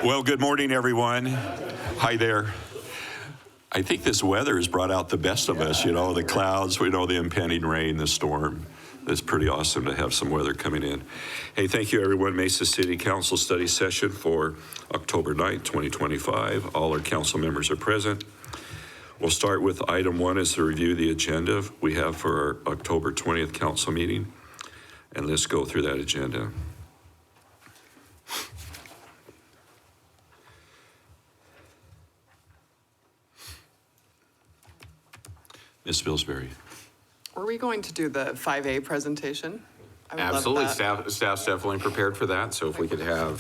Well, good morning, everyone. Hi there. I think this weather has brought out the best of us, the clouds, the impending rain, the storm. It's pretty awesome to have some weather coming in. Hey, thank you, everyone. Mesa City Council study session for October 9th, 2025. All our council members are present. We'll start with item 1 is to review the agenda we have for our October 20th council meeting. And let's go through that agenda. Ms. Pillsbury. Were we going to do the 5A presentation? I would Absolutely, love that. staff's definitely prepared for that. So if we could have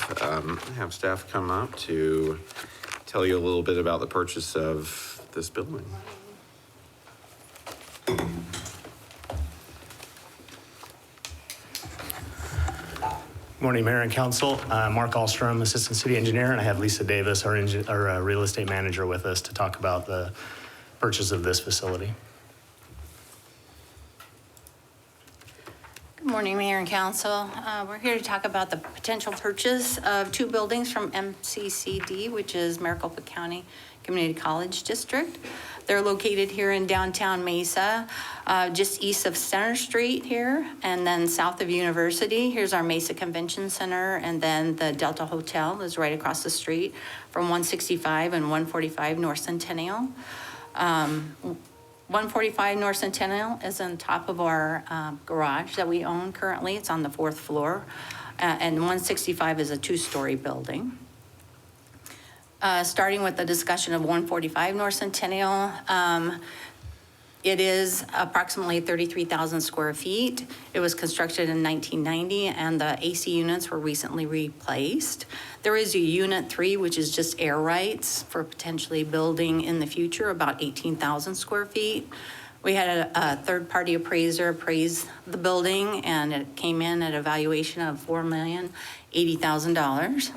staff come up to tell you a little bit about the purchase of this building. Morning, Mayor and Council. Mark Ahlstrom, Assistant City Engineer, and I have Lisa Davis, our Real Estate Manager, with us to talk about the purchase of this facility. Good morning, Mayor and Council. We're here to talk about the potential purchase of 2 buildings from MCCD, which is Maricopa County Community College District. They're located here in downtown Mesa, just east of Center Street here, and then south of University. Here's our Mesa Convention Center, and then the Delta Hotel is right across the street from 165 and 145 North Centennial. 145 North Centennial is on top of our garage that we own currently. It's on the 4th floor. And 165 is a 2-story building. Starting with the discussion of 145 North Centennial, it is approximately 33,000 square feet. It was constructed in 1990 and the AC units were recently replaced. There is a unit 3, which is just air rights for potentially building in the future, about 18,000 square feet. We had a third-party appraiser appraise the building and it came in at a valuation of $4,080,000.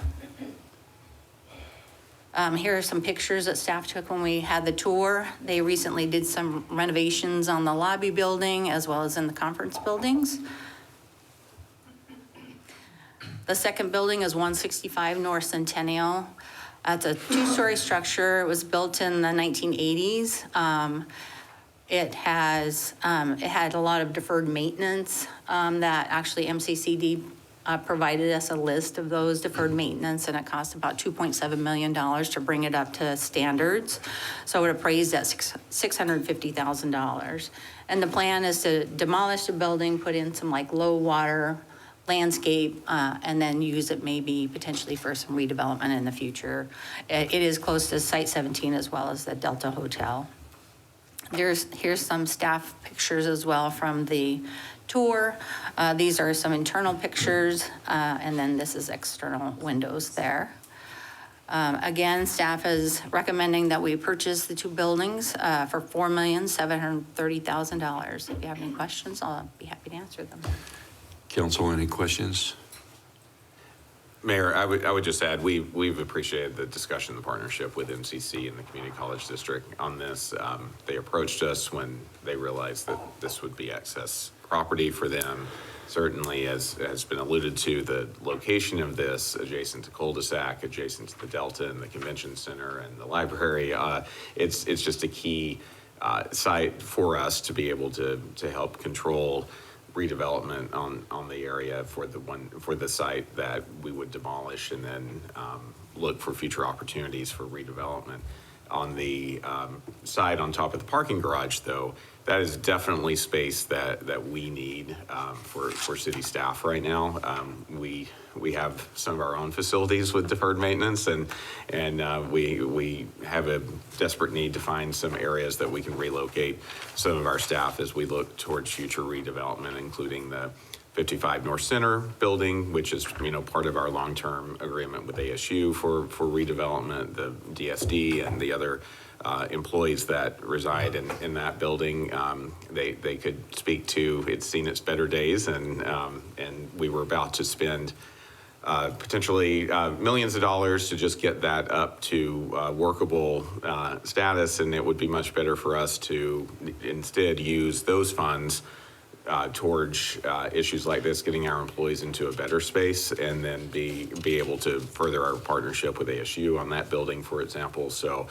Here are some pictures that staff took when we had the tour. They recently did some renovations on the lobby building as well as in the conference buildings. The second building is 165 North Centennial. It's a 2-story structure. It was built in the 1980s. It had a lot of deferred maintenance that actually MCCD provided us a list of those deferred maintenance, and it cost about $2.7 million to bring it up to standards. So it appraised at $650,000. And the plan is to demolish the building, put in some low water landscape, and then use it maybe potentially for some redevelopment in the future. It is close to Site 17 as well as the Delta Hotel. Here's some staff pictures as well from the tour. These are some internal pictures, and then this is external windows there. Again, staff is recommending that we purchase the 2 buildings for $4,730,000. If you have any questions, I'll be happy to answer them. Council, any questions? Mayor, I would just add, we've appreciated the discussion, the partnership with MCC and the Community College District on this. They approached us when they realized that this would be excess property for them. Certainly, as has been alluded to, the location of this adjacent to cul-de-sac, adjacent to the Delta and the Convention Center and the library, it's just a key site for us to be able to help control redevelopment on the area for the site that we would demolish and then look for future opportunities for redevelopment. On the side on top of the parking garage, though, that is definitely space that we need for city staff right now. We have some of our own facilities with deferred maintenance, and we have a desperate need to find some areas that we can relocate some of our staff as we look towards future redevelopment, including the 55 North Center building, which is part of our long-term agreement with ASU for redevelopment, the DSD and the other employees that reside in that building. They could speak to, it's seen its better days, and we were about to spend potentially millions of dollars to just get that up to workable status, and it would be much better for us to instead use those funds towards issues like this, getting our employees into a better space, and then be able to further our partnership with ASU on that building, for example. So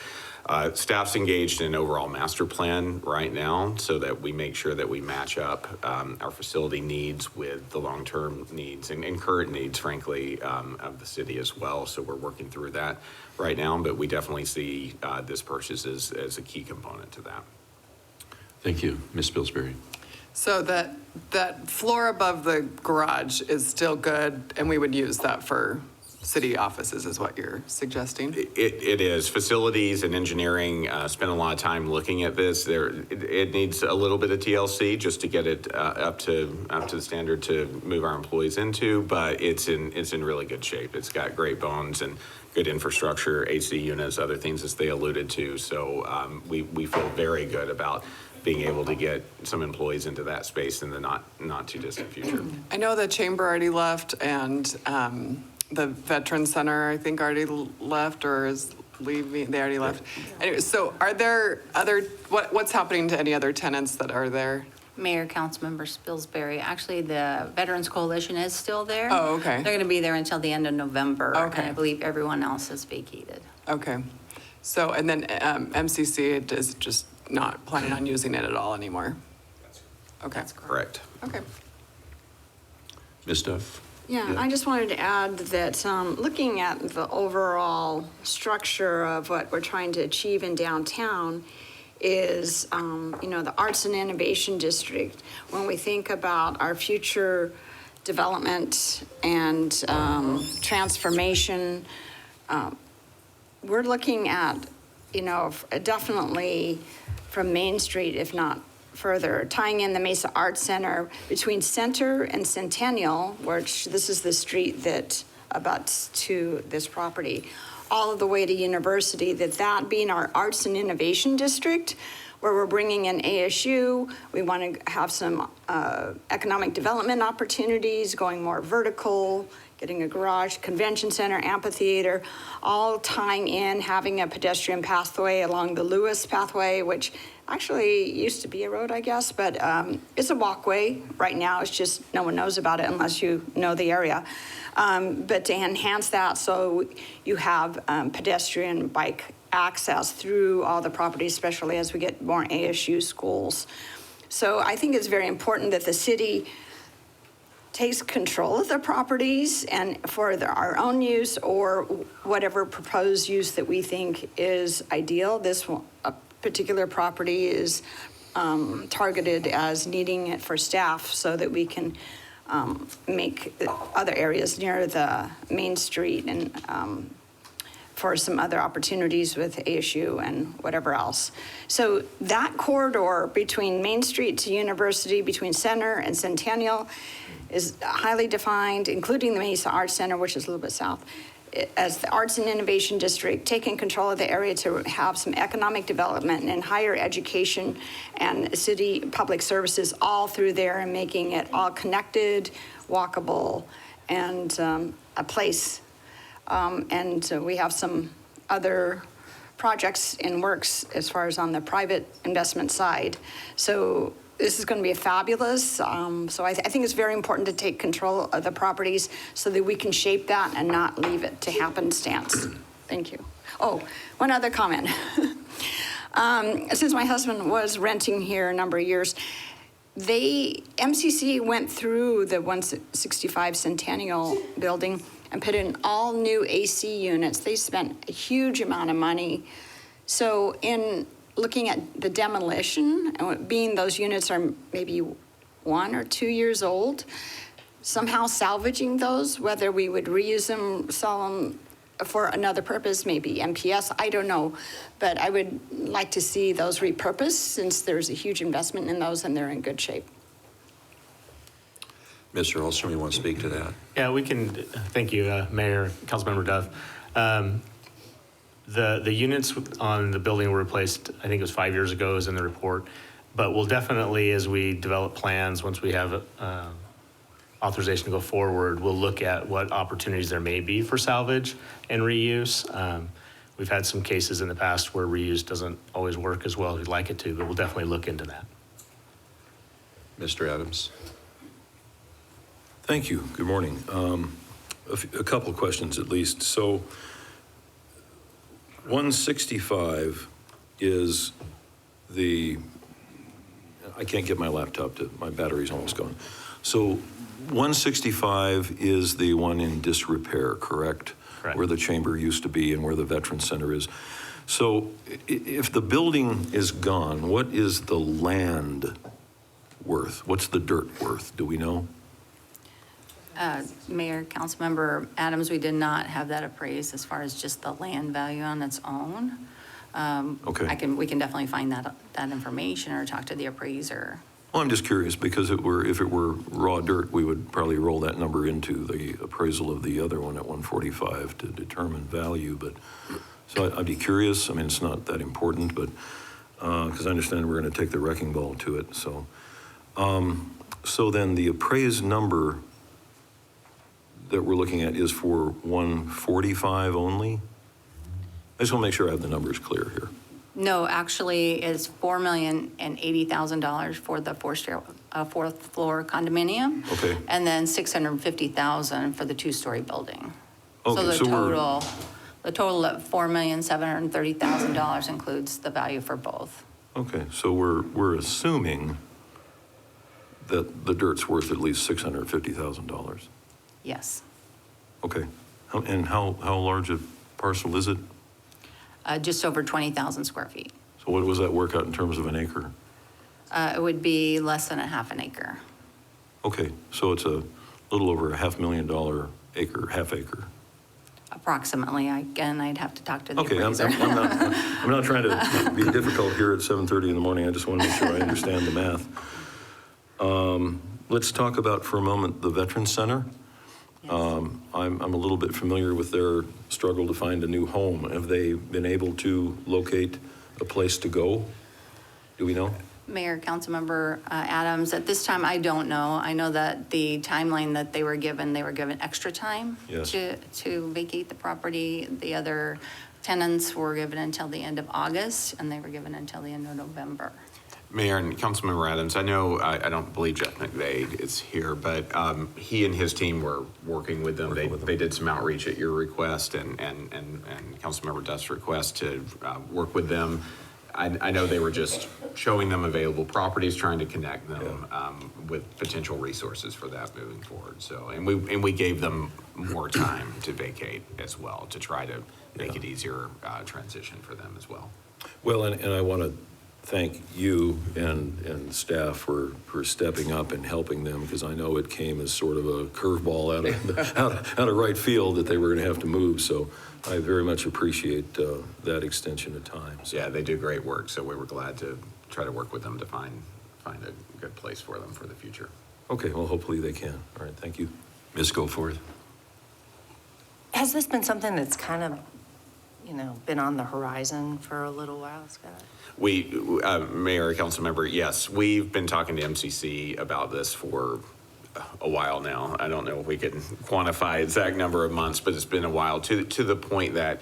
staff's engaged in an overall master plan right now so that we make sure that we match up our facility needs with the long-term needs and current needs, frankly, of the city as well. So we're working through that right now, but we definitely see this purchase as a key component to that. Thank you. Ms. Pillsbury. So that floor above the garage is still good, and we would use that for city offices, is what you're suggesting? It is. Facilities and engineering spent a lot of time looking at this. It needs a little bit of TLC just to get it up to the standard to move our employees into, but it's in really good shape. It's got great bones and good infrastructure, AC units, other things as they alluded to. So we feel very good about being able to get some employees into that space in the not too distant future. I know the chamber already left, and the Veterans Center, I think, already left or is leaving. They already left. Anyway, so are there what's happening to any other tenants that are there? Mayor, Councilmember Spilsbury, actually, the Veterans Coalition is still there. Oh, okay. They're going to be there until the end of November. Okay. And I believe everyone else has vacated. Okay. So, and then MCC is just not planning on using it at all anymore? Okay. Correct. Okay. Ms. Duff. Yeah, I just wanted to add that looking at the overall structure of what we're trying to achieve in downtown is, the Arts and Innovation District. When we think about our future development and transformation, we're looking at, definitely from Main Street, if not further, tying in the Mesa Arts Center between Center and Centennial, which this is the street that abuts to this property, all of the way to University, that being our Arts and Innovation District, where we're bringing in ASU. We want to have some economic development opportunities, going more vertical, getting a garage, convention center, amphitheater, all tying in, having a pedestrian pathway along the Lewis pathway, which actually used to be a road, I guess, but it's a walkway right now. It's just no one knows about it unless you know the area. But to enhance that, so you have pedestrian bike access through all the properties, especially as we get more ASU schools. So I think it's very important that the city takes control of the properties and for our own use or whatever proposed use that we think is ideal. This particular property is targeted as needing it for staff so that we can make other areas near the Main Street and for some other opportunities with ASU and whatever else. So that corridor between Main Street to University, between Center and Centennial is highly defined, including the Mesa Arts Center, which is a little bit south, as the Arts and Innovation District, taking control of the area to have some economic development and higher education and city public services all through there and making it all connected, walkable, and a place. And we have some other projects in works as far as on the private investment side. So this is going to be fabulous. So I think it's very important to take control of the properties so that we can shape that and not leave it to happenstance. Thank you. Oh, one other comment. Since my husband was renting here a number of years, MCC went through the 165 Centennial building and put in all new AC units. They spent a huge amount of money. So in looking at the demolition, and being those units are maybe 1 or 2 years old, somehow salvaging those, whether we would reuse them, sell them for another purpose, maybe MPS, I don't know. But I would like to see those repurposed since there's a huge investment in those and they're in good shape. Mr. Alstrom, you want to speak to that? Yeah, we can. Thank you, Mayor, Councilmember Duff. The units on the building were replaced, I think it was 5 years ago, is in the report. But we'll definitely, as we develop plans, once we have authorization to go forward, we'll look at what opportunities there may be for salvage and reuse. We've had some cases in the past where reuse doesn't always work as well as we'd like it to, but we'll definitely look into that. Mr. Adams? Thank you. Good morning. A couple of questions at least. So 165 is I can't get my laptop my battery's almost gone. So 165 is the one in disrepair, correct? Correct. Where the chamber used to be and where the Veterans Center is. So if the building is gone, what is the land worth? What's the dirt worth? Do we know? Mayor, Councilmember Adams, we did not have that appraised as far as just the land value on its own. Okay. We can definitely find that information or talk to the appraiser. Well, I'm just curious because if it were raw dirt, we would probably roll that number into the appraisal of the other one at 145 to determine value. But so I'd be curious. I mean, it's not that important, but because I understand we're going to take the wrecking ball to it. So, so then the appraised number that we're looking at is for 145 only? I just want to make sure I have the numbers clear here. No, actually, it's $4,080,000 for the fourth floor condominium. Okay. And then $650,000 for the two-story building. Okay, So so the total of $4,730,000 includes the value for both. Okay, so we're assuming that the dirt's worth at least $650,000. Yes. Okay, and how large a parcel is it? Just over 20,000 square feet. So what does that work out in terms of an acre? It would be less than a half an acre. Okay, so it's a little over $500,000 acre, half acre. Approximately. Again, I'd have to talk to the Okay, appraiser. I'm not trying to be difficult here at 7:30 in the morning. I just want to make sure I understand the math. Let's talk about for a moment the Veterans Center. Yes. I'm a little bit familiar with their struggle to find a new home. Have they been able to locate a place to go? Do we know? Mayor, Councilmember Adams, at this time, I don't know. I know that the timeline that they were given extra time Yes. to vacate the property. The other tenants were given until the end of August, and they were given until the end of November. Mayor and Councilmember Adams, I know, I don't believe Jeff McVeigh is here, but he and his team were working with them. They did some outreach at your request and Councilmember Duff's request to work with them. I know they were just showing them available properties, trying to connect them with potential resources for that moving forward. So, and we gave them more time to vacate as well, to try to make it easier transition for them as well. Well, and I want to thank you and staff for stepping up and helping them, because I know it came as sort of a curveball out of right field that they were going to have to move. So I very much appreciate that extension of time. So. Yeah, they do great work, so we were glad to try to work with them to find a good place for them for the future. Okay, well, hopefully they can. All right, thank you. Ms. Goforth? Has this been something that's kind of, been on the horizon for a little while, Scott? We, Mayor, Council Member, yes, we've been talking to MCC about this for a while now. I don't know if we can quantify exact number of months, but it's been a while, to the point that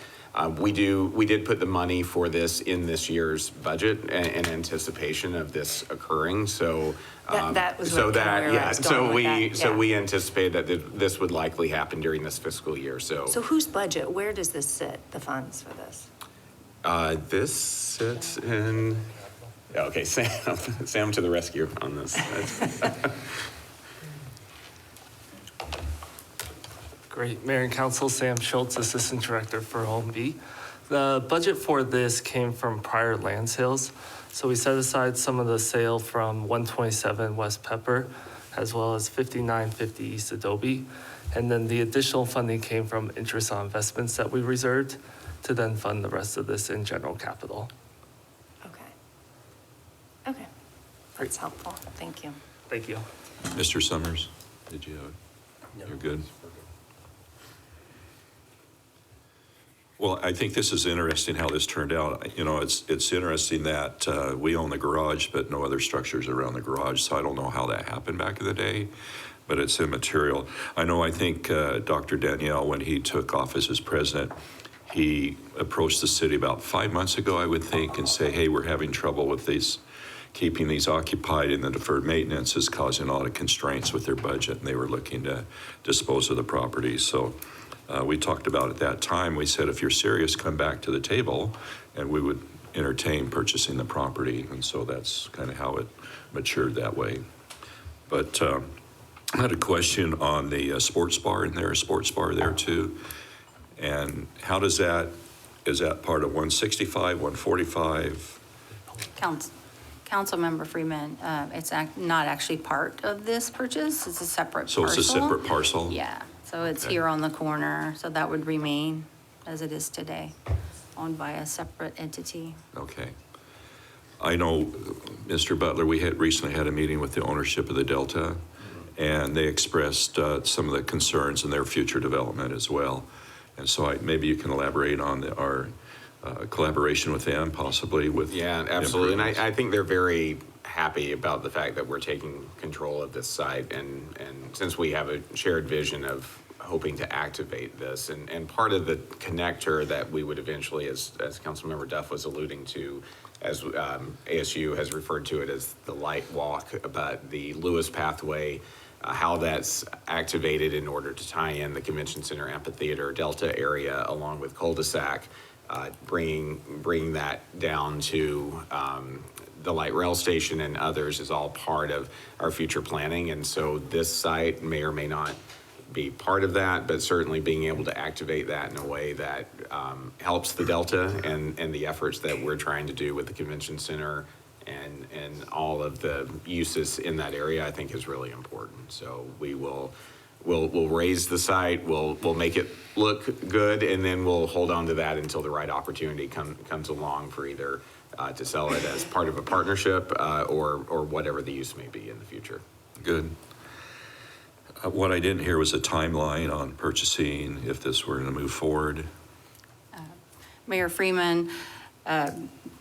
we did put the money for this in this year's budget in anticipation of this occurring. So That was so what that where I yeah. was So going with we that, so yeah. we anticipate that this would likely happen during this fiscal year. So whose budget, where does this sit, the funds for this? this sits in. Yeah, okay, Sam to the rescue on this. Great. Mayor and Council, Sam Schultz, Assistant Director for Home B. The budget for this came from prior land sales. So we set aside some of the sale from 127 West Pepper, as well as 5950 East Adobe. And then the additional funding came from interest on investments that we reserved to then fund the rest of this in general capital. Okay, that's helpful, thank you. Thank you. Mr. Summers, did you have it? You're good? Well, I think this is interesting how this turned out. You know, it's interesting that we own the garage, but no other structures around the garage, so I don't know how that happened back in the day, but it's immaterial. I think Dr. Danielle, when he took office as president, he approached the city about 5 months ago, I would think, and say, hey, we're having trouble with these keeping these occupied and the deferred maintenance is causing a lot of constraints with their budget, and they were looking to dispose of the property. So we talked about at that time, we said, if you're serious, come back to the table, and we would entertain purchasing the property. And so that's kind of how it matured that way. But I had a question on the sports bar in there, sports bar there too. And how does that, is that part of 165, 145? Councilmember Freeman, it's not actually part of this purchase. It's a separate parcel. So it's a separate parcel? Yeah, so it's Okay. here on the corner, so that would remain as it is today, owned by a separate entity. Okay. I know, Mr. Butler, we had recently had a meeting with the ownership of the Delta, and they expressed some of the concerns in their future development as well. And so maybe you can elaborate on our collaboration with them, possibly with. Yeah, absolutely. And improvements. I think they're very happy about the fact that we're taking control of this site. And since we have a shared vision of hoping to activate this, and part of the connector that we would eventually, as Councilmember Duff was alluding to, as ASU has referred to it as the light walk, but the Lewis pathway, how that's activated in order to tie in the Convention Center Amphitheater Delta area along with cul-de-sac, bringing that down to the light rail station and others is all part of our future planning. And so this site may or may not be part of that, but certainly being able to activate that in a way that helps the Delta and the efforts that we're trying to do with the Convention Center and all of the uses in that area, I think is really important. So we'll raise the site, we'll make it look good, and then we'll hold on to that until the right opportunity comes along for either to sell it as part of a partnership or whatever the use may be in the future. Good. What I didn't hear was a timeline on purchasing if this were to move forward. Mayor Freeman,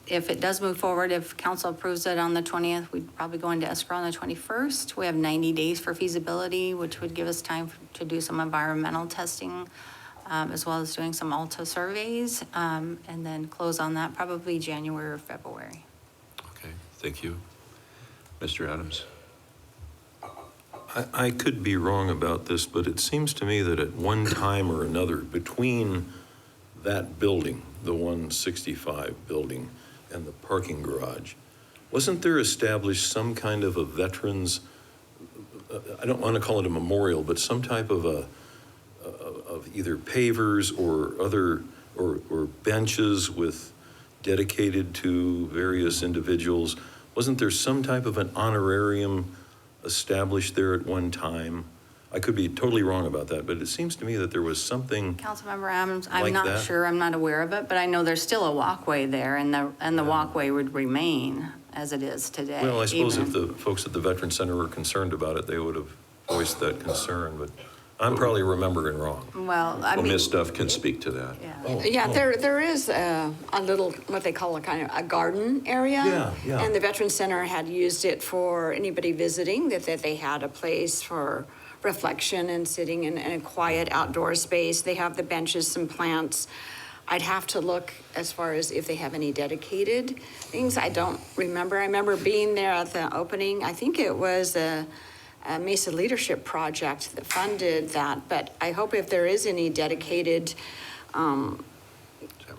if it does move forward, if council approves it on the 20th, we'd probably go into escrow on the 21st. We have 90 days for feasibility, which would give us time to do some environmental testing, as well as doing some ALTA surveys, and then close on that probably January or February. Okay, thank you. Mr. Adams? I could be wrong about this, but it seems to me that at one time or another, between that building, the 165 building, and the parking garage, wasn't there established some kind of a veterans, I don't want to call it a memorial, but some type of of either pavers or other, or benches with dedicated to various individuals? Wasn't there some type of an honorarium established there at one time? I could be totally wrong about that, but it seems to me that there was something. Councilmember Adams, I'm Like not that? sure, I'm not aware of it, but I know there's still a walkway there, and the walkway would remain as it is today. Well, I suppose if even- the folks at the Veteran Center were concerned about it, they would have voiced that concern, but I'm probably remembering wrong. Well, I Well, mean, Ms. Duff can speak to that. yeah. Yeah, there is a little, what they call a kind of a garden area. Yeah, yeah. And the Veterans Center had used it for anybody visiting, that they had a place for reflection and sitting in a quiet outdoor space. They have the benches, some plants. I'd have to look as far as if they have any dedicated things. I don't remember. I remember being there at the opening. I think it was a Mesa Leadership Project that funded that, but I hope if there is any dedicated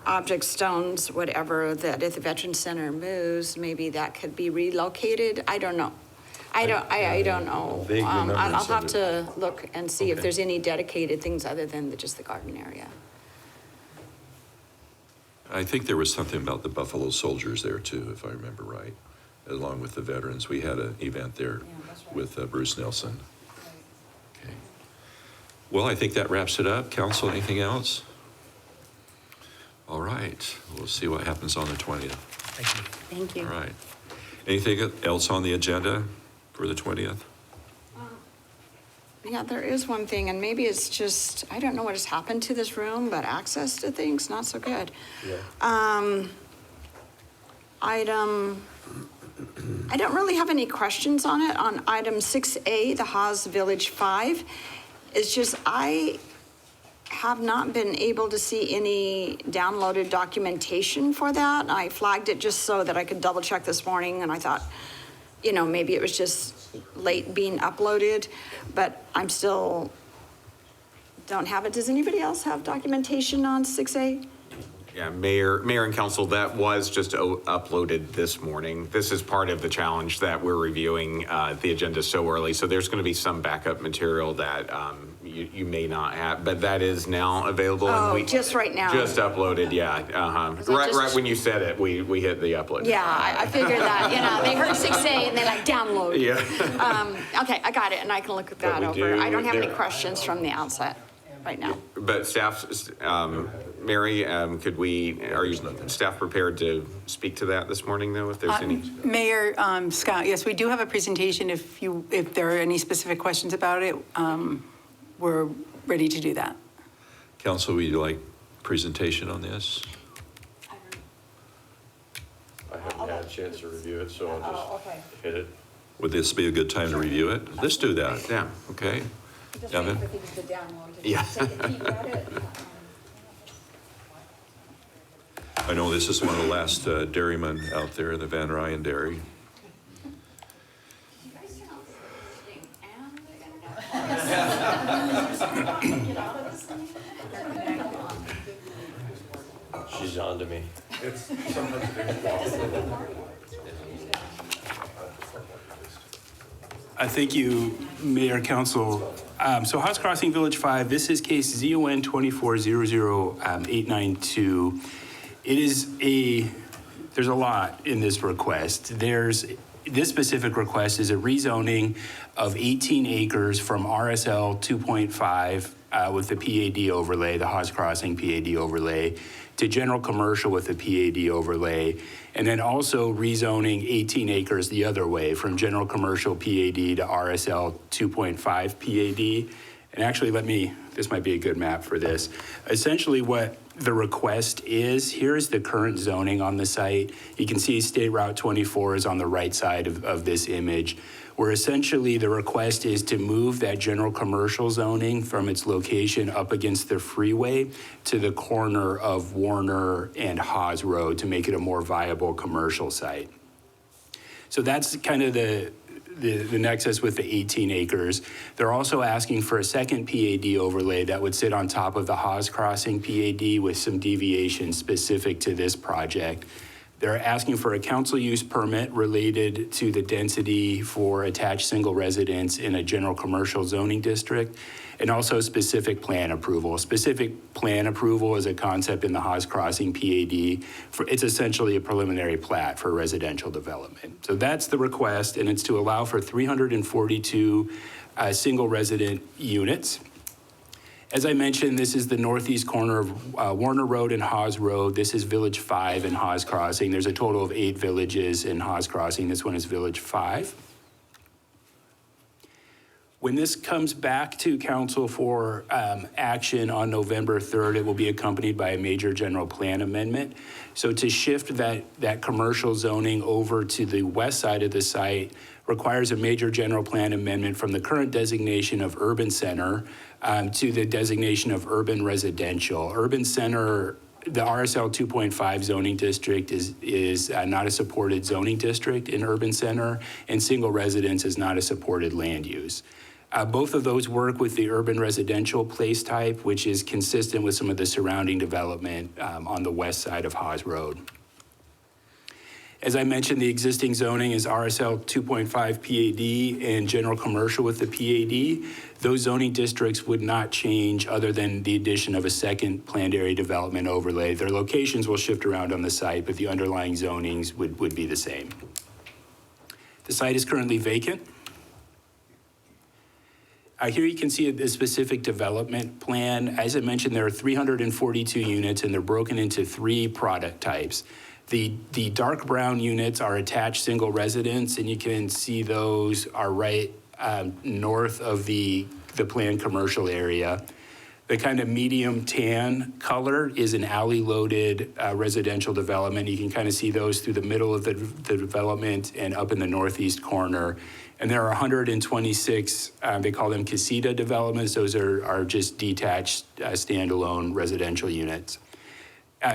object, stones, whatever, that if the Veterans Center moves, maybe that could be relocated. I don't know. I don't know. Vague remembrance I'll of have it. to look and see if Okay. there's any dedicated things other than just the garden area. I think there was something about the Buffalo Soldiers there too, if I remember right, along with the veterans. We had an event there with Bruce Nelson. Okay. Well, I think that wraps it up. Council, anything else? All right, we'll see what happens on the 20th. Thank you. All right. Anything else on the agenda for the 20th? Yeah, there is one thing, and maybe it's just, I don't know what has happened to this room, but access to things, not so good. Item, I don't really have any questions on it. On item 6A, the Haas Village 5, it's just, I have not been able to see any downloaded documentation for that. I flagged it just so that I could double check this morning, and I thought, maybe it was just late being uploaded, but I'm still, don't have it. Does anybody else have documentation on 6A? Yeah, Mayor and Council, that was just uploaded this morning. This is part of the challenge that we're reviewing the agenda so early. So there's going to be some backup material that you may not have, but that is now available. Oh, just right now. Just uploaded, yeah. Right when you said it, we hit the upload. Yeah, I figured that, they heard 6A and they download. Yeah. Okay, I got it, and I can look at that we over. do- I don't have any there- questions from the outset right now. But staff, Mary, are you staff prepared to speak to that this morning, though, if there's any? Mayor Scott, yes, we do have a presentation. If there are any specific questions about it, we're ready to do that. Council, would you like presentation on this? I haven't had a chance to review it, so I'll just hit it. Would this be a good time to review it? Let's do that. Yeah. Okay. Evan? Yeah. I know this is one of the last dairymen out there, the Van Ryan Dairy. She's on to me. Thank you, Mayor, Council. So House Crossing Village 5, this is case ZON 2400892. There's a lot in this request. This specific request is a rezoning of 18 acres from RSL 2.5 with the PAD overlay, the Haas Crossing PAD overlay, to general commercial with the PAD overlay, and then also rezoning 18 acres the other way from general commercial PAD to RSL 2.5 PAD. And actually, this might be a good map for this. Essentially what the request is, here's the current zoning on the site. You can see State Route 24 is on the right side of this image, where essentially the request is to move that general commercial zoning from its location up against the freeway to the corner of Warner and Haas Road to make it a more viable commercial site. So that's kind of the nexus with the 18 acres. They're also asking for a second PAD overlay that would sit on top of the Haas Crossing PAD with some deviation specific to this project. They're asking for a council use permit related to the density for attached single residence in a general commercial zoning district, and also specific plan approval. Specific plan approval is a concept in the Haas Crossing PAD. It's essentially a preliminary plat for residential development. So that's the request, and it's to allow for 342 single resident units. As I mentioned, this is the northeast corner of Warner Road and Haas Road. This is Village 5 in Haas Crossing. There's a total of 8 villages in Haas Crossing. This one is Village 5. When this comes back to council for action on November 3rd, it will be accompanied by a major general plan amendment. So to shift that commercial zoning over to the west side of the site requires a major general plan amendment from the current designation of urban center to the designation of urban residential. Urban center, the RSL 2.5 zoning district is not a supported zoning district in urban center, and single residence is not a supported land use. Both of those work with the urban residential place type, which is consistent with some of the surrounding development on the west side of Haas Road. As I mentioned, the existing zoning is RSL 2.5 PAD and general commercial with the PAD. Those zoning districts would not change other than the addition of a second planned area development overlay. Their locations will shift around on the site, but the underlying zonings would be the same. The site is currently vacant. Here you can see the specific development plan. As I mentioned, there are 342 units, and they're broken into 3 product types. The dark brown units are attached single residence, and you can see those are right north of the planned commercial area. The kind of medium tan color is an alley-loaded residential development. You can kind of see those through the middle of the development and up in the northeast corner. And there are 126, they call them casita developments. Those are just detached, standalone residential units.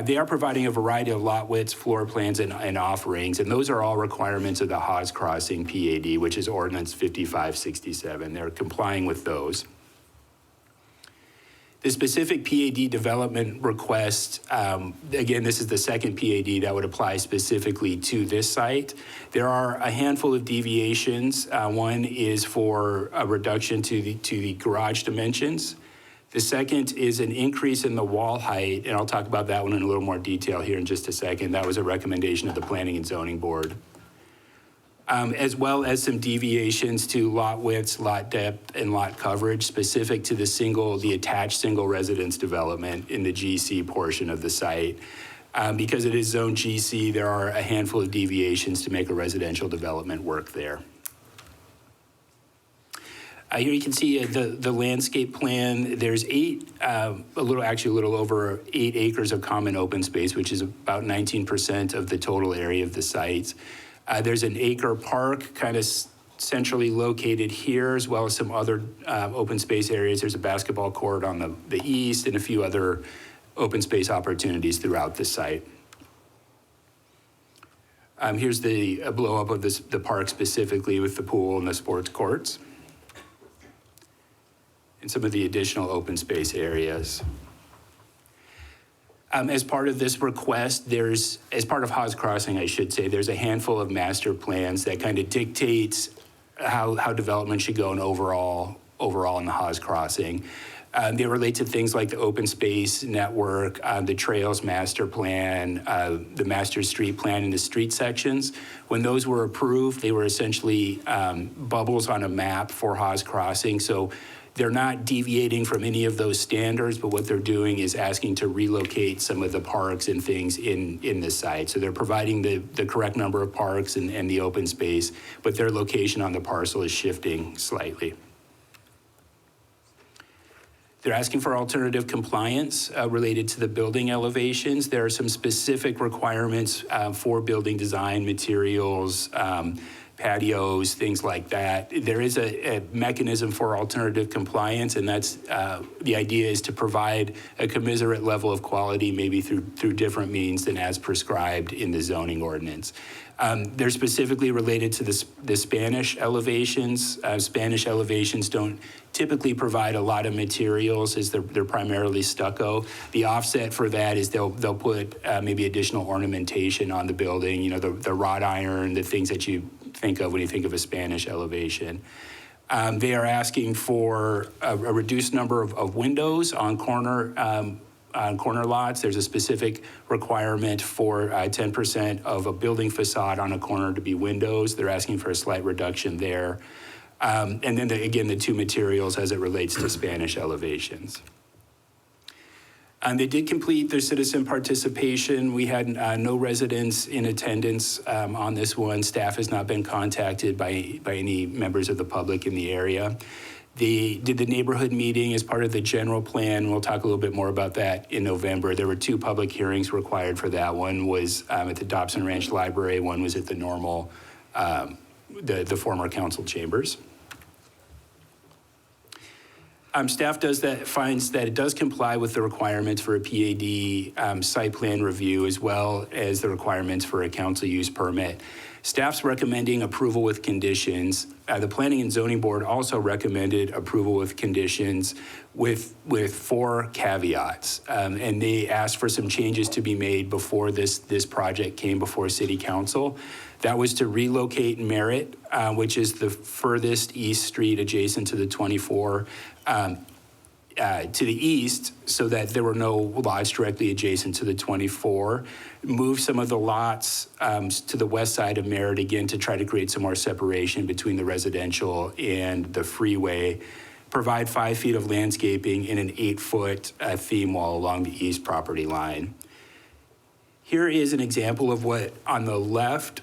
They are providing a variety of lot widths, floor plans, and offerings, and those are all requirements of the Haas Crossing PAD, which is Ordinance 5567. They're complying with those. The specific PAD development request, again, this is the second PAD that would apply specifically to this site. There are a handful of deviations. One is for a reduction to the garage dimensions. The second is an increase in the wall height, and I'll talk about that one in a little more detail here in just a second. That was a recommendation of the Planning and Zoning Board. As well as some deviations to lot widths, lot depth, and lot coverage specific to the attached single residence development in the GC portion of the site. Because it is zone GC, there are a handful of deviations to make a residential development work there. Here you can see the landscape plan. There's a little over 8 acres of common open space, which is about 19% of the total area of the site. There's an acre park kind of centrally located here, as well as some other open space areas. There's a basketball court on the east and a few other open space opportunities throughout the site. Here's a blow up of the park specifically with the pool and the sports courts and some of the additional open space areas. As part of this request, as part of Haas Crossing, I should say, there's a handful of master plans that kind of dictates how development should go and overall in the Haas Crossing. They relate to things like the open space network, the trails master plan, the master street plan, and the street sections. When those were approved, they were essentially bubbles on a map for Haas Crossing. So they're not deviating from any of those standards, but what they're doing is asking to relocate some of the parks and things in the site. So they're providing the correct number of parks and the open space, but their location on the parcel is shifting slightly. They're asking for alternative compliance related to the building elevations. There are some specific requirements for building design materials, patios, things like that. There is a mechanism for alternative compliance, and that's the idea is to provide a commensurate level of quality, maybe through different means than as prescribed in the zoning ordinance. They're specifically related to the Spanish elevations. Spanish elevations don't typically provide a lot of materials, as they're primarily stucco. The offset for that is they'll put maybe additional ornamentation on the building, you know, the wrought iron, the things that you think of when you think of a Spanish elevation. They are asking for a reduced number of windows on corner lots. There's a specific requirement for 10% of a building facade on a corner to be windows. They're asking for a slight reduction there. And then, the two materials as it relates to Spanish elevations. They did complete their citizen participation. We had no residents in attendance on this one. Staff has not been contacted by any members of the public in the area. They did the neighborhood meeting as part of the general plan. We'll talk a little bit more about that in November. There were 2 public hearings required for that. One was at the Dobson Ranch Library. One was at the normal, the former council chambers. Staff finds that it does comply with the requirements for a PAD site plan review, as well as the requirements for a council use permit. Staff's recommending approval with conditions. The Planning and Zoning Board also recommended approval with conditions with 4 caveats. And they asked for some changes to be made before this project came before City Council. That was to relocate Merritt, which is the furthest east street adjacent to the 24, to the east, so that there were no lots directly adjacent to the 24. Move some of the lots to the west side of Merritt again to try to create some more separation between the residential and the freeway. Provide 5 feet of landscaping in an 8-foot theme wall along the east property line. Here is an example of what on the left,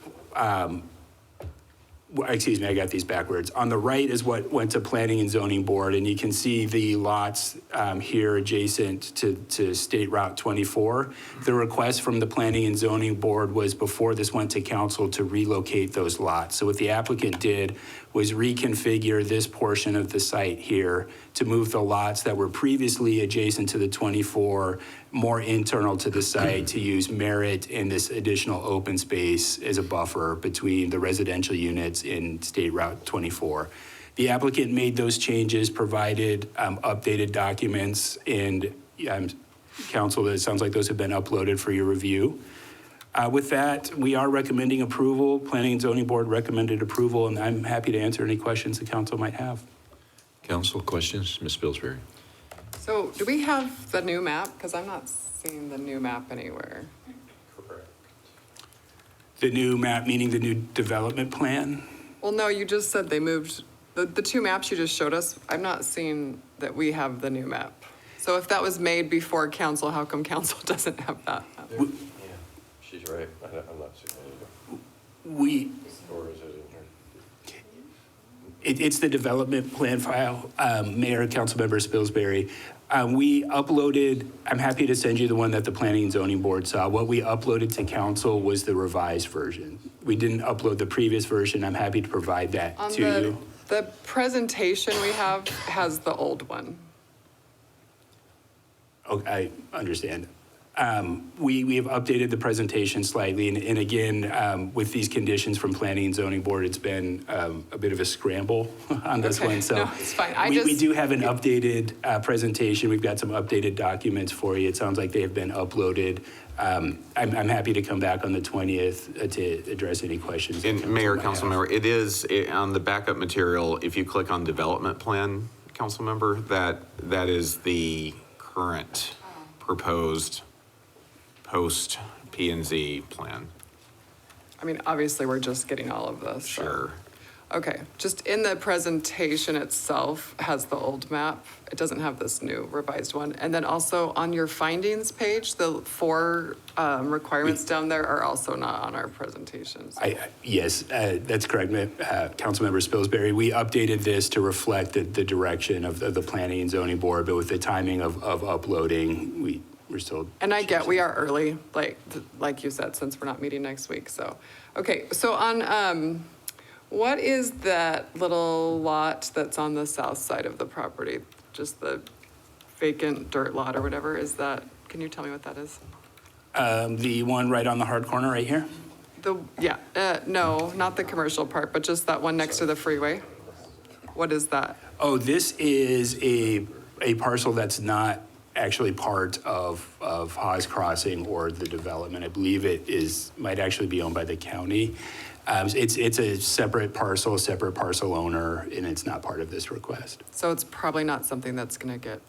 excuse me, I got these backwards. On the right is what went to Planning and Zoning Board, and you can see the lots here adjacent to State Route 24. The request from the Planning and Zoning Board was before this went to council to relocate those lots. So what the applicant did was reconfigure this portion of the site here to move the lots that were previously adjacent to the 24 more internal to the site to use merit in this additional open space as a buffer between the residential units in State Route 24. The applicant made those changes, provided updated documents, and council, it sounds like those have been uploaded for your review. With that, we are recommending approval. Planning and Zoning Board recommended approval, and I'm happy to answer any questions the council might have. Council questions, Ms. Pillsbury? So do we have the new map? Because I'm not seeing the new map anywhere. The new map, meaning the new development plan? Well, no, you just said they moved, the two maps you just showed us, I'm not seeing that we have the new map. So if that was made before council, how come council doesn't have that map? Yeah, she's right. I'm not seeing it We, either. Or is it in here? it's the development plan file, Mayor, Councilmember Spilsbury. We uploaded, I'm happy to send you the one that the Planning and Zoning Board saw. What we uploaded to council was the revised version. We didn't upload the previous version. I'm happy to provide that On to you. the presentation we have has the old one. Okay, I understand. We have updated the presentation slightly, and again, with these conditions from Planning and Zoning Board, it's been a bit of a scramble on this Okay, one. So no, it's fine. I we just- do have an updated presentation. We've got some updated documents for you. It sounds like they have been uploaded. I'm happy to come back on the 20th to address any questions. that And council Mayor, might have. Councilmember, it is on the backup material, if you click on development plan, Councilmember, that is the current proposed post P and Z plan. I mean, obviously, we're just getting all of this. so- Sure. Okay, just in the presentation itself has the old map. It doesn't have this new revised one. And then also on your findings page, the 4 requirements down there are also not on our presentations. Yes, that's correct, Councilmember Spilsbury. We updated this to reflect the direction of the Planning and Zoning Board, but with the timing of uploading, we're still. And I get, we are early, like you said, since we're not meeting next week, so. Okay, so on, what is that little lot that's on the south side of the property? Just the vacant dirt lot or whatever, is that, can you tell me what that is? The one right on the hard corner right here? No, not the commercial part, but just that one next to the freeway? What is that? Oh, this is a parcel that's not actually part of Haas Crossing or the development. I believe it might actually be owned by the county. It's a separate parcel owner, and it's not part of this request. So it's probably not something that's gonna get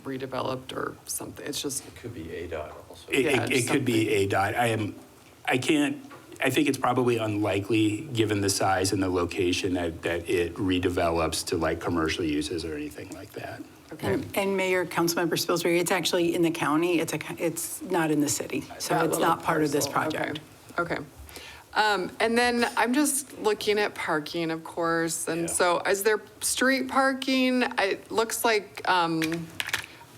redeveloped or something, it's just, Could be ADOT also. It could be ADOT. I think it's probably unlikely, given the size and the location, that it redevelops to like commercial uses or anything like that. okay. And Mayor, Councilmember Spilsbury, it's actually in the county, it's not in the city, so That it's little not part of this parcel, project. Okay. And then I'm just looking at parking, of course, and so is there street parking? It looks like,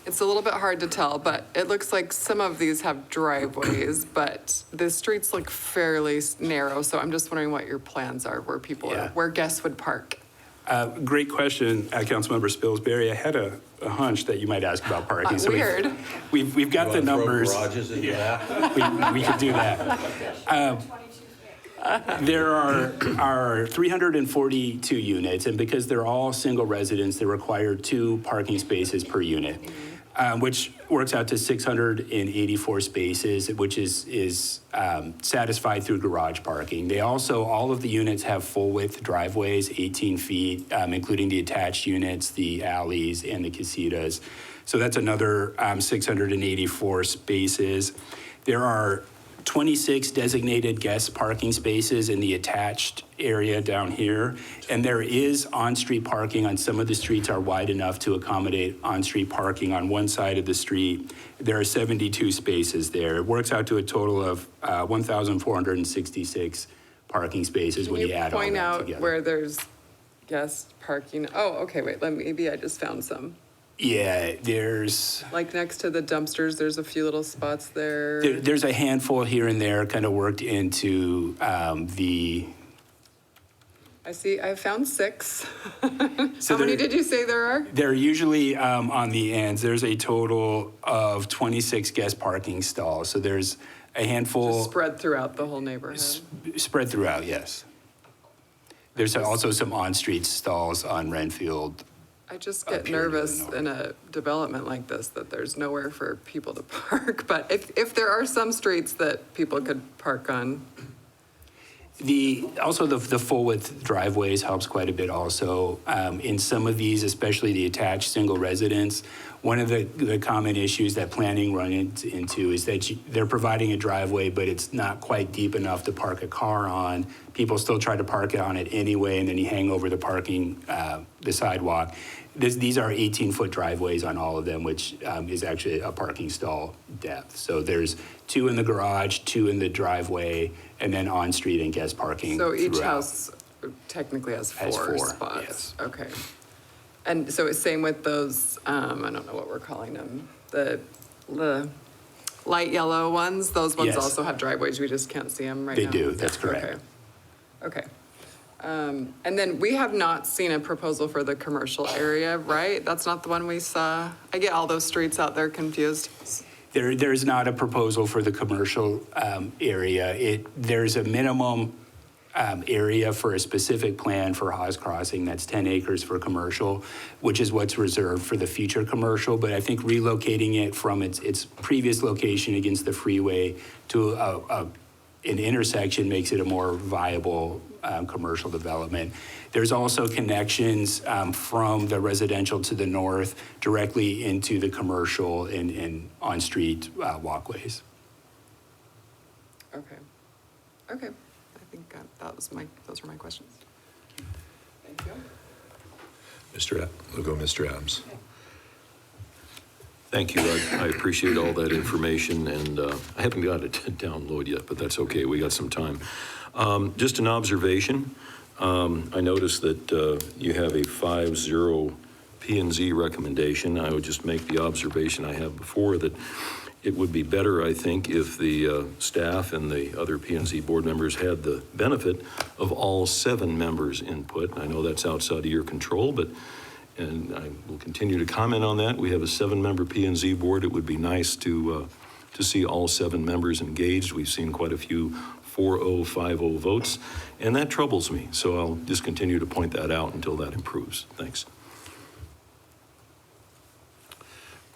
it's a little bit hard to tell, but it looks like some of these have driveways, but the streets look fairly narrow, so I'm just wondering what your plans are, Yeah. where guests would park. Great question, Councilmember Spilsbury. I had a hunch that you might ask about parking. So Weird. We've got the numbers. Garages in the map? We could do that. There are 342 units, and because they're all single residents, they require 2 parking spaces per unit, which works out to 684 spaces, which is satisfied through garage parking. They also, all of the units have full-width driveways, 18 feet, including the attached units, the alleys, and the casitas. So that's another 684 spaces. There are 26 designated guest parking spaces in the attached area down here. And there is on-street parking on some of the streets are wide enough to accommodate on-street parking. On one side of the street, there are 72 spaces there. It works out to a total of 1,466 parking spaces when you add all Point that out together. where there's guest parking. Oh, okay, wait, maybe I just found some. Yeah, there's Like next to the dumpsters, there's a few little spots there. there's a handful here and there kind of worked into the. I found 6. So How many there- did you say there are? They're usually on the ends. There's a total of 26 guest parking stalls. So there's a handful Spread throughout the whole neighborhood. spread throughout, yes. There's also some on-street stalls on Renfield. I just Up get here to the nervous north. in a development like this that there's nowhere for people to park. But if there are some streets that people could park on, Also, the full width driveways helps quite a bit also. In some of these, especially the attached single residence, one of the common issues that planning runs into is that they're providing a driveway, but it's not quite deep enough to park a car on. People still try to park on it anyway, and then you hang over the sidewalk. These are 18-foot driveways on all of them, which is actually a parking stall depth. So there's 2 in the garage, 2 in the driveway, and then on-street and guest parking so each throughout. house technically has Has 4 4, spots. yes. Okay. And so it's same with those, I don't know what we're calling them, the light yellow ones? Those ones Yes. also have driveways, we just can't see them right now? They do, that's correct. Okay. And then we have not seen a proposal for the commercial area, right? That's not the one we saw? I get all those streets out there confused. There's not a proposal for the commercial area. There's a minimum area for a specific plan for Haas Crossing, that's 10 acres for commercial, which is what's reserved for the future commercial. But I think relocating it from its previous location against the freeway to an intersection makes it a more viable commercial development. There's also connections from the residential to the north directly into the commercial and on-street walkways. Okay. Okay. I think those were my questions. Thank you. We'll go Mr. Adams. Thank you. I appreciate all that information, and I haven't got it to download yet, but that's okay. We got some time. Just an observation. I noticed that you have a 5-0 P&Z recommendation. I would just make the observation I have before that it would be better, I think, if the staff and the other P&Z board members had the benefit of all 7 members' input. I know that's outside of your control, and I will continue to comment on that. We have a 7-member P&Z board. It would be nice to see all 7 members engaged. We've seen quite a few 4-0, 5-0 votes, and that troubles me. So I'll just continue to point that out until that improves. Thanks.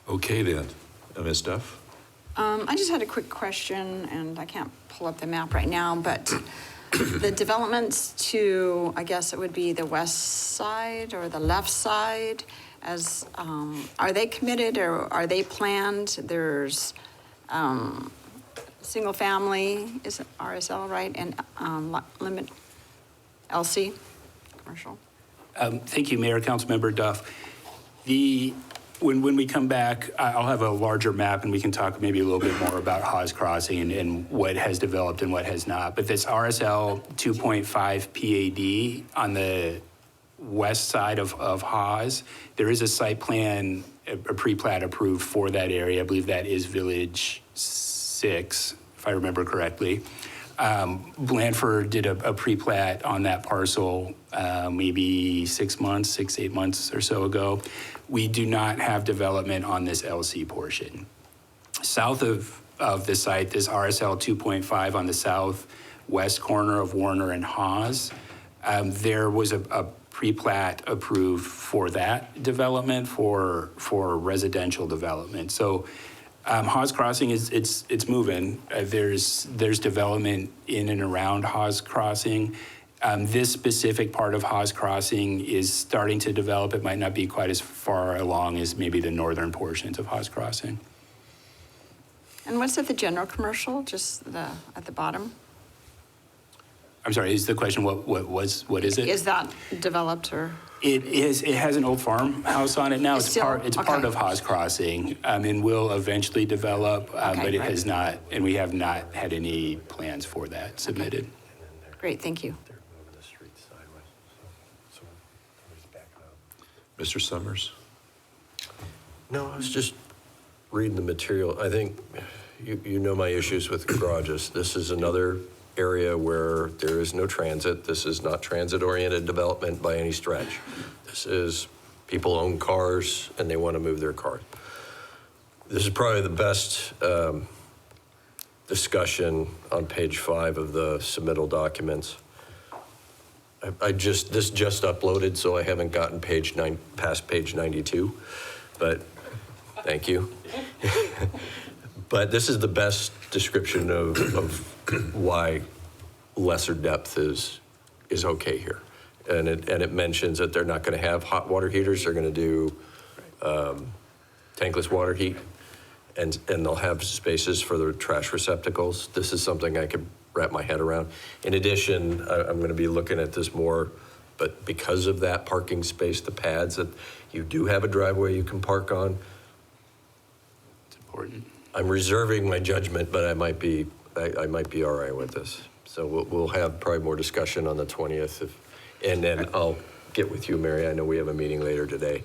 Okay then, Ms. Duff? I just had a quick question, and I can't pull up the map right now, but the developments to, I guess it would be the west side or the left side, are they committed or are they planned? There's single family, is it RSL, right? And limit LC, commercial? Thank you, Mayor, Councilmember Duff. When we come back, I'll have a larger map and we can talk maybe a little bit more about Haas Crossing and what has developed and what has not. But this RSL 2.5 PAD on the west side of Haas, there is a site plan, a pre-plat approved for that area. I believe that is Village 6, if I remember correctly. Blandford did a pre-plat on that parcel maybe 6 months, 8 months or so ago. We do not have development on this LC portion. South of the site, this RSL 2.5 on the southwest corner of Warner and Haas, there was a pre-plat approved for that development for residential development. So Haas Crossing it's moving. There's development in and around Haas Crossing. This specific part of Haas Crossing is starting to develop. It might not be quite as far along as maybe the northern portions of Haas Crossing. And what's at the general commercial, just at the bottom? I'm sorry, is the question what is it? Is that developed or? It has an old farmhouse on it now. It's Part okay. of Haas Crossing, and will eventually develop, Okay, but it right. has not, and we have not had any plans for that submitted. Great. Great, thank you. Mr. Summers? No, I was just reading the material. I think you know my issues with garages. This is another area where there is no transit. This is not transit-oriented development by any stretch. This is people own cars and they want to move their cars. This is probably the best discussion on page 5 of the submittal documents. This just uploaded, so I haven't gotten past page 92, but thank you. But this is the best description of wtank lesser depth is okay here. And it mentions that they're not going to have hot water heaters, they're going to do tankless water heat, and they'll have spaces for the trash receptacles. This is something I could wrap my head around. In addition, I'm going to be looking at this more, but because of that parking space, the pads that you do have a driveway you can park on. It's important. I'm reserving my judgment, but I might be all right with this. So we'll have probably more discussion on the 20th, and then I'll get with you, Mary. I know we have a meeting later today,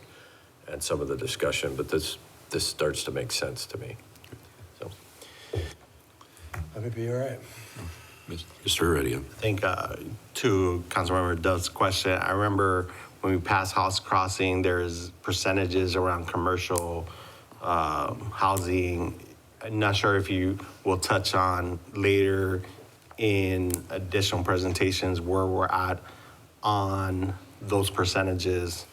and some of the discussion, but this starts to make sense to me. So I would be all right. Mr. Heredia? I think to Councilmember Dove's question, I remember when we passed House Crossing, there's percentages around commercial housing. I'm not sure if you will touch on later in additional presentations where we're at on those percentages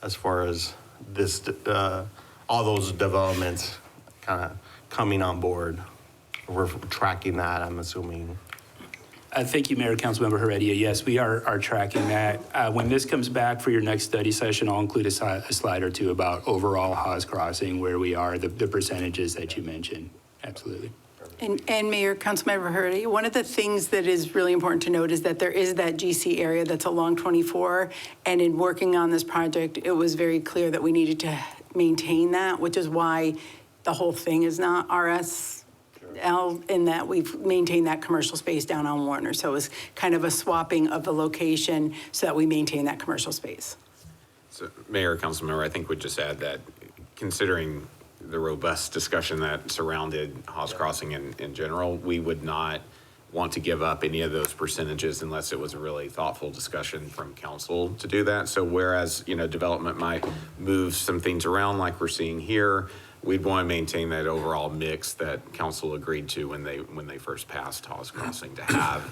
as far as this, all those developments kind of coming on board. We're tracking that, I'm assuming. Thank you, Mayor, Councilmember Heredia. Yes, we are tracking that. When this comes back for your next study session, I'll include a slide or two about overall Haas Crossing, where we are, the percentages that you mentioned. Absolutely. And Mayor, Councilmember Heredia, one of the things that is really important to note is that there is that GC area that's along 24, and in working on this project, it was very clear that we needed to maintain that, which is why the whole thing is not RSL, in that we've maintained that commercial space down on Warner. So it was kind of a swapping of the location so that we maintain that commercial space. So, Mayor, Councilmember, I think would just add that considering the robust discussion that surrounded Haas Crossing in general, we would not want to give up any of those percentages unless it was a really thoughtful discussion from council to do that. So whereas, development might move some things around like we're seeing here, we'd want to maintain that overall mix that council agreed to when they first passed Haas Crossing, to have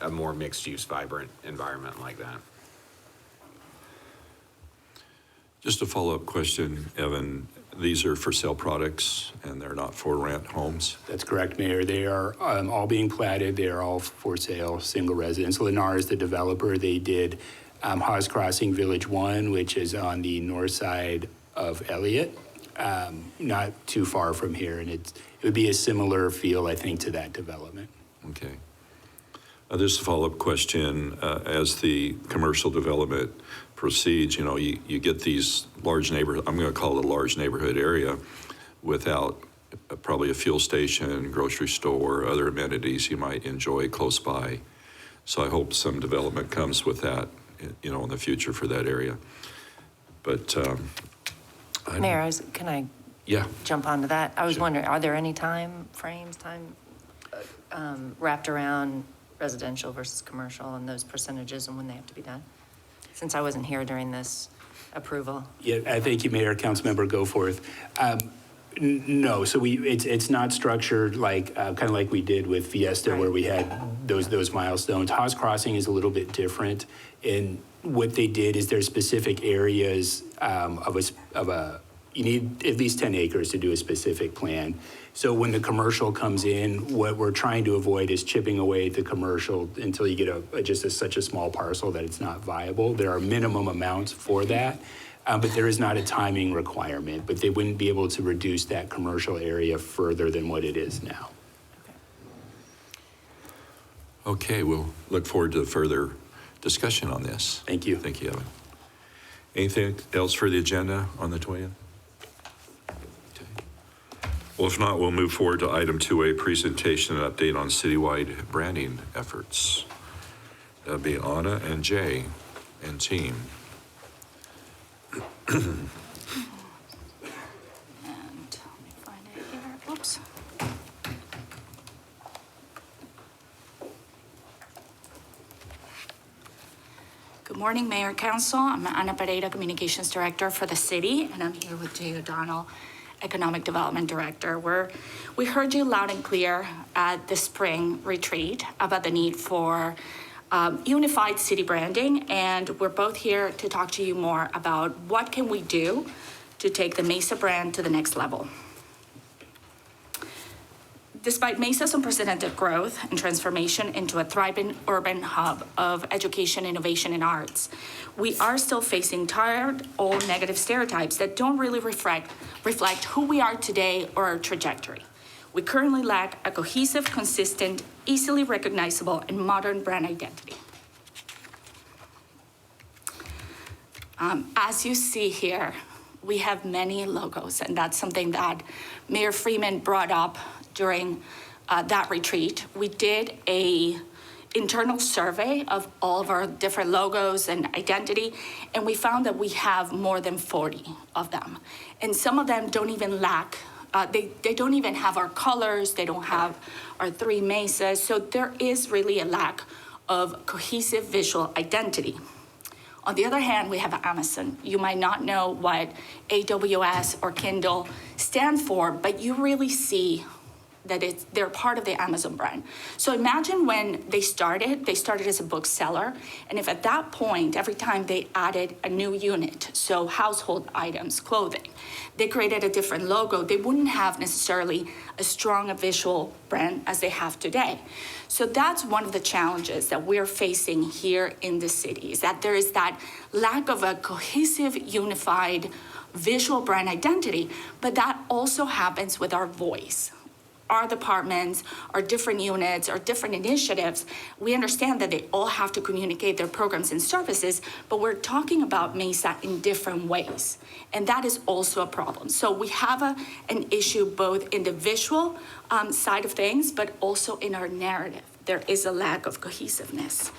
a more mixed-use, vibrant environment like that. Just a follow-up question, Evan. These are for sale products and they're not for rent homes? That's correct, Mayor. They are all being platted. They are all for sale, single residence. Lennar is the developer. They did Haas Crossing Village 1, which is on the north side of Elliott, not too far from here. And it would be a similar feel, I think, to that development. Okay. Just a follow-up question. As the commercial development proceeds, you get these large neighborhood, I'm going to call it a large neighborhood area without probably a fuel station, grocery store, other amenities you might enjoy close by. So I hope some development comes with that, in the future for that area. But Mayor, can I yeah. jump onto that? I was Sure. wondering, are there any time frames wrapped around residential versus commercial and those percentages and when they have to be done? Since I wasn't here during this approval. Yeah, thank you, Mayor. Councilmember Goforth. No, so it's not structured like kind of like we did with Fiesta, where we had those milestones. Haas Crossing is a little bit different, and what they did is there's specific areas you need at least 10 acres to do a specific plan. So when the commercial comes in, what we're trying to avoid is chipping away at the commercial until you get such a small parcel that it's not viable. There are minimum amounts for that, but there is not a timing requirement. But they wouldn't be able to reduce that commercial area further than what it is now. Okay, we'll look forward to further discussion on this. Thank you. Thank you, Evan. Anything else for the agenda on the 20th? Well, if not, we'll move forward to item 2A, presentation and update on citywide branding efforts. That'd be Anna and Jay and team. And let me find it here. Oops. Good morning, Mayor Council. I'm Ana Pereira, Communications Director for the city, and I'm here with Jay O'Donnell, Economic Development Director. We heard you loud and clear at the spring retreat about the need for unified city branding, and we're both here to talk to you more about what can we do to take the Mesa brand to the next level. Despite Mesa's unprecedented growth and transformation into a thriving urban hub of education, innovation, and arts, we are still facing tired, old negative stereotypes that don't really reflect who we are today or our trajectory. We currently lack a cohesive, consistent, easily recognizable, and modern brand identity. As you see here, we have many logos, and that's something that Mayor Freeman brought up during that retreat. We did an internal survey of all of our different logos and identity, and we found that we have more than 40 of them. And some of them don't even lack, they don't even have our colors, they don't have our 3 mesas, so there is really a lack of cohesive visual identity. On the other hand, we have Amazon. You might not know what AWS or Kindle stand for, but you really see that they're part of the Amazon brand. So imagine when they started as a bookseller, and if at that point, every time they added a new unit, so household items, clothing, they created a different logo, they wouldn't have necessarily as strong a visual brand as they have today. So that's one of the challenges that we're facing here in the city, is that there is that lack of a cohesive, unified visual brand identity, but that also happens with our voice. Our departments, our different units, our different initiatives, we understand that they all have to communicate their programs and services, but we're talking about Mesa in different ways. And that is also a problem. So we have an issue both in the visual side of things, but also in our narrative. There is a lack of cohesiveness.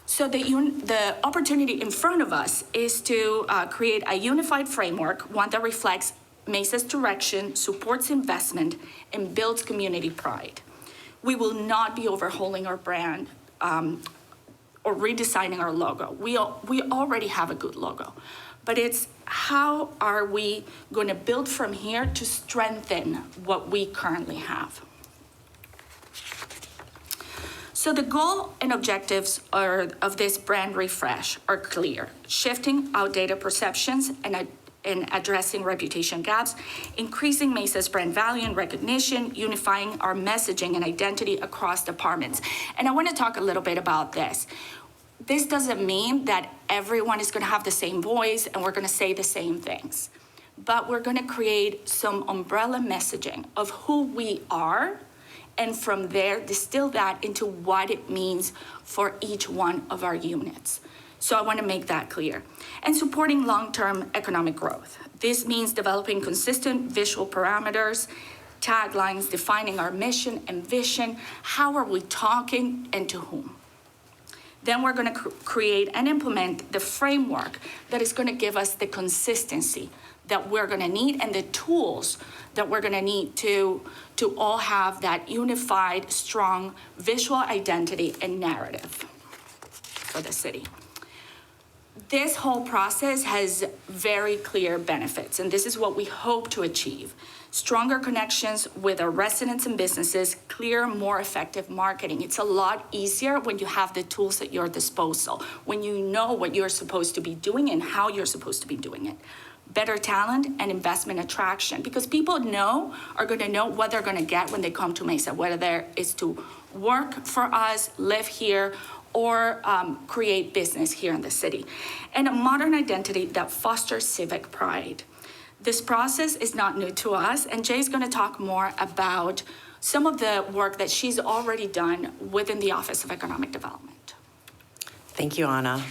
So the opportunity in front of us is to create a unified framework, one that reflects Mesa's direction, supports investment, and builds community pride. We will not be overhauling our brand or redesigning our logo. We already have a good logo, but it's how are we going to build from here to strengthen what we currently have. So the goal and objectives of this brand refresh are clear: shifting outdated perceptions and addressing reputation gaps, increasing Mesa's brand value and recognition, unifying our messaging and identity across departments. And I want to talk a little bit about this. This doesn't mean that everyone is going to have the same voice and we're going to say the same things, but we're going to create some umbrella messaging of who we are, and from there distill that into what it means for each one of our units. So I want to make that clear. And supporting long-term economic growth. This means developing consistent visual parameters, taglines, defining our mission and vision. How are we talking and to whom? Then we're going to create and implement the framework that is going to give us the consistency that we're going to need and the tools that we're going to need to all have that unified, strong visual identity and narrative for the city. This whole process has very clear benefits, and this is what we hope to achieve. Stronger connections with our residents and businesses, clear, more effective marketing. It's a lot easier when you have the tools at your disposal, when you know what you're supposed to be doing and how you're supposed to be doing it. Better talent and investment attraction, because people are going to know what they're going to get when they come to Mesa, whether there is to work for us, live here, or create business here in the city. And a modern identity that fosters civic pride. This process is not new to us, and Jay's going to talk more about some of the work that she's already done within the Office of Economic Development. Thank you, Anna.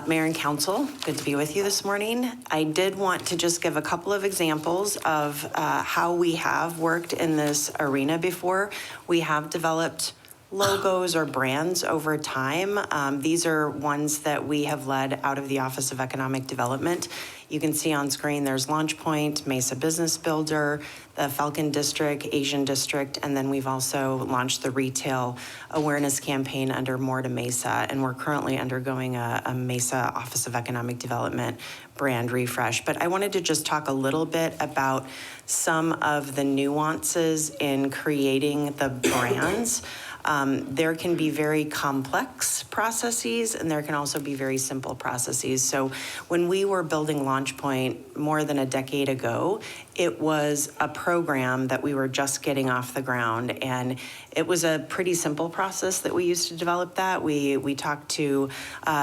Mayor and Council, good to be with you this morning. I did want to just give a couple of examples of how we have worked in this arena before. We have developed logos or brands over time. These are ones that we have led out of the Office of Economic Development. You can see on screen there's LaunchPoint, Mesa Business Builder, the Falcon District, Asian District, and then we've also launched the retail awareness campaign under More to Mesa, and we're currently undergoing a Mesa Office of Economic Development brand refresh. But I wanted to just talk a little bit about some of the nuances in creating the brands. There can be very complex processes, and there can also be very simple processes. So when we were building LaunchPoint more than a decade ago, it was a program that we were just getting off the ground, and it was a pretty simple process that we used to develop that. We talked to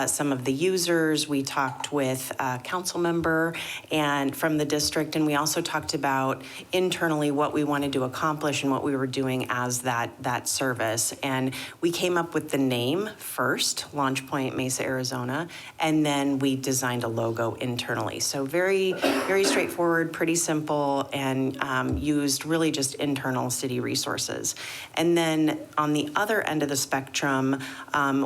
some of the users, we talked with a council member and from the district, and we also talked about internally what we wanted to accomplish and what we were doing as that service. And we came up with the name first, LaunchPoint Mesa, Arizona, and then we designed a logo internally. So very, very straightforward, pretty simple, and used really just internal city resources. And then on the other end of the spectrum,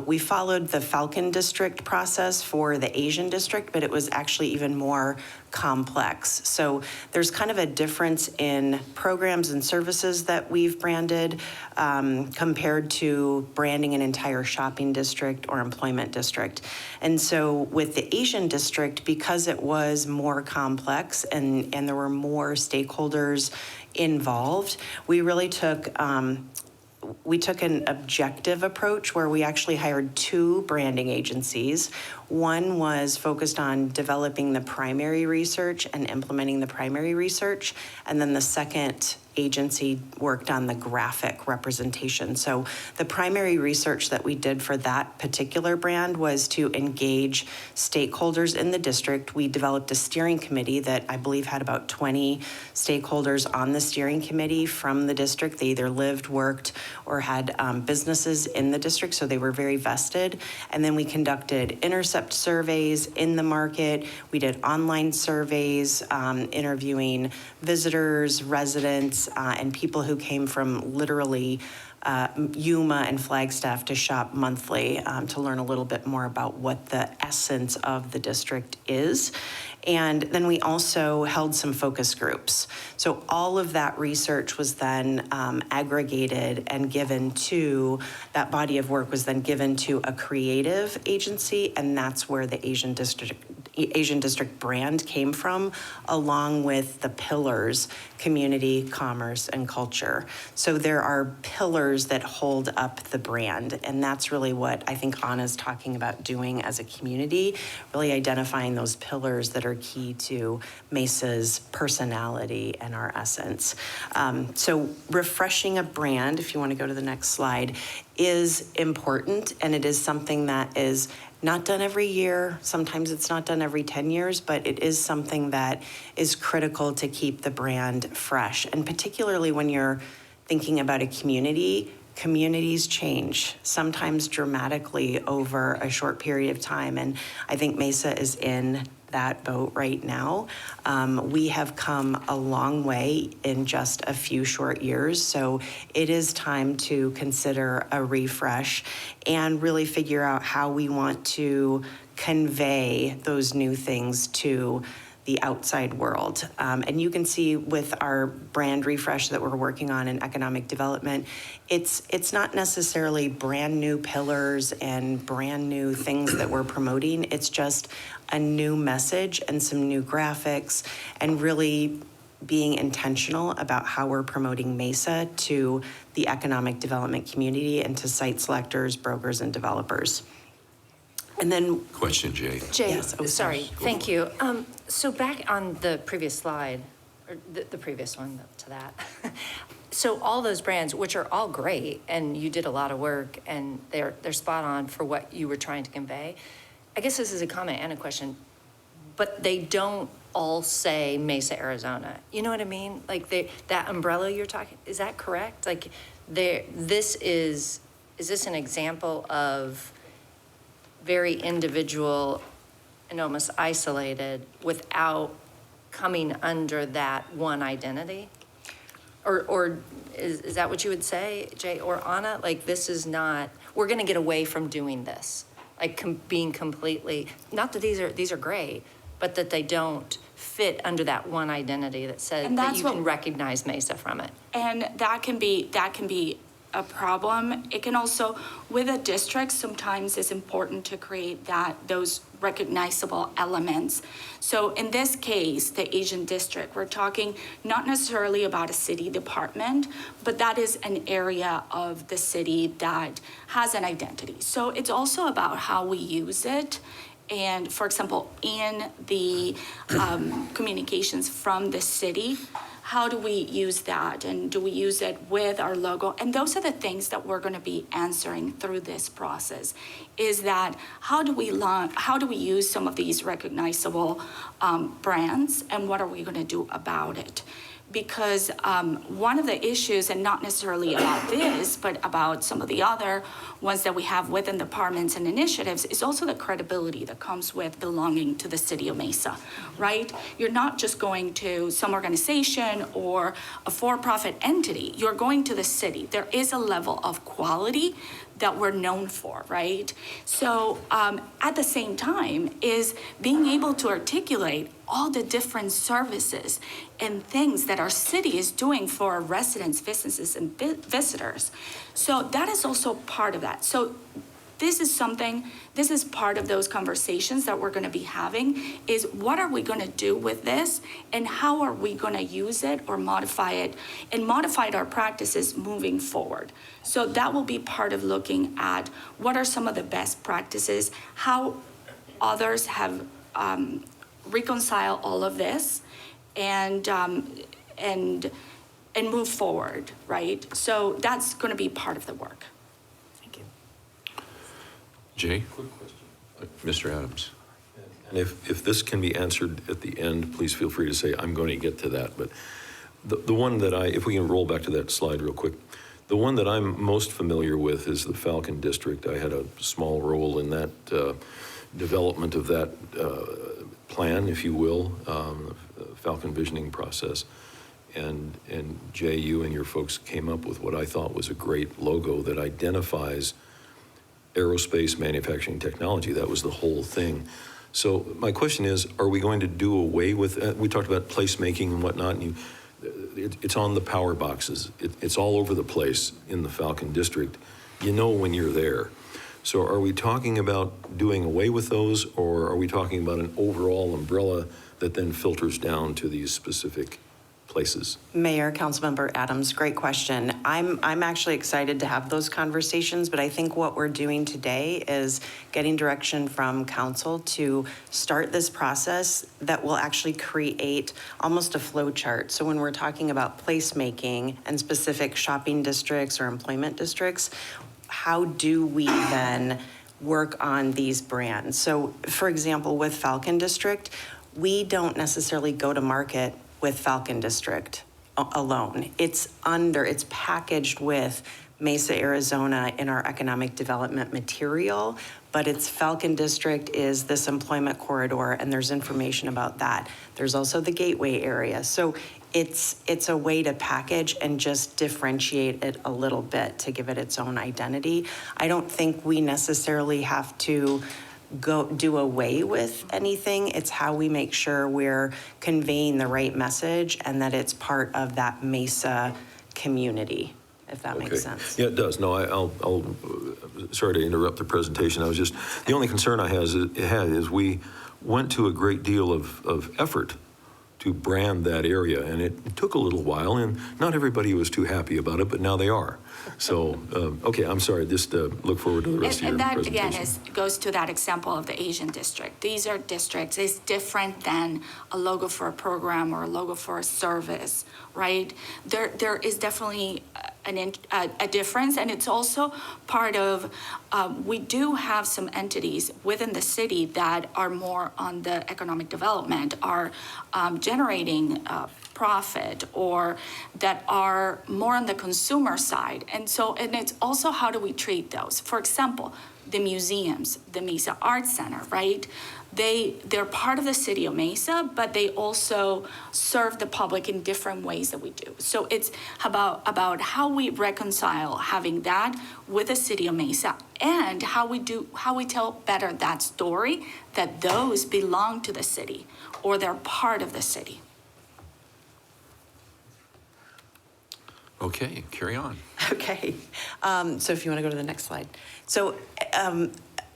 we followed the Falcon District process for the Asian District, but it was actually even more complex. So there's kind of a difference in programs and services that we've branded compared to branding an entire shopping district or employment district. And so with the Asian District, because it was more complex and there were more stakeholders involved, we really took an objective approach where we actually hired 2 branding agencies. One was focused on developing the primary research and implementing the primary research, and then the second agency worked on the graphic representation. So the primary research that we did for that particular brand was to engage stakeholders in the district. We developed a steering committee that I believe had about 20 stakeholders on the steering committee from the district. They either lived, worked, or had businesses in the district, so they were very vested. And then we conducted intercept surveys in the market. We did online surveys, interviewing visitors, residents, and people who came from literally Yuma and Flagstaff to shop monthly to learn a little bit more about what the essence of the district is. And then we also held some focus groups. So all of that research was then aggregated and given to, that body of work was then given to a creative agency, and that's where the Asian District brand came from, along with the pillars, community, commerce, and culture. So there are pillars that hold up the brand, and that's really what I think Anna's talking about doing as a community, really identifying those pillars that are key to Mesa's personality and our essence. So refreshing a brand, if you want to go to the next slide, is important, and it is something that is not done every year. Sometimes it's not done every 10 years, but it is something that is critical to keep the brand fresh. And particularly when you're thinking about a community, communities change, sometimes dramatically over a short period of time. And I think Mesa is in that boat right now. We have come a long way in just a few short years, so it is time to consider a refresh and really figure out how we want to convey those new things to the outside world. And you can see with our brand refresh that we're working on in economic development, it's not necessarily brand new pillars and brand new things that we're promoting. It's just a new message and some new graphics, and really being intentional about how we're promoting Mesa to the economic development community and to site selectors, brokers, and developers. And then Question, Jay. Jay, Yes, oh, sorry, Go thank for you. So back on the previous slide, or the previous one to that. So all those brands, which are all great, and you did a lot of work, and they're spot on for what you were trying to convey. I guess this is a comment and a question, but they don't all say Mesa, Arizona. You know what I mean? Like that umbrella you're talking, is that correct? Like is this an example of very individual and almost isolated without coming under that one identity? Or is that what you would say, Jay or Anna? Like, this is not, we're going to get away from doing this, like being completely, not that these are great, but that they don't fit under that one identity that says And that that's you can recognize Mesa from it. And that can be a problem. It can also, with a district, sometimes it's important to create those recognizable elements. So in this case, the Asian district, we're talking not necessarily about a city department, but that is an area of the city that has an identity. So it's also about how we use it. And for example, in the communications from the city, how do we use that? And do we use it with our logo? And those are the things that we're going to be answering through this process, is that how do we use some of these recognizable brands, and what are we going to do about it? Because one of the issues, and not necessarily about this, but about some of the other ones that we have within departments and initiatives, is also the credibility that comes with belonging to the city of Mesa, right? You're not just going to some organization or a for-profit entity. You're going to the city. There is a level of quality that we're known for, right? So at the same time is being able to articulate all the different services and things that our city is doing for our residents, businesses, and visitors. So that is also part of that. So this is part of those conversations that we're going to be having, is what are we going to do with this, and how are we going to use it or modify it, and modify our practices moving forward. So that will be part of looking at what are some of the best practices, how others have reconciled all of this, and move forward, right? So that's going to be part of the work. Jay? Mr. Adams. And if this can be answered at the end, please feel free to say, I'm going to get to that. But the one that if we can roll back to that slide real quick, the one that I'm most familiar with is the Falcon District. I had a small role in that development of that plan, if you will, Falcon visioning process. And Jay, you and your folks came up with what I thought was a great logo that identifies aerospace manufacturing technology. That was the whole thing. So my question is, are we going to do away with, we talked about placemaking and whatnot, and it's on the power boxes. It's all over the place in the Falcon District. You know when you're there. So are we talking about doing away with those, or are we talking about an overall umbrella that then filters down to these specific places? Mayor, Councilmember Adams, great question. I'm actually excited to have those conversations, but I think what we're doing today is getting direction from council to start this process that will actually create almost a flow chart. So when we're talking about placemaking and specific shopping districts or employment districts, how do we then work on these brands? So for example, with Falcon District, we don't necessarily go to market with Falcon District alone. It's packaged with Mesa, Arizona in our economic development material, but it's Falcon District is this employment corridor, and there's information about that. There's also the gateway area. So it's a way to package and just differentiate it a little bit to give it its own identity. I don't think we necessarily have to go do away with anything. It's how we make sure we're conveying the right message and that it's part of that Mesa community, if that makes sense. Yeah, it does. No, I'll sorry to interrupt the presentation. The only concern I had is we went to a great deal of effort to brand that area, and it took a little while, and not everybody was too happy about it, but now they are. So, okay, I'm sorry, just look forward to the rest of your presentation. And that, again, goes to that example of the Asian district. These are districts. It's different than a logo for a program or a logo for a service, right? There is definitely a difference, and it's also part of, we do have some entities within the city that are more on the economic development, are generating profit, or that are more on the consumer side. And it's also how do we treat those? For example, the museums, the Mesa Arts Center, right? They're part of the city of Mesa, but they also serve the public in different ways that we do. So it's about how we reconcile having that with the city of Mesa and how we tell better that story that those belong to the city or they're part of the city. Okay, carry on. Okay. So if you want to go to the next slide. So,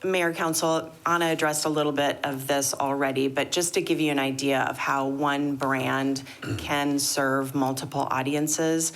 Mayor, Council, Anna addressed a little bit of this already, but just to give you an idea of how one brand can serve multiple audiences,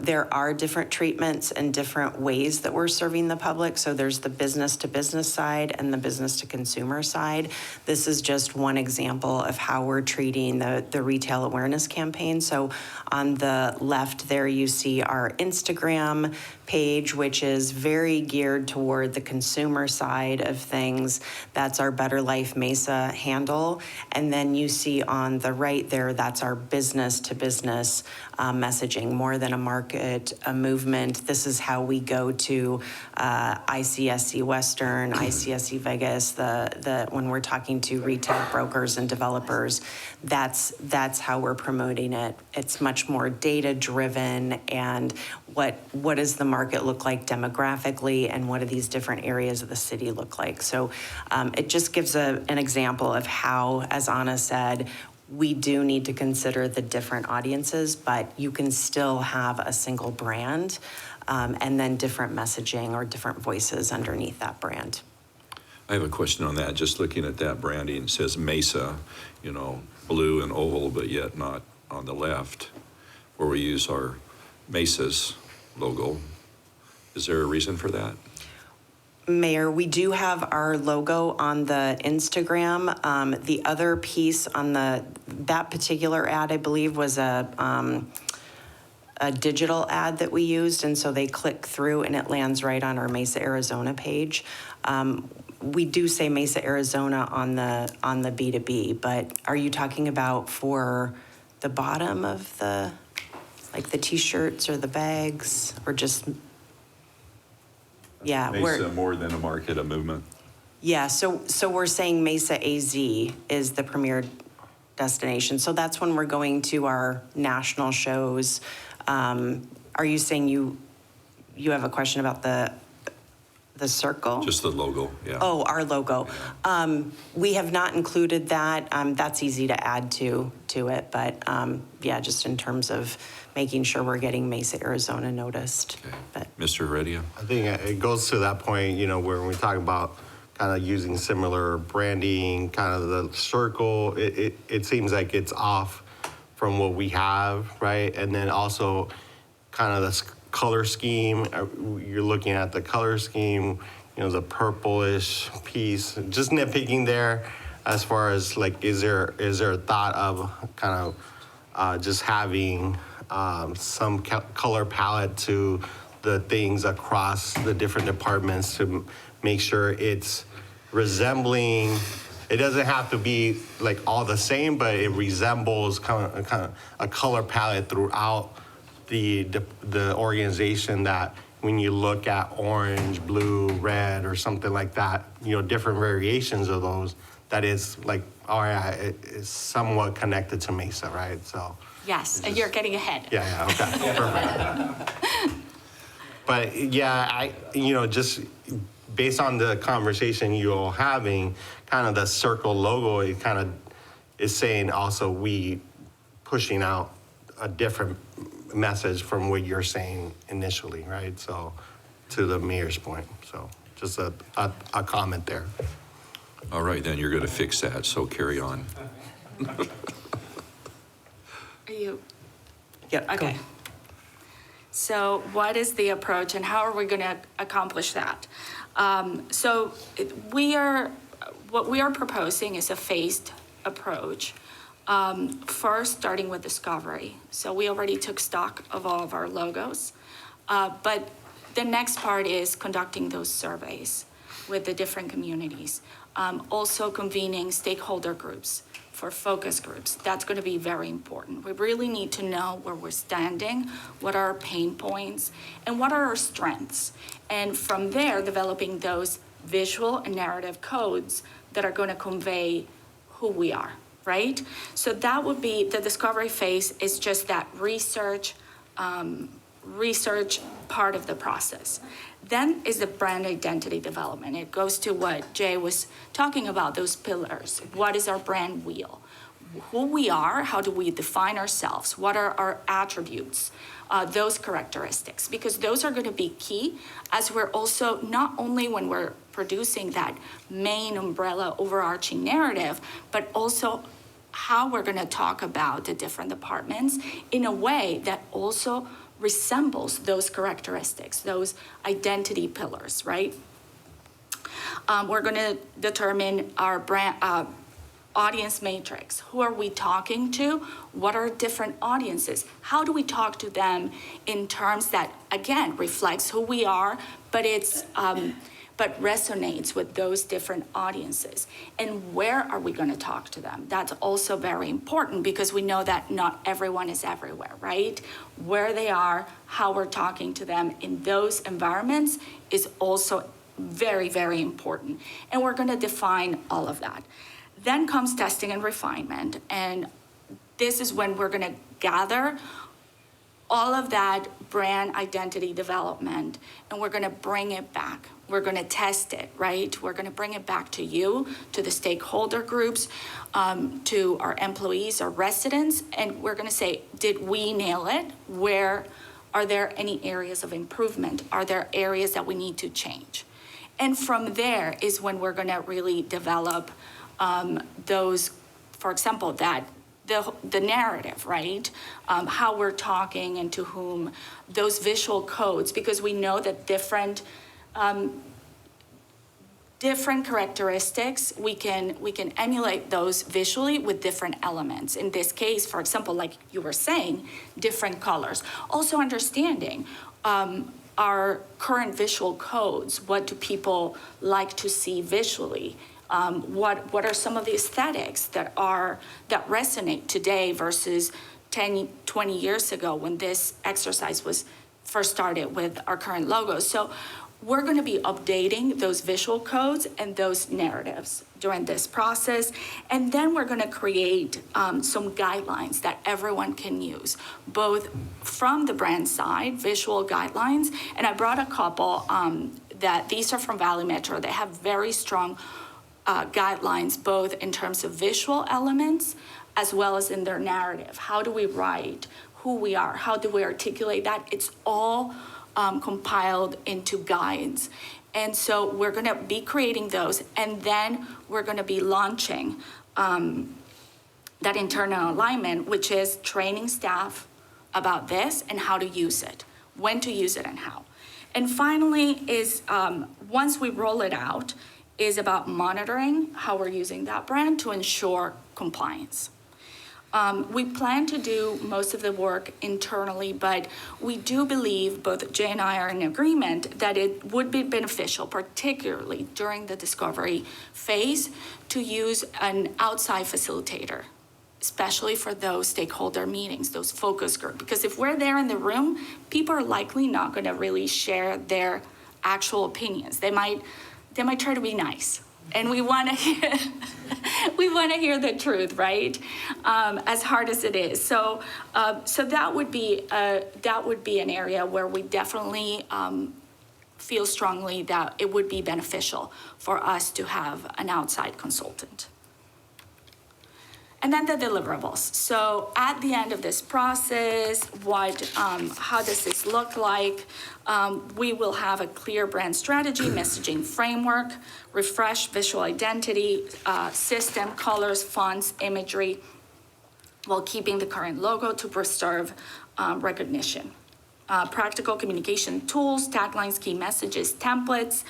there are different treatments and different ways that we're serving the public. So there's the business to business side and the business to consumer side. This is just one example of how we're treating the retail awareness campaign. So on the left there, you see our Instagram page, which is very geared toward the consumer side of things. That's our Better Life Mesa handle. And then you see on the right there, that's our business to business messaging, more than a market, a movement. This is how we go to ICSC Western, ICSC Vegas, when we're talking to retail brokers and developers, that's how we're promoting it. It's much more data driven and what does the market look like demographically and what do these different areas of the city look like. So it just gives an example of how, as Anna said, we do need to consider the different audiences, but you can still have a single brand and then different messaging or different voices underneath that brand. I have a question on that. Just looking at that branding, it says Mesa, blue and oval, but yet not on the left, where we use our Mesa's logo. Is there a reason for that? Mayor, we do have our logo on the Instagram. The other piece on that particular ad, I believe, was a digital ad that we used, and so they click through and it lands right on our Mesa, Arizona page. We do say Mesa, Arizona on the B2B, but are you talking about for the bottom of the T-shirts or the bags, or just? Yeah, Mesa more than a market, a movement. Yeah, so we're saying Mesa AZ is the premier destination. So that's when we're going to our national shows. Are you saying you have a question about the circle? Just the logo, yeah. Oh, our logo. We have not included that. That's easy to add to it, but yeah, just in terms of making sure we're getting Mesa, Arizona noticed. Okay. But Mr. Heredia? I think it goes to that point, where we talk about kind of using similar branding, kind of the circle, it seems like it's off from what we have, right? And then also kind of the color scheme, you're looking at the color scheme, the purplish piece, just nitpicking there as far as is there a thought of kind of just having some color palette to the things across the different departments to make sure it's resembling. It doesn't have to be all the same, but it resembles kind of a color palette throughout the organization, that when you look at orange, blue, red, or something like that, different variations of those, that is it is somewhat connected to Mesa, right? So. Yes, and you're getting ahead. Yeah, okay, perfect. But yeah, just based on the conversation you all having, kind of the circle logo, it kind of is saying also we pushing out a different message from what you're saying initially, right? So to the mayor's point, so just a comment there. All right, then you're going to fix that, so carry on. Are you? Yep. Okay. So what is the approach and how are we going to accomplish that? What we are proposing is a phased approach. First, starting with discovery. So we already took stock of all of our logos, but the next part is conducting those surveys with the different communities. Also convening stakeholder groups for focus groups. That's going to be very important. We really need to know where we're standing, what are our pain points, and what are our strengths. And from there, developing those visual and narrative codes that are going to convey who we are, right? So that would be the discovery phase, is just that research part of the process. Then is the brand identity development. It goes to what Jay was talking about, those pillars. What is our brand wheel? Who we are, how do we define ourselves? What are our attributes? Those characteristics, because those are going to be key as we're also, not only when we're producing that main umbrella overarching narrative, but also how we're going to talk about the different departments in a way that also resembles those characteristics, those identity pillars, right? We're going to determine our brand, audience matrix. Who are we talking to? What are different audiences? How do we talk to them in terms that, again, reflects who we are, but it's but resonates with those different audiences? And where are we going to talk to them? That's also very important, because we know that not everyone is everywhere, right? Where they are, how we're talking to them in those environments is also very, very important. And we're going to define all of that. Then comes testing and refinement. And this is when we're going to gather all of that brand identity development, and we're going to bring it back. We're going to test it, right? We're going to bring it back to you, to the stakeholder groups, to our employees, our residents, and we're going to say, did we nail it? Where are there any areas of improvement? Are there areas that we need to change? And from there is when we're going to really develop those, for example, that the narrative, right? How we're talking and to whom, those visual codes, because we know that different characteristics, we can emulate those visually with different elements. In this case, for example, like you were saying, different colors. Also understanding our current visual codes. What do people like to see visually? What are some of the aesthetics that resonate today versus 10, 20 years ago when this exercise was first started with our current logo? So we're going to be updating those visual codes and those narratives during this process. And then we're going to create some guidelines that everyone can use, both from the brand side, visual guidelines. And I brought a couple that these are from Valley Metro. They have very strong guidelines, both in terms of visual elements as well as in their narrative. How do we write who we are? How do we articulate that? It's all compiled into guides. And so we're going to be creating those, and then we're going to be launching that internal alignment, which is training staff about this and how to use it, when to use it and how. And finally is, once we roll it out, is about monitoring how we're using that brand to ensure compliance. We plan to do most of the work internally, but we do believe, both Jay and I are in agreement, that it would be beneficial, particularly during the discovery phase, to use an outside facilitator, especially for those stakeholder meetings, those focus groups. Because if we're there in the room, people are likely not going to really share their actual opinions. They might try to be nice, and we want to hear the truth, right? As hard as it is. So that would be an area where we definitely feel strongly that it would be beneficial for us to have an outside consultant. And then the deliverables. So at the end of this process, how does this look like? We will have a clear brand strategy, messaging framework, refresh visual identity, system, colors, fonts, imagery, while keeping the current logo to preserve recognition. Practical communication tools, taglines, key messages, templates,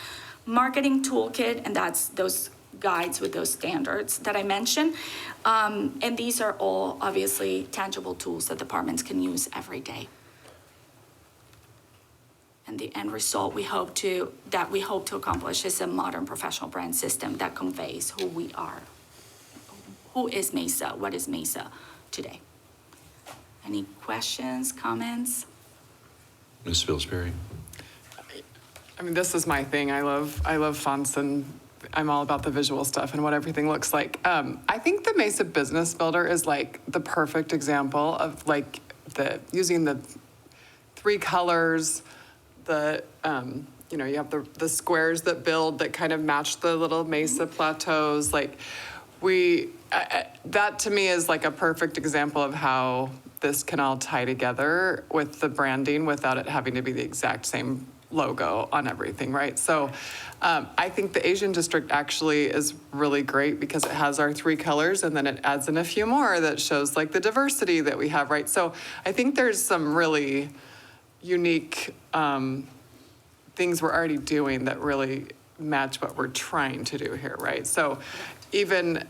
marketing toolkit, and that's those guides with those standards that I mentioned. And these are all obviously tangible tools that departments can use every day. And the end result we hope to accomplish is a modern professional brand system that conveys who we are. Who is Mesa? What is Mesa today? Any questions, comments? Ms. Spilsbury? I I mean, this is my thing. I love fonts, and I'm all about the visual stuff and what everything looks like. I think the Mesa Business Builder is like the perfect example of like using the 3 colors, you have the squares that build that kind of match the little mesa plateaus. Like that to me is like a perfect example of how this can all tie together with the branding without it having to be the exact same logo on everything, right? So I think the Asian district actually is really great because it has our 3 colors and then it adds in a few more that shows like the diversity that we have, right? So I think there's some really unique things we're already doing that really match what we're trying to do here, right? So even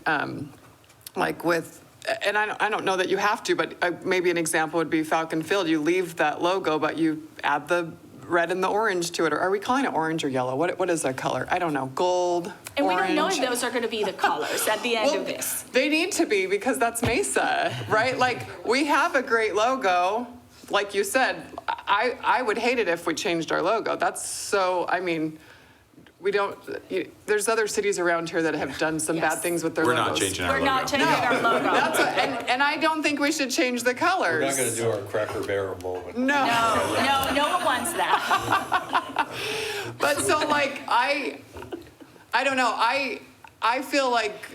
like with, and I don't know that you have to, but maybe an example would be Falcon Field. You leave that logo, but you add the red and the orange to it. Or are we calling it orange or yellow? What is that color? I don't know. Gold, And orange. we don't know if those are going to be the colors at the end of this. They need to be because that's Mesa, right? Like we have a great logo. Like you said, I would hate it if we changed our logo. That's so, I mean, we don't, there's other cities around here that have done some bad things with their We're logos. not changing our We're logo. not changing our logo. And I don't think we should change the colors. We're not going to do our Cracker Barrel moment. No. No one wants that. But so like, I don't know, I feel like,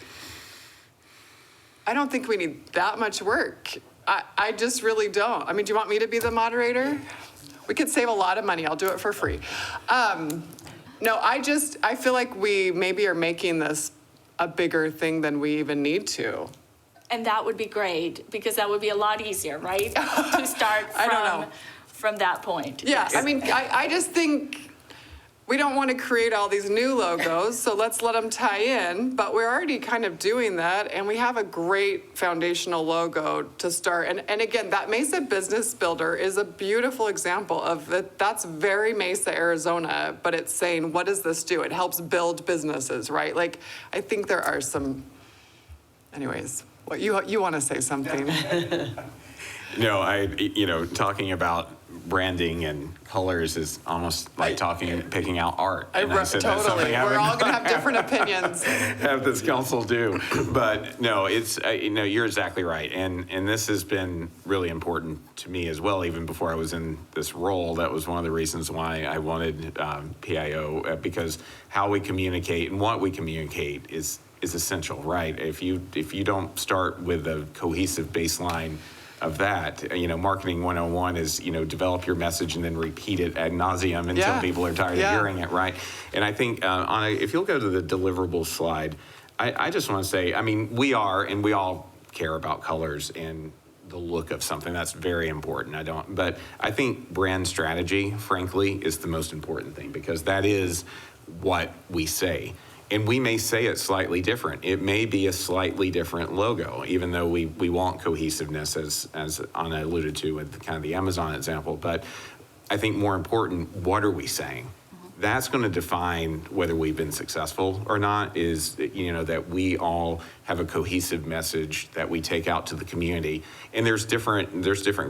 I don't think we need that much work. I just really don't. I mean, do you want me to be the moderator? We could save a lot of money. I'll do it for free. No, I feel like we maybe are making this a bigger thing than we even need to. And that would be great because that would be a lot easier, right? To start I don't know. from that point. Yeah, I mean, I just think we don't want to create all these new logos, so let's let them tie in. But we're already kind of doing that, and we have a great foundational logo to start. And again, that Mesa Business Builder is a beautiful example of that. That's very Mesa, Arizona, but it's saying, what does this do? It helps build businesses, right? Like, I think there are some, anyways, what you want to say something. No, talking about branding and colors is almost like picking out art. And I said that's Totally. something I We're would all going to have different opinions. have this council do. But no, it's, you're exactly right. And this has been really important to me as well, even before I was in this role. That was one of the reasons why I wanted PIO, because how we communicate and what we communicate is essential, right? If you don't start with a cohesive baseline of that, marketing 101 is, develop your message and then repeat it ad nauseum until people are tired of hearing it, right? And I think if you'll go to the deliverables slide, I just want to say, I mean, we all care about colors and the look of something. That's very important. But I think brand strategy, frankly, is the most important thing because that is what we say. And we may say it slightly different. It may be a slightly different logo, even though we want cohesiveness, as Anna alluded to with kind of the Amazon example. But I think more important, what are we saying? That's going to define whether we've been successful or not, is that we all have a cohesive message that we take out to the community. And there's different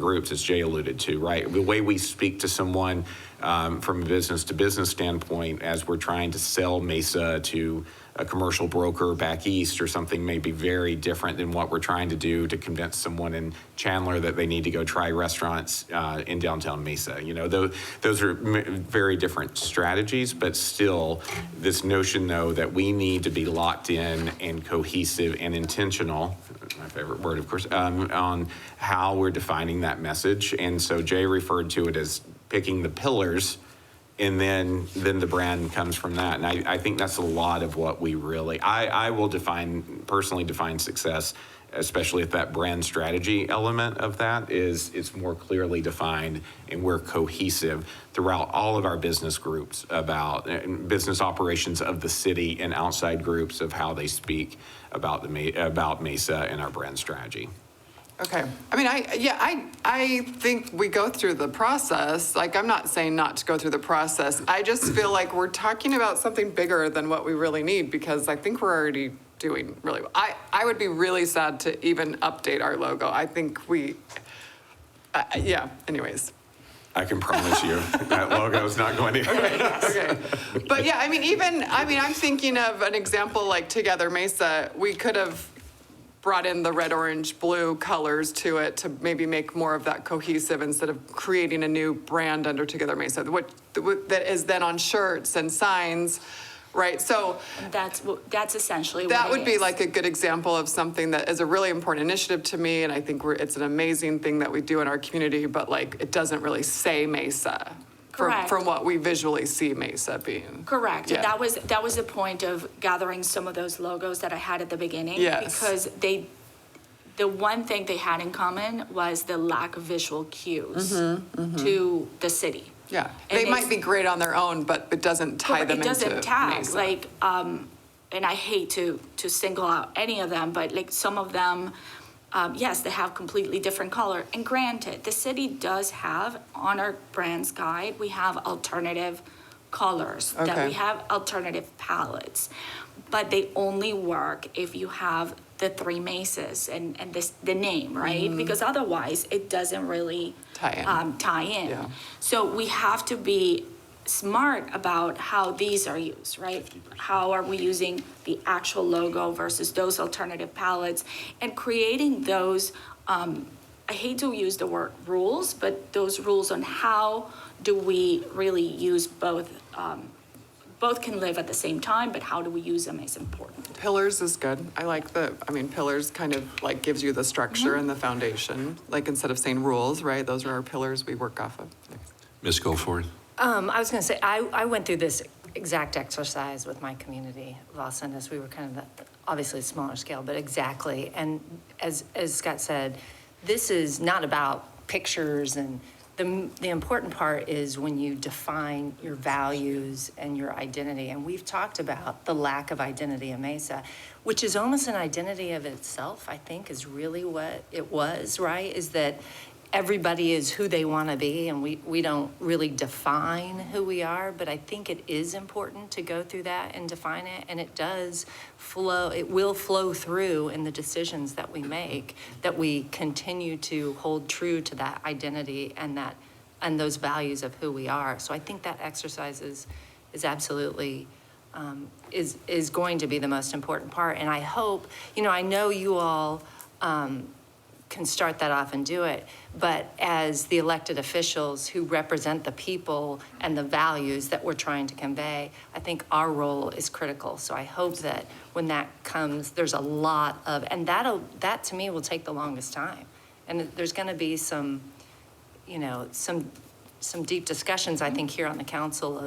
groups, as Jay alluded to, right? The way we speak to someone from a business to business standpoint as we're trying to sell Mesa to a commercial broker back east or something may be very different than what we're trying to do to convince someone in Chandler that they need to go try restaurants in downtown Mesa. Those are very different strategies, but still this notion though that we need to be locked in and cohesive and intentional, my favorite word of course, on how we're defining that message. And so Jay referred to it as picking the pillars, and then the brand comes from that. And I think that's a lot of what we really, I will personally define success, especially if that brand strategy element of that it's more clearly defined and we're cohesive throughout all of our business groups about business operations of the city and outside groups of how they speak about Mesa and our brand strategy. Okay. I mean, I think we go through the process. Like, I'm not saying not to go through the process. I just feel like we're talking about something bigger than what we really need because I think we're already doing really well. I would be really sad to even update our logo. I think anyways. I can promise you that logo is not going to. Okay. But yeah, I'm thinking of an example like Together Mesa. We could have brought in the red, orange, blue colors to it to maybe make more of that cohesive instead of creating a new brand under Together Mesa, that is then on shirts and signs, right? So That's essentially what that it would be is. like a good example of something that is a really important initiative to me, and I think it's an amazing thing that we do in our community, but like it doesn't really say Mesa Correct. from what we visually see Mesa being. Correct. Yeah. That was the point of gathering some of those logos that I had at the beginning. Yes. Because the one thing they had in common was the lack of visual cues to the city. Yeah, And they might it's- be great on their own, but it doesn't tie them It doesn't into tag, Mesa. like, and I hate to single out any of them, but like some of them, yes, they have completely different color. And granted, the city does have, on our brands guide, we have alternative colors, that Okay. we have alternative palettes. But they only work if you have the three Mesas and the name, right? Because otherwise, it doesn't really tie in. Yeah. So we have to be smart about how these are used, right? How are we using the actual logo versus those alternative palettes, and creating those, I hate to use the word rules, but those rules on how do we really use both. Both can live at the same time, but how do we use them is important. Pillars is good. I like pillars kind of like gives you the structure and the foundation. Like instead of saying rules, right? Those are our pillars we work off of. Ms. Goforth? I was going to say, I went through this exact exercise with my community of Los Angeles. We were kind of obviously smaller scale, but exactly. And as Scott said, this is not about pictures, and the important part is when you define your values and your identity. And we've talked about the lack of identity in Mesa, which is almost an identity of itself, I think, is really what it was, right? Is that everybody is who they want to be, and we don't really define who we are, but I think it is important to go through that and define it, and it does flow, it will flow through in the decisions that we make, that we continue to hold true to that identity and those values of who we are. So I think that exercise is absolutely is going to be the most important part, and I hope, I know you all can start that off and do it, but as the elected officials who represent the people and the values that we're trying to convey, I think our role is critical. So I hope that when that comes, there's a lot of, and that to me will take the longest time. And there's going to be some deep discussions, I think, here on the council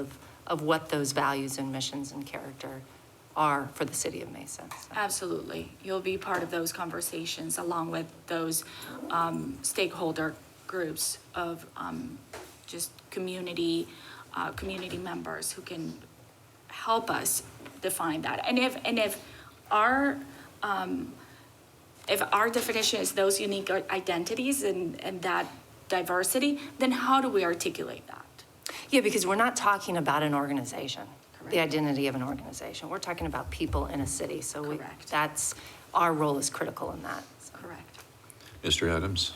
of what those values and missions and character are for the city of Mesa. So. Absolutely. You'll be part of those conversations along with those stakeholder groups of just community members who can help us define that. And if our definition is those unique identities and that diversity, then how do we articulate that? Yeah, because we're not talking about an organization. The identity of an organization. We're talking about people in a city, so that's our role is critical in that. So. Correct. Mr. Adams?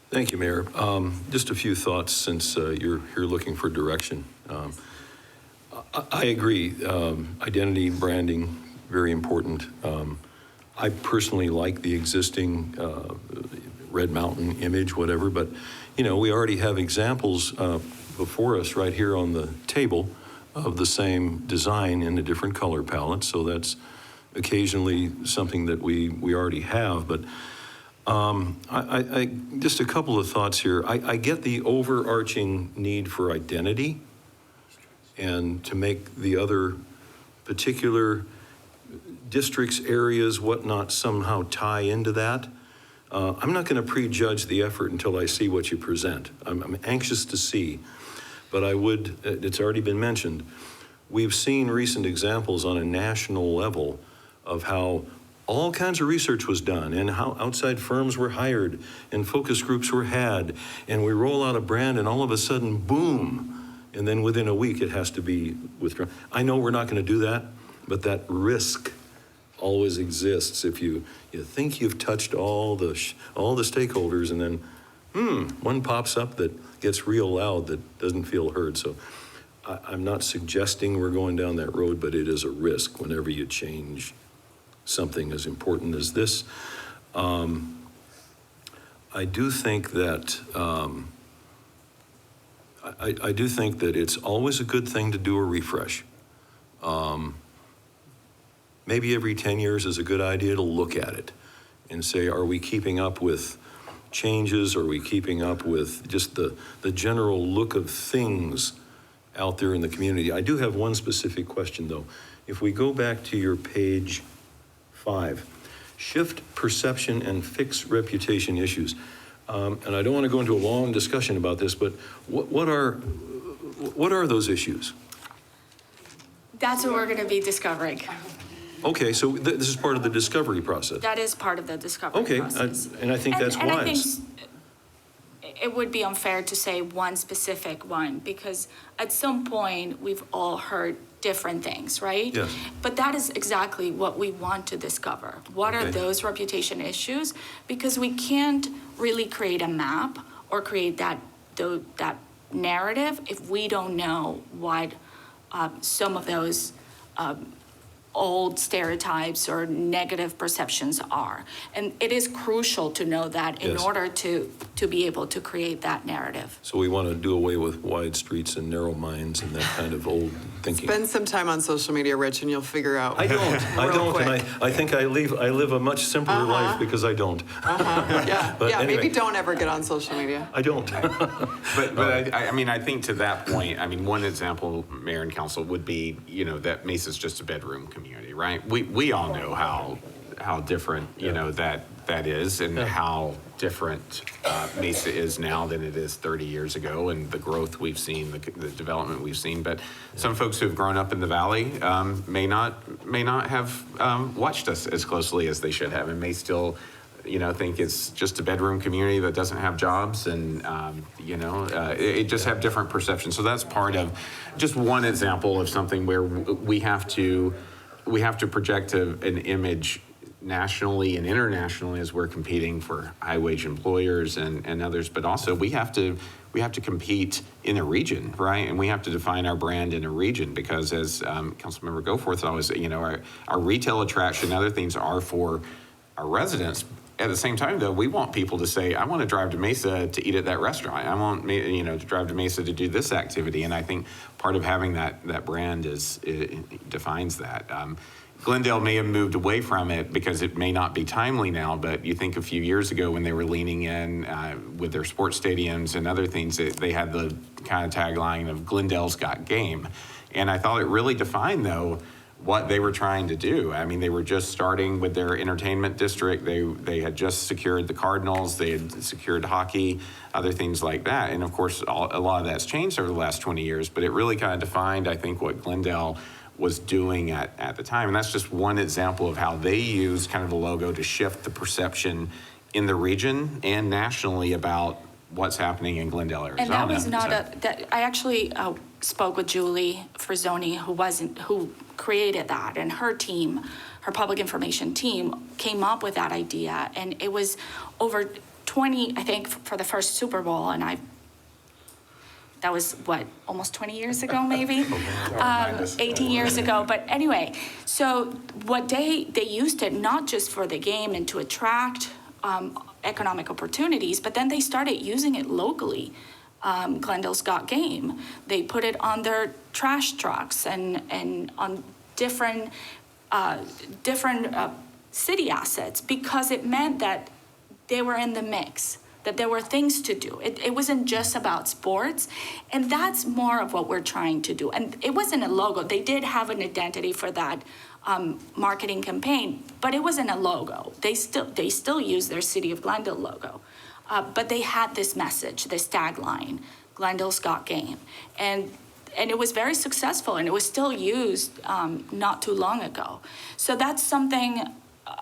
Thank you, Mayor. Just a few thoughts since you're here looking for direction. I agree. Identity, branding, very important. I personally like the existing Red Mountain image, whatever, but we already have examples before us right here on the table of the same design in a different color palette. So that's occasionally something that we already have. But I just a couple of thoughts here. I get the overarching need for identity and to make the other particular districts, areas, whatnot, somehow tie into that. I'm not going to prejudge the effort until I see what you present. I'm anxious to see. But I would, it's already been mentioned, we've seen recent examples on a national level of how all kinds of research was done and how outside firms were hired and focus groups were had, and we roll out a brand and all of a sudden, boom, and then within a week it has to be withdrawn. I know we're not going to do that, but that risk always exists if you think you've touched all the stakeholders and then one pops up that gets real loud that doesn't feel heard. So I'm not suggesting we're going down that road, but it is a risk whenever you change something as important as this. I do think that I do think that it's always a good thing to do a refresh. Maybe every 10 years is a good idea to look at it and say, are we keeping up with changes? Are we keeping up with just the general look of things out there in the community? I do have one specific question, though. If we go back to your page 5, shift perception and fix reputation issues. And I don't want to go into a long discussion about this, but what are those issues? That's what we're going to be discovering. Okay, so this is part of the discovery process. That is part of the discovery Okay, process. and I think that's And I wise. think it would be unfair to say one specific one, because at some point, we've all heard different things, right? Yes. But that is exactly what we want to discover. What are Okay. those reputation issues? Because we can't really create a map or create that narrative if we don't know what some of those old stereotypes or negative perceptions are. And it is crucial to know that in Yes. order to be able to create that narrative. So we want to do away with wide streets and narrow minds and that kind of old thinking. Spend some time on social media, Rich, and you'll figure out. I don't, real quick. and I think I live a much simpler life because I don't. Yeah, But yeah, anyway. maybe don't ever get on social media. I don't. But I mean, I think to that point, I mean, one example, Mayor and Council, would be, you know, that Mesa's just a bedroom community, right? We all know how different, you know, that is, and how different Mesa is now than it is 30 years ago, and the growth we've seen, the development we've seen. But some folks who have grown up in the valley may not have watched us as closely as they should have, and may still, you know, think it's just a bedroom community that doesn't have jobs, and you know, it just have different perceptions. So that's part of just one example of something where we have to project an image nationally and internationally as we're competing for high wage employers and others, but also we have to compete in a region, right? And we have to define our brand in a region, because as Councilmember Goforth always, you know, our retail attraction, other things are for our residents. At the same time, though, we want people to say, I want to drive to Mesa to eat at that restaurant. I want, you know, to drive to Mesa to do this activity. And I think part of having that brand it defines that. Glendale may have moved away from it because it may not be timely now, but you think a few years ago when they were leaning in with their sports stadiums and other things, they had the kind of tagline of Glendale's got game. And I thought it really defined, though, what they were trying to do. I mean, they were just starting with their entertainment district. They had just secured the Cardinals. They had secured hockey, other things like that. And of course, a lot of that's changed over the last 20 years, but it really kind of defined, I think, what Glendale was doing at the time. And that's just one example of how they use kind of the logo to shift the perception in the region and nationally about what's happening in Glendale, Arizona. And that was not So- I actually spoke with Julie Frizzoni, who created that, and her team, her public information team, came up with that idea. And it was over 20, I think, for the first Super Bowl, and that was what, almost 20 years ago, maybe? 18 years ago. But anyway, so what they used it not just for the game and to attract economic opportunities, but then they started using it locally. Glendale's Got Game. They put it on their trash trucks and on different city assets, because it meant that they were in the mix, that there were things to do. It wasn't just about sports, and that's more of what we're trying to do. And it wasn't a logo. They did have an identity for that marketing campaign, but it wasn't a logo. They still use their City of Glendale logo. But they had this message, this tagline, Glendale's Got Game. And it was very successful, and it was still used not too long ago. So that's something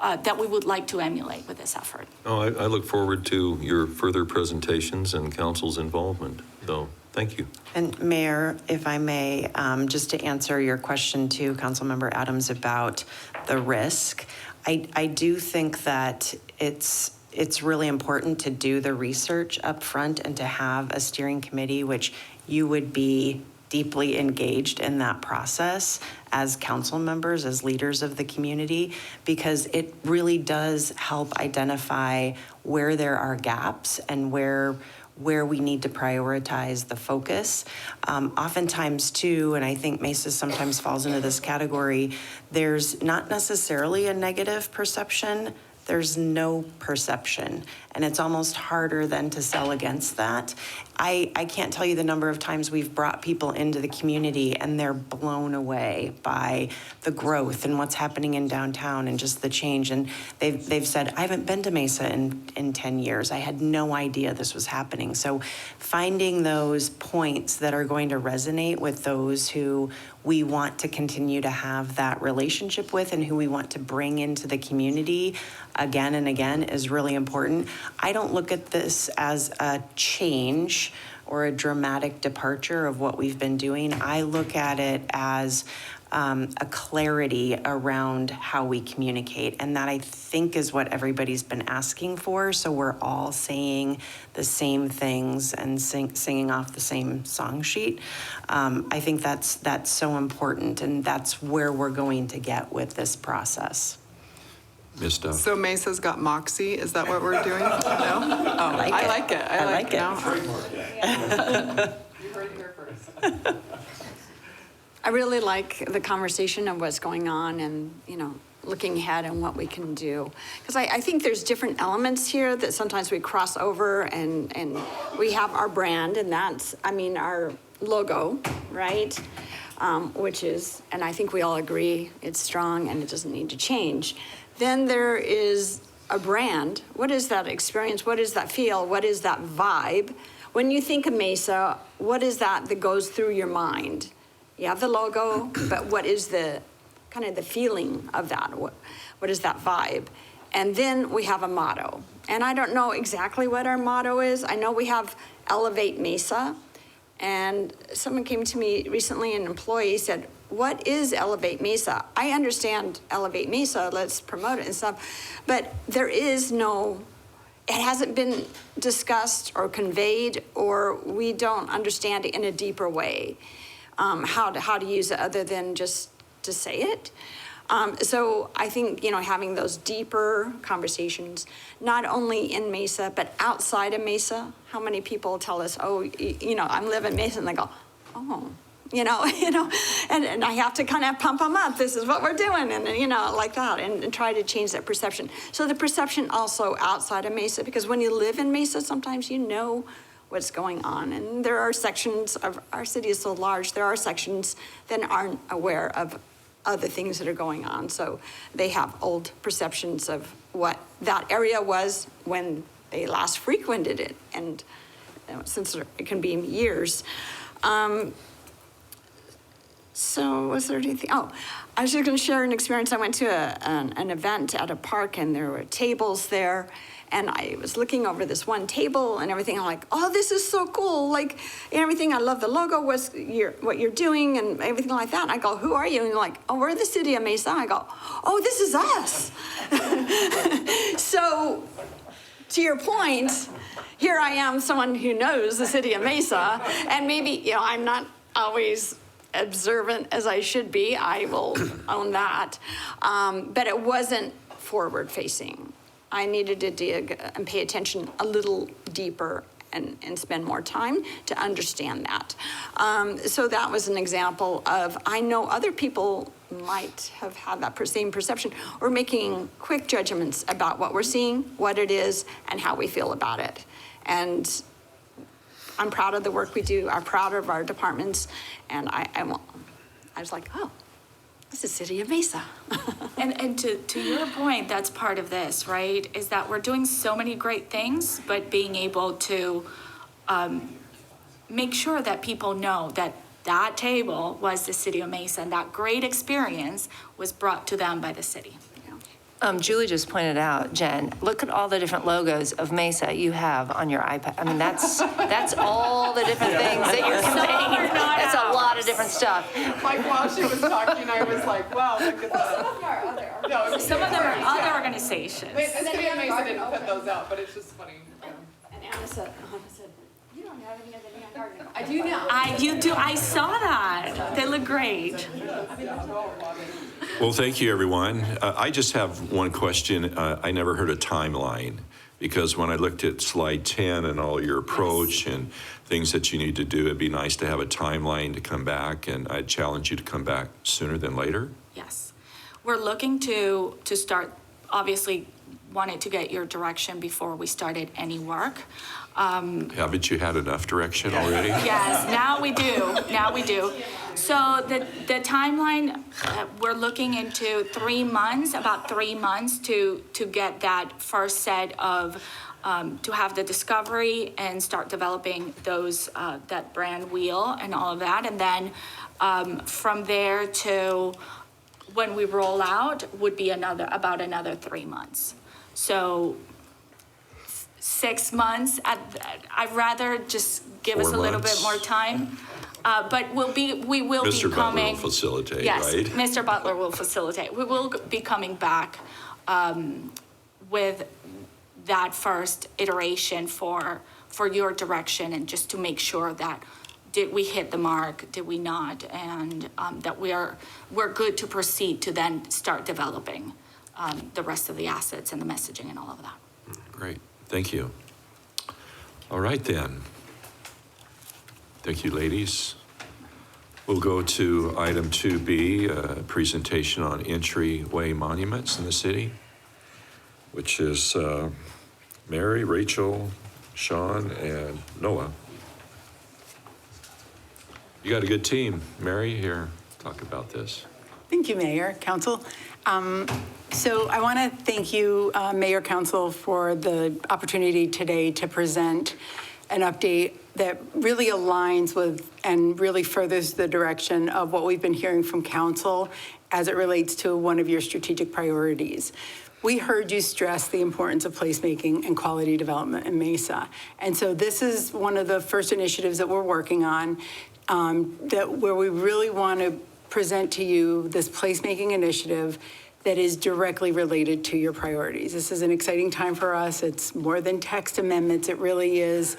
that we would like to emulate with this effort. Oh, I look forward to your further presentations and council's involvement, though. Thank you. And Mayor, if I may, just to answer your question to Councilmember Adams about the risk, I do think that it's it's really important to do the research up front and to have a steering committee, which you would be deeply engaged in that process as council members, as leaders of the community, because it really does help identify where there are gaps and where we need to prioritize the focus. Oftentimes too, and I think Mesa sometimes falls into this category, there's not necessarily a negative perception, there's no perception. And it's almost harder then to sell against that. I can't tell you the number of times we've brought people into the community and they're blown away by the growth and what's happening in downtown and just the change. And they've said, I haven't been to Mesa in 10 years. I had no idea this was happening. So finding those points that are going to resonate with those who we want to continue to have that relationship with and who we want to bring into the community again and again is really important. I don't look at this as a change or a dramatic departure of what we've been doing. I look at it as a clarity around how we communicate, and that I think is what everybody's been asking for, so we're all saying the same things and singing off the same song sheet. I think that's so important, and that's where we're going to get with this process. Ms. Duff. So Mesa's got moxie, is that what we're doing? No? Oh, I like it. I like it. it. No. You heard it here first. I really like the conversation of what's going on and, looking ahead and what we can do. Because I think there's different elements here that sometimes we cross over and we have our brand, and that's, our logo, right? Which is, and I think we all agree, it's strong and it doesn't need to change. Then there is a brand. What is that experience? What is that feel? What is that vibe? When you think of Mesa, what is that goes through your mind? You have the logo, but what is the kind of the feeling of that? What is that vibe? And then we have a motto. And I don't know exactly what our motto is. I know we have Elevate Mesa. And someone came to me recently, an employee said, what is Elevate Mesa? I understand Elevate Mesa, let's promote it and stuff, but there is no, it hasn't been discussed or conveyed, or we don't understand it in a deeper way, how to use it other than just to say it. So I think, having those deeper conversations, not only in Mesa, but outside of Mesa. How many people tell us, oh, I'm living in Mesa, and they go, oh, and I have to kind of pump them up. This is what we're doing, and like that, and try to change that perception. So the perception also outside of Mesa, because when you live in Mesa, sometimes you know what's going on, and there are sections of our city is so large. There are sections that aren't aware of other things that are going on. So they have old perceptions of what that area was when they last frequented it, and since it can be years. So was there anything? Oh, I was just going to share an experience. I went to an event at a park, and there were tables there. And I was looking over this one table and everything. I'm like, oh, this is so cool. Like, and everything. I love the logo, what you're doing and everything like that. And I go, who are you? And you're like, oh, we're the city of Mesa. I go, oh, this is us. So to your point, here I am, someone who knows the city of Mesa. And maybe, I'm not always observant as I should be. I will own that. But it wasn't forward facing. I needed to dig and pay attention a little deeper and spend more time to understand that. So that was an example of, I know other people might have had that same perception or making quick judgments about what we're seeing, what it is, and how we feel about it. And I'm proud of the work we do. I'm proud of our departments. And I was like, oh, this is City of Mesa. And to your point, that's part of this, right? Is that we're doing so many great things, but being able to make sure that people know that that table was the City of Mesa, and that great experience was brought to them by the city. Julie just pointed out, Jen, look at all the different logos of Mesa you have on your iPad. I mean, that's all the different things that you're conveying. That's a lot of different stuff. Like while she was talking, I was like, wow, look at that. No, Some of them are other organizations. It's City of Mesa didn't put those out, but it's just funny. And Anna said, you don't have any other neon garden. I do now. You do, I saw that. They look great. Well, thank you, everyone. I just have one question. I never heard a timeline, because when I looked at slide 10 and all your approach and things that you need to do, it'd be nice to have a timeline to come back, and I'd challenge you to come back sooner than later. Yes. We're looking to start, obviously, wanted to get your direction before we started any work. Haven't you had enough direction already? Yes, now we do. Now we do. So the timeline, we're looking into 3 months, about 3 months to get that first set of, to have the discovery and start developing those, that brand wheel and all of that. And then from there to when we roll out would be about another 3 months. So 6 months, I'd rather just give us 4 a little bit months. more time. But we will be Mr. Butler coming. will facilitate, Yes, right? Mr. Butler will facilitate. We will be coming back with that first iteration for your direction, and just to make sure that did we hit the mark, did we not, and that we're good to proceed to then start developing the rest of the assets and the messaging and all of that. Great, thank you. All right then. Thank you, ladies. We'll go to item 2B, presentation on entryway monuments in the city, which is Mary, Rachel, Sean, and Noah. You got a good team. Mary, here, talk about this. Thank you, Mayor, Council. So I want to thank you, Mayor, Council, for the opportunity today to present an update that really aligns with and really furthers the direction of what we've been hearing from Council as it relates to one of your strategic priorities. We heard you stress the importance of placemaking and quality development in Mesa. And so this is one of the first initiatives that we're working on, where we really want to present to you this placemaking initiative that is directly related to your priorities. This is an exciting time for us. It's more than text amendments. It really is,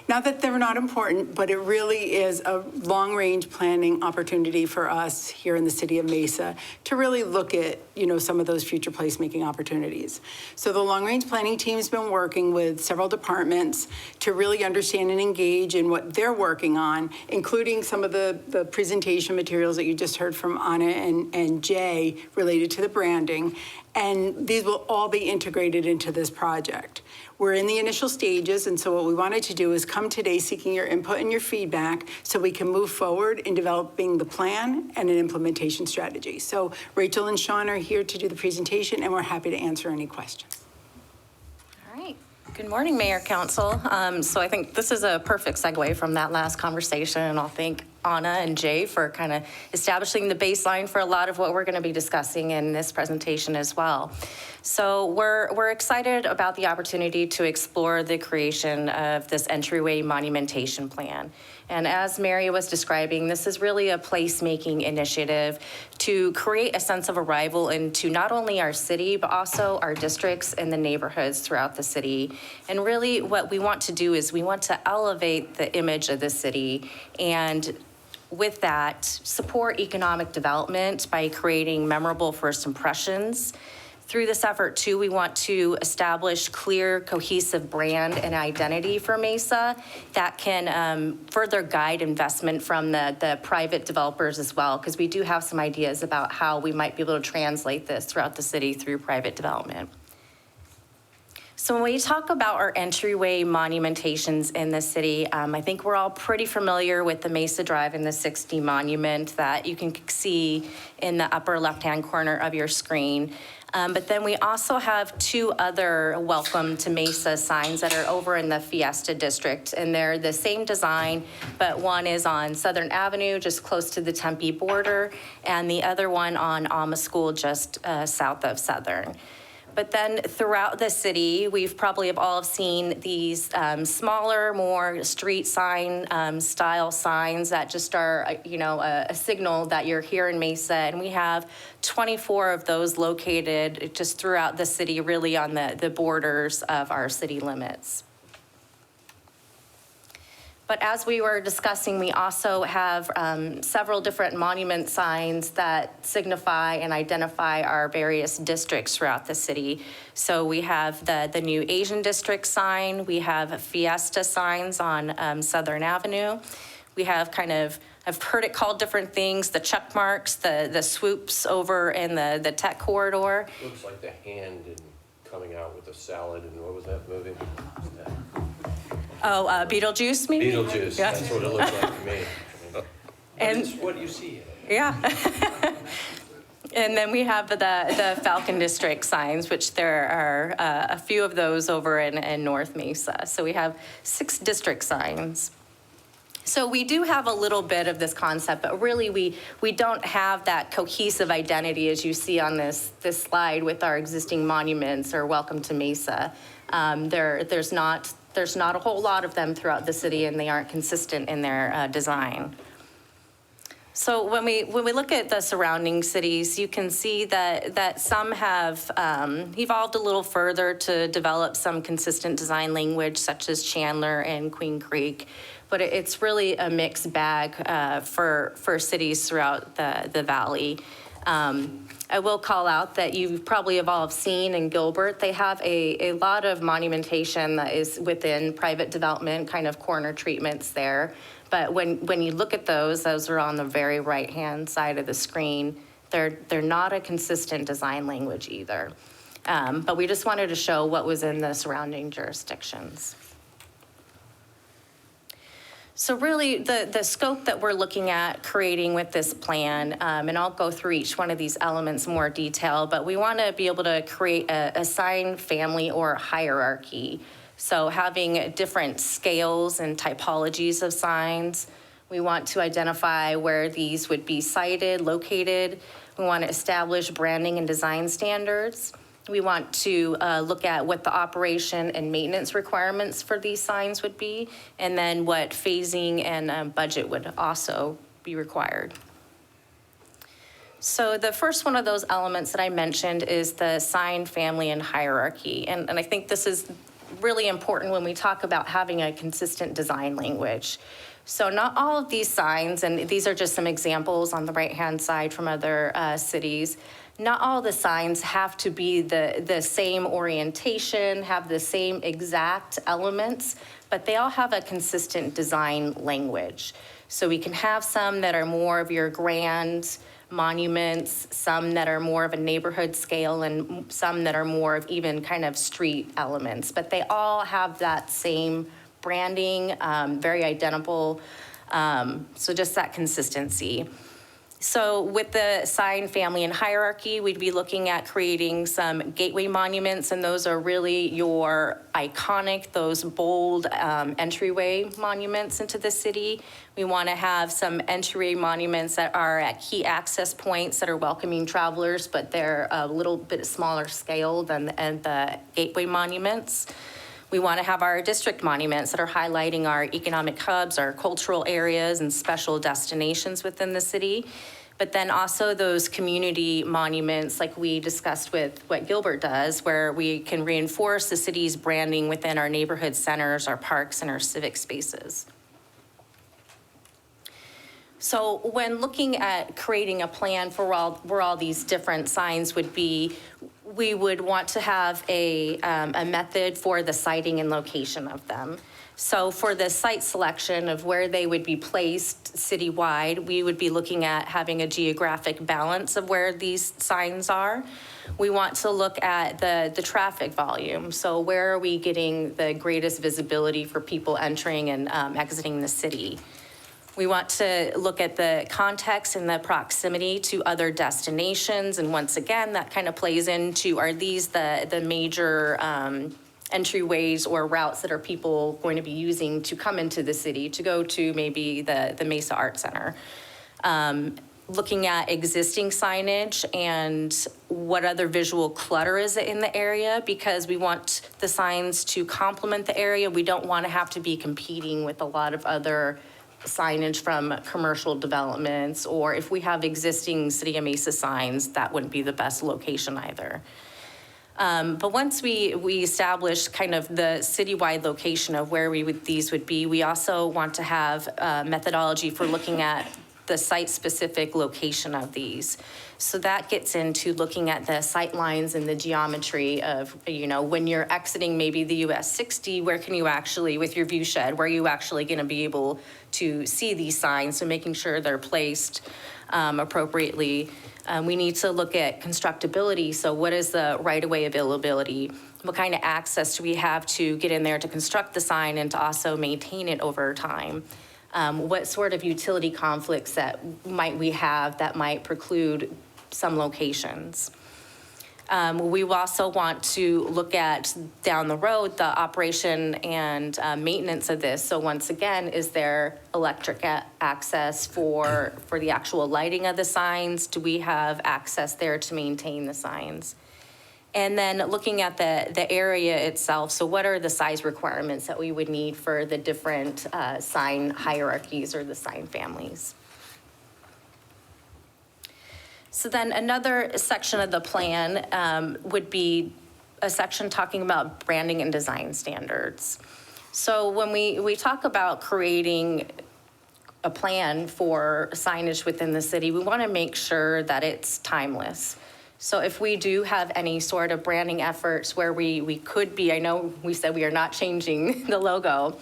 not that they're not important, but it really is a long-range planning opportunity for us here in the city of Mesa to really look at, some of those future placemaking opportunities. So the long-range planning team's been working with several departments to really understand and engage in what they're working on, including some of the presentation materials that you just heard from Anna and Jay related to the branding, and these will all be integrated into this project. We're in the initial stages, and so what we wanted to do is come today seeking your input and your feedback so we can move forward in developing the plan and an implementation strategy. So Rachel and Sean are here to do the presentation, and we're happy to answer any questions. All right. Good morning, Mayor, Council. So I think this is a perfect segue from that last conversation, and I'll thank Anna and Jay for kind of establishing the baseline for a lot of what we're going to be discussing in this presentation as well. So we're excited about the opportunity to explore the creation of this entryway monumentation plan. And as Mary was describing, this is really a placemaking initiative to create a sense of arrival into not only our city, but also our districts and the neighborhoods throughout the city. And really what we want to do is we want to elevate the image of the city, and with that, support economic development by creating memorable first impressions. Through this effort, too, we want to establish clear, cohesive brand and identity for Mesa that can further guide investment from the private developers as well, because we do have some ideas about how we might be able to translate this throughout the city through private development. So when we talk about our entryway monumentations in the city, I think we're all pretty familiar with the Mesa Drive and the 60 monument that you can see in the upper left-hand corner of your screen. But then we also have two other Welcome to Mesa signs that are over in the Fiesta District, and they're the same design, but one is on Southern Avenue, just close to the Tempe border, and the other one on Alma School, just south of Southern. But then throughout the city, we've probably have all seen these smaller, more street sign style signs that just are, a signal that you're here in Mesa. And we have 24 of those located just throughout the city, really on the borders of our city limits. But as we were discussing, we also have several different monument signs that signify and identify our various districts throughout the city. So we have the new Asian District sign. We have Fiesta signs on Southern Avenue. We have I've heard it called different things, the check marks, the swoops over in the tech corridor. Looks like the hand coming out with a salad, and what was that movie? Oh, Beetlejuice, maybe? Beetlejuice, Yeah. that's what it looked like to me. And It's what you see. yeah. And then we have the Falcon District signs, which there are a few of those over in North Mesa. So we have 6 district signs. So we do have a little bit of this concept, but really we don't have that cohesive identity as you see on this slide with our existing monuments or Welcome to Mesa. There's not a whole lot of them throughout the city, and they aren't consistent in their design. So when we look at the surrounding cities, you can see that some have evolved a little further to develop some consistent design language, such as Chandler and Queen Creek. But it's really a mixed bag for cities throughout the valley. I will call out that you probably have all seen in Gilbert, they have a lot of monumentation that is within private development, kind of corner treatments there. But when you look at those are on the very right-hand side of the screen. They're not a consistent design language either. But we just wanted to show what was in the surrounding jurisdictions. So really, the scope that we're looking at creating with this plan, and I'll go through each one of these elements in more detail, but we want to be able to create a sign family or hierarchy. So having different scales and typologies of signs. We want to identify where these would be sited, located. We want to establish branding and design standards. We want to look at what the operation and maintenance requirements for these signs would be, and then what phasing and budget would also be required. So the first one of those elements that I mentioned is the sign family and hierarchy. And I think this is really important when we talk about having a consistent design language. So not all of these signs, and these are just some examples on the right-hand side from other cities, not all the signs have to be the same orientation, have the same exact elements, but they all have a consistent design language. So we can have some that are more of your grand monuments, some that are more of a neighborhood scale, and some that are more of even kind of street elements, but they all have that same branding, very identical, so just that consistency. So with the sign family and hierarchy, we'd be looking at creating some gateway monuments, and those are really your iconic, those bold entryway monuments into the city. We want to have some entryway monuments that are at key access points that are welcoming travelers, but they're a little bit smaller scale than the gateway monuments. We want to have our district monuments that are highlighting our economic hubs, our cultural areas, and special destinations within the city. But then also those community monuments, like we discussed with what Gilbert does, where we can reinforce the city's branding within our neighborhood centers, our parks, and our civic spaces. So when looking at creating a plan for where all these different signs would be, we would want to have a method for the siting and location of them. So for the site selection of where they would be placed citywide, we would be looking at having a geographic balance of where these signs are. We want to look at the traffic volume. So where are we getting the greatest visibility for people entering and exiting the city? We want to look at the context and the proximity to other destinations. And once again, that kind of plays into, are these the major entryways or routes that are people going to be using to come into the city, to go to maybe the Mesa Art Center? looking at existing signage and what other visual clutter is in the area, because we want the signs to complement the area. We don't want to have to be competing with a lot of other signage from commercial developments, or if we have existing City of Mesa signs, that wouldn't be the best location either. But once we establish kind of the citywide location of where these would be, we also want to have methodology for looking at the site-specific location of these. So that gets into looking at the sight lines and the geometry of, when you're exiting maybe the US 60, where can you actually, with your view shed, where are you actually going to be able to see these signs? So making sure they're placed appropriately. We need to look at constructability. So what is the right-of-way availability? What kind of access do we have to get in there to construct the sign and to also maintain it over time? What sort of utility conflicts that might we have that might preclude some locations? We also want to look at down the road the operation and maintenance of this. So once again, is there electric access for the actual lighting of the signs? Do we have access there to maintain the signs? And then looking at the area itself, so what are the size requirements that we would need for the different sign hierarchies or the sign families? So then another section of the plan would be a section talking about branding and design standards. So when we talk about creating a plan for signage within the city, we want to make sure that it's timeless. So if we do have any sort of branding efforts where we could be, I know we said we are not changing the logo,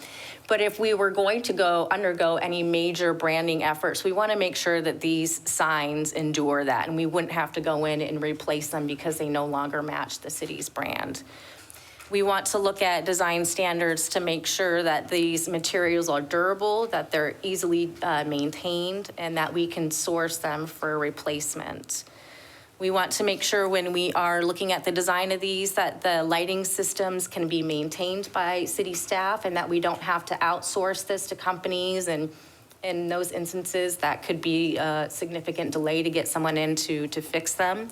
but if we were going to undergo any major branding efforts, we want to make sure that these signs endure that, and we wouldn't have to go in and replace them because they no longer match the city's brand. We want to look at design standards to make sure that these materials are durable, that they're easily maintained, and that we can source them for replacement. We want to make sure when we are looking at the design of these that the lighting systems can be maintained by city staff and that we don't have to outsource this to companies, and in those instances that could be a significant delay to get someone in to fix them.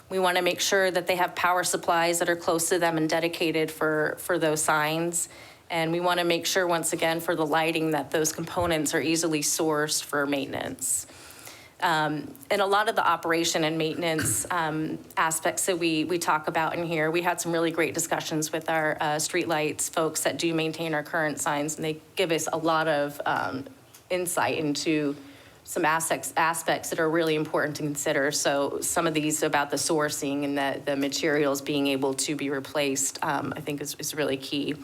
We want to make sure that they have power supplies that are close to them and dedicated for those signs. And we want to make sure, once again, for the lighting, that those components are easily sourced for maintenance. And a lot of the operation and maintenance aspects that we talk about in here, we had some really great discussions with our streetlights folks that do maintain our current signs, and they give us a lot of insight into some aspects that are really important to consider. So some of these about the sourcing and the materials being able to be replaced, I think is really key.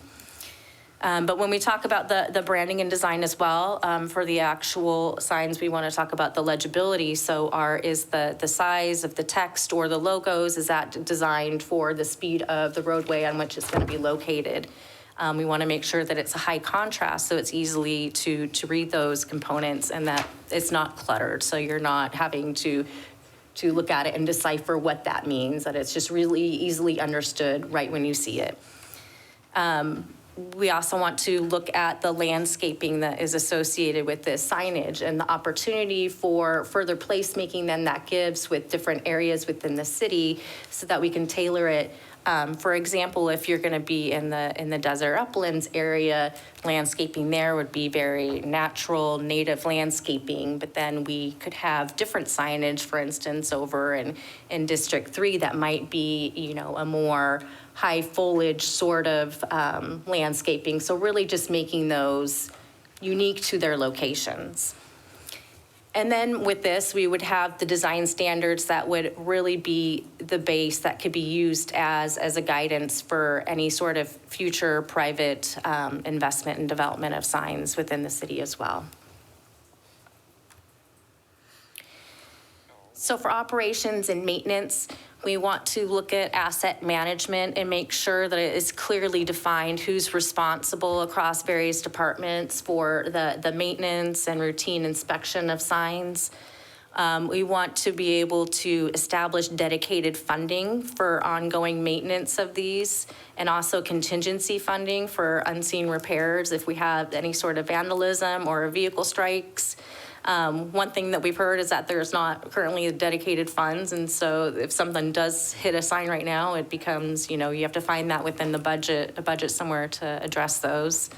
But when we talk about the branding and design as well, for the actual signs, we want to talk about the legibility. So is the size of the text or the logos, is that designed for the speed of the roadway on which it's going to be located? We want to make sure that it's a high contrast so it's easily to read those components and that it's not cluttered. So you're not having to look at it and decipher what that means, that it's just really easily understood right when you see it. We also want to look at the landscaping that is associated with this signage and the opportunity for further placemaking then that gives with different areas within the city so that we can tailor it. For example, if you're going to be in the desert uplands area, landscaping there would be very natural, native landscaping, but then we could have different signage, for instance, over in District 3 that might be, a more high foliage sort of landscaping. So really just making those unique to their locations. And then with this, we would have the design standards that would really be the base that could be used as a guidance for any sort of future private investment and development of signs within the city as well. So for operations and maintenance, we want to look at asset management and make sure that it is clearly defined who's responsible across various departments for the maintenance and routine inspection of signs. We want to be able to establish dedicated funding for ongoing maintenance of these and also contingency funding for unseen repairs if we have any sort of vandalism or vehicle strikes. One thing that we've heard is that there's not currently dedicated funds, and so if something does hit a sign right now, it becomes, you have to find that within the budget, a budget somewhere to address those.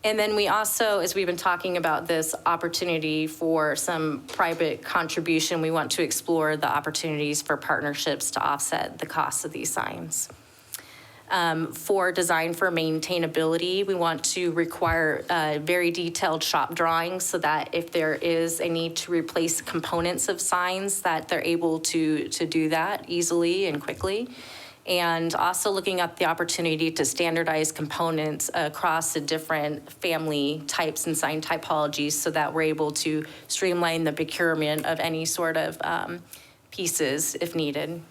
And then we also, as we've been talking about this opportunity for some private contribution, we want to explore the opportunities for partnerships to offset the costs of these signs. For design for maintainability, we want to require very detailed shop drawings so that if there is a need to replace components of signs, that they're able to do that easily and quickly. And also looking at the opportunity to standardize components across the different family types and sign typologies so that we're able to streamline the procurement of any sort of pieces if needed.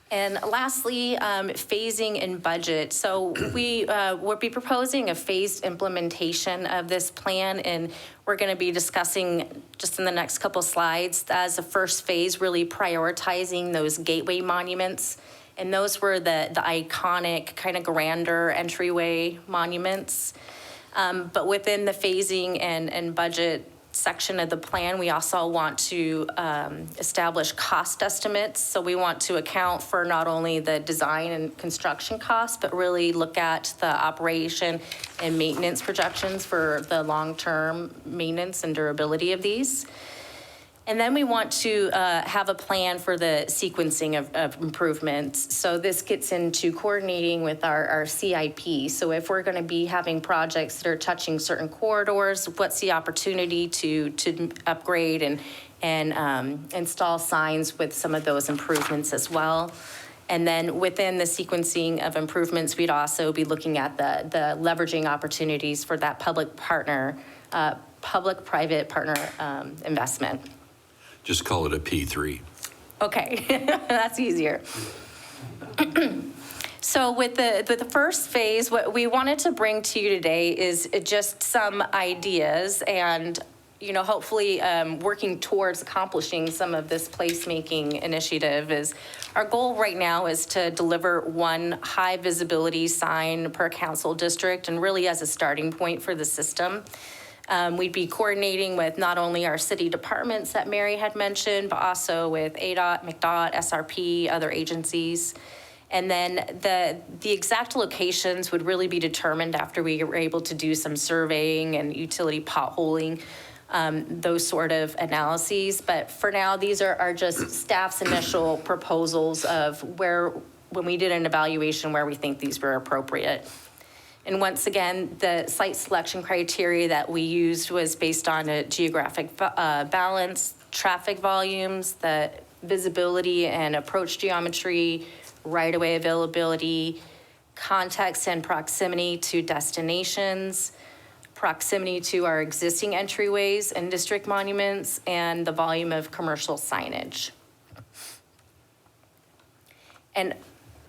And lastly, phasing and budget. So we will be proposing a phased implementation of this plan, and we're going to be discussing just in the next couple slides as a first phase, really prioritizing those gateway monuments. And those were the iconic kind of grander entryway monuments. But within the phasing and budget section of the plan, we also want to establish cost estimates. So we want to account for not only the design and construction costs, but really look at the operation and maintenance projections for the long-term maintenance and durability of these. And then we want to have a plan for the sequencing of improvements. So this gets into coordinating with our CIP. So if we're going to be having projects that are touching certain corridors, what's the opportunity to upgrade and install signs with some of those improvements as well. And then within the sequencing of improvements, we'd also be looking at the leveraging opportunities for that public-private partner investment. Just call it a P3. Okay, that's easier. So with the first phase, what we wanted to bring to you today is just some ideas and, hopefully working towards accomplishing some of this placemaking initiative is our goal right now is to deliver one high visibility sign per council district and really as a starting point for the system. We'd be coordinating with not only our city departments that Mary had mentioned, but also with ADOT, McDOT, SRP, other agencies. And then the exact locations would really be determined after we were able to do some surveying and utility potholing, those sort of analyses. But for now, these are just staff's initial proposals of when we did an evaluation, where we think these were appropriate. And once again, the site selection criteria that we used was based on a geographic balance, traffic volumes, the visibility and approach geometry, right-of-way availability, context and proximity to destinations, proximity to our existing entryways and district monuments, and the volume of commercial signage. And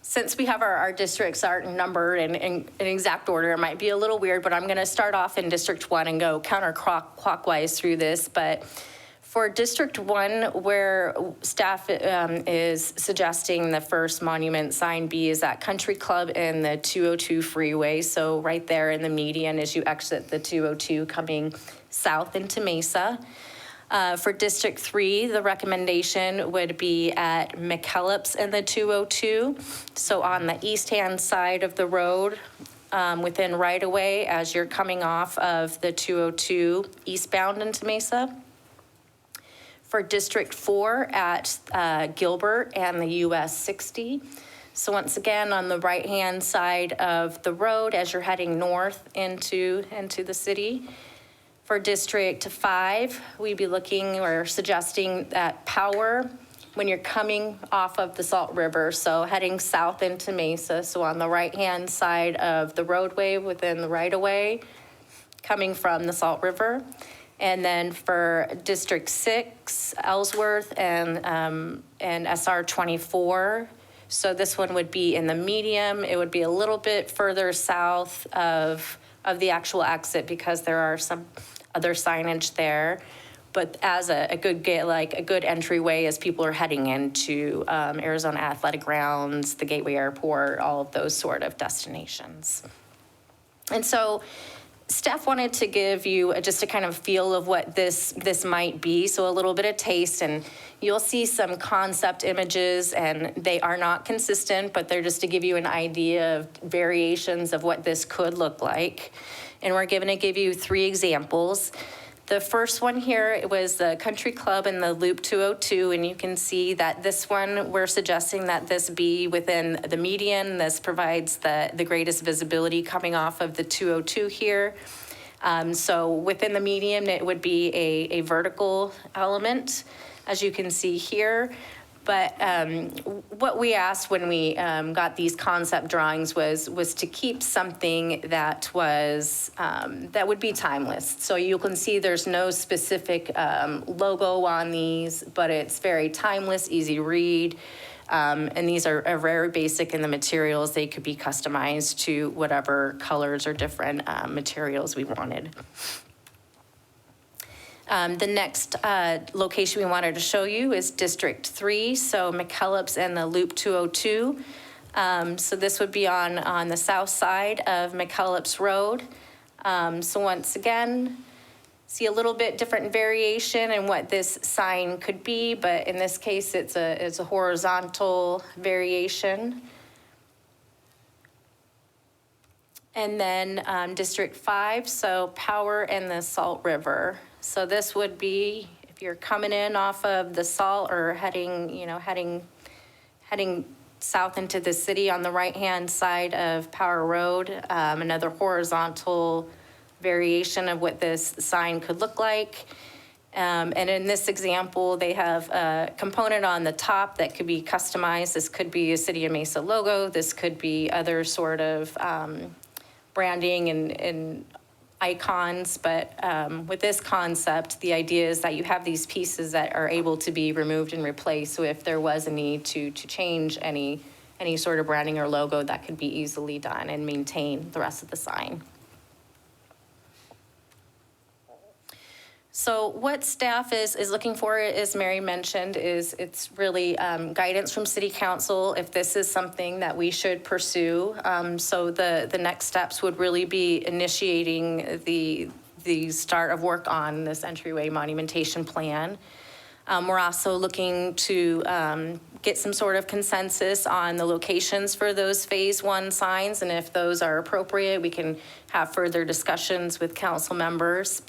since we have our districts are numbered in exact order, it might be a little weird, but I'm going to start off in District 1 and go counterclockwise through this. But for District 1, where staff is suggesting the first monument sign be is at Country Club and the 202 freeway. So right there in the median as you exit the 202 coming south into Mesa. For District 3, the recommendation would be at McKellips and the 202. So on the east-hand side of the road, within right-of-way as you're coming off of the 202 eastbound into Mesa. For District 4 at Gilbert and the US 60. So once again, on the right-hand side of the road as you're heading north into the city. For District 5, we'd be looking or suggesting that Power when you're coming off of the Salt River, so heading south into Mesa, so on the right-hand side of the roadway within the right-of-way, coming from the Salt River. And then for District 6, Ellsworth and SR 24, so this one would be in the medium. It would be a little bit further south of the actual exit because there are some other signage there, but as a good entryway as people are heading into Arizona Athletic Grounds, the Gateway Airport, all of those sort of destinations. And so staff wanted to give you just a kind of feel of what this might be, so a little bit of taste, and you'll see some concept images, and they are not consistent, but they're just to give you an idea of variations of what this could look like. And we're going to give you 3 examples. The first one here was the Country Club in the Loop 202, and you can see that this one, we're suggesting that this be within the median. This provides the greatest visibility coming off of the 202 here. So within the median, it would be a vertical element, as you can see here. But what we asked when we got these concept drawings was to keep something that was that would be timeless. So you can see there's no specific logo on these, but it's very timeless, easy read. And these are very basic in the materials. They could be customized to whatever colors or different materials we wanted. The next location we wanted to show you is District 3, so McKellips and the Loop 202. So this would be on the south side of McKellips Road. So once again, see a little bit different variation in what this sign could be, but in this case, it's a horizontal variation. And then District 5, so Power and the Salt River. So this would be, if you're coming in off of the Salt or heading south into the city on the right-hand side of Power Road, another horizontal variation of what this sign could look like. And in this example, they have a component on the top that could be customized. This could be a City of Mesa logo. This could be other sort of branding and icons, but with this concept, the idea is that you have these pieces that are able to be removed and replaced. So if there was a need to change any sort of branding or logo, that could be easily done and maintain the rest of the sign. So what staff is looking for, as Mary mentioned, is it's really guidance from City Council if this is something that we should pursue. So the next steps would really be initiating the start of work on this entryway monumentation plan. We're also looking to get some sort of consensus on the locations for those Phase 1 signs, and if those are appropriate, we can have further discussions with council members.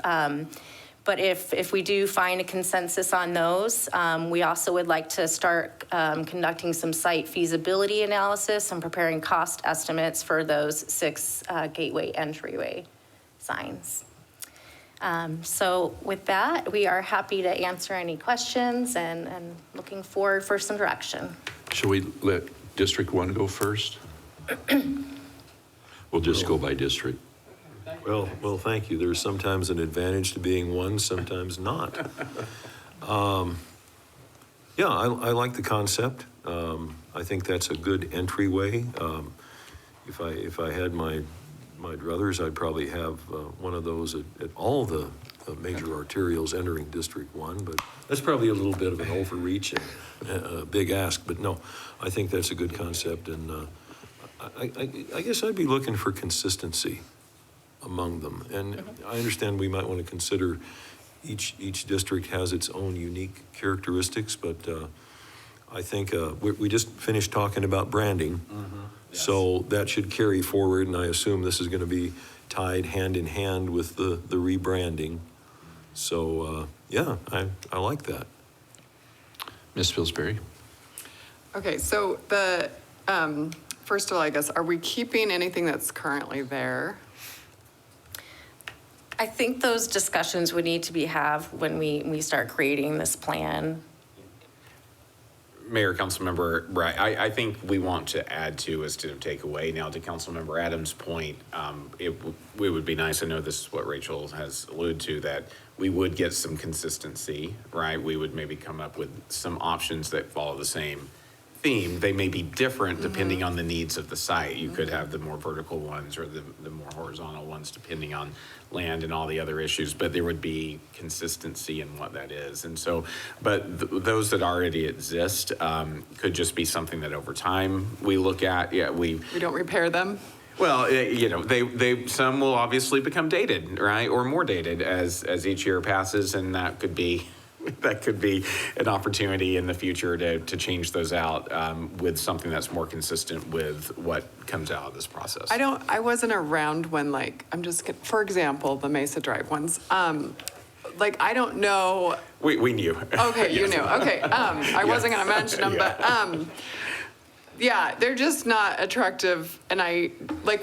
But if we do find a consensus on those, we also would like to start conducting some site feasibility analysis and preparing cost estimates for those 6 gateway entryway signs. So with that, we are happy to answer any questions and looking forward for some direction. Shall we let District 1 go first? We'll just go by district. Well, thank you. There's sometimes an advantage to being one, sometimes not. Yeah, I like the concept. I think that's a good entryway. If I had my druthers, I'd probably have one of those at all the major arterials entering District 1, but that's probably a little bit of an overreach and a big ask, but no, I think that's a good concept, and I guess I'd be looking for consistency among them. And I understand we might want to consider each district has its own unique characteristics, but I think we just finished talking about branding. Yes. So that should carry forward, and I assume this is going to be tied hand in hand with the rebranding. So yeah, I like that. Ms. Pillsbury? Okay, so first of all, I guess, are we keeping anything that's currently there? I think those discussions would need to be have when we start creating this plan. Mayor, Councilmember, right, I think we want to add to instead of take away. Now, to Councilmember Adams' point, it would be nice, I know this is what Rachel has alluded to, that we would get some consistency, right? We would maybe come up with some options that follow the same theme. They may be different depending on the needs of the site. You could have the more vertical ones or the more horizontal ones depending on land and all the other issues, but there would be consistency in what that is. And so, but those that already exist could just be something that over time we look at. Yeah, we don't repair them? Well, some will obviously become dated, right, or more dated as each year passes, and that could be an opportunity in the future to change those out with something that's more consistent with what comes out of this process. I wasn't around when for example, the Mesa Drive ones. I don't know. We knew. Okay, you Yes. knew. Okay, I wasn't gonna mention them, but yeah, they're just not attractive. And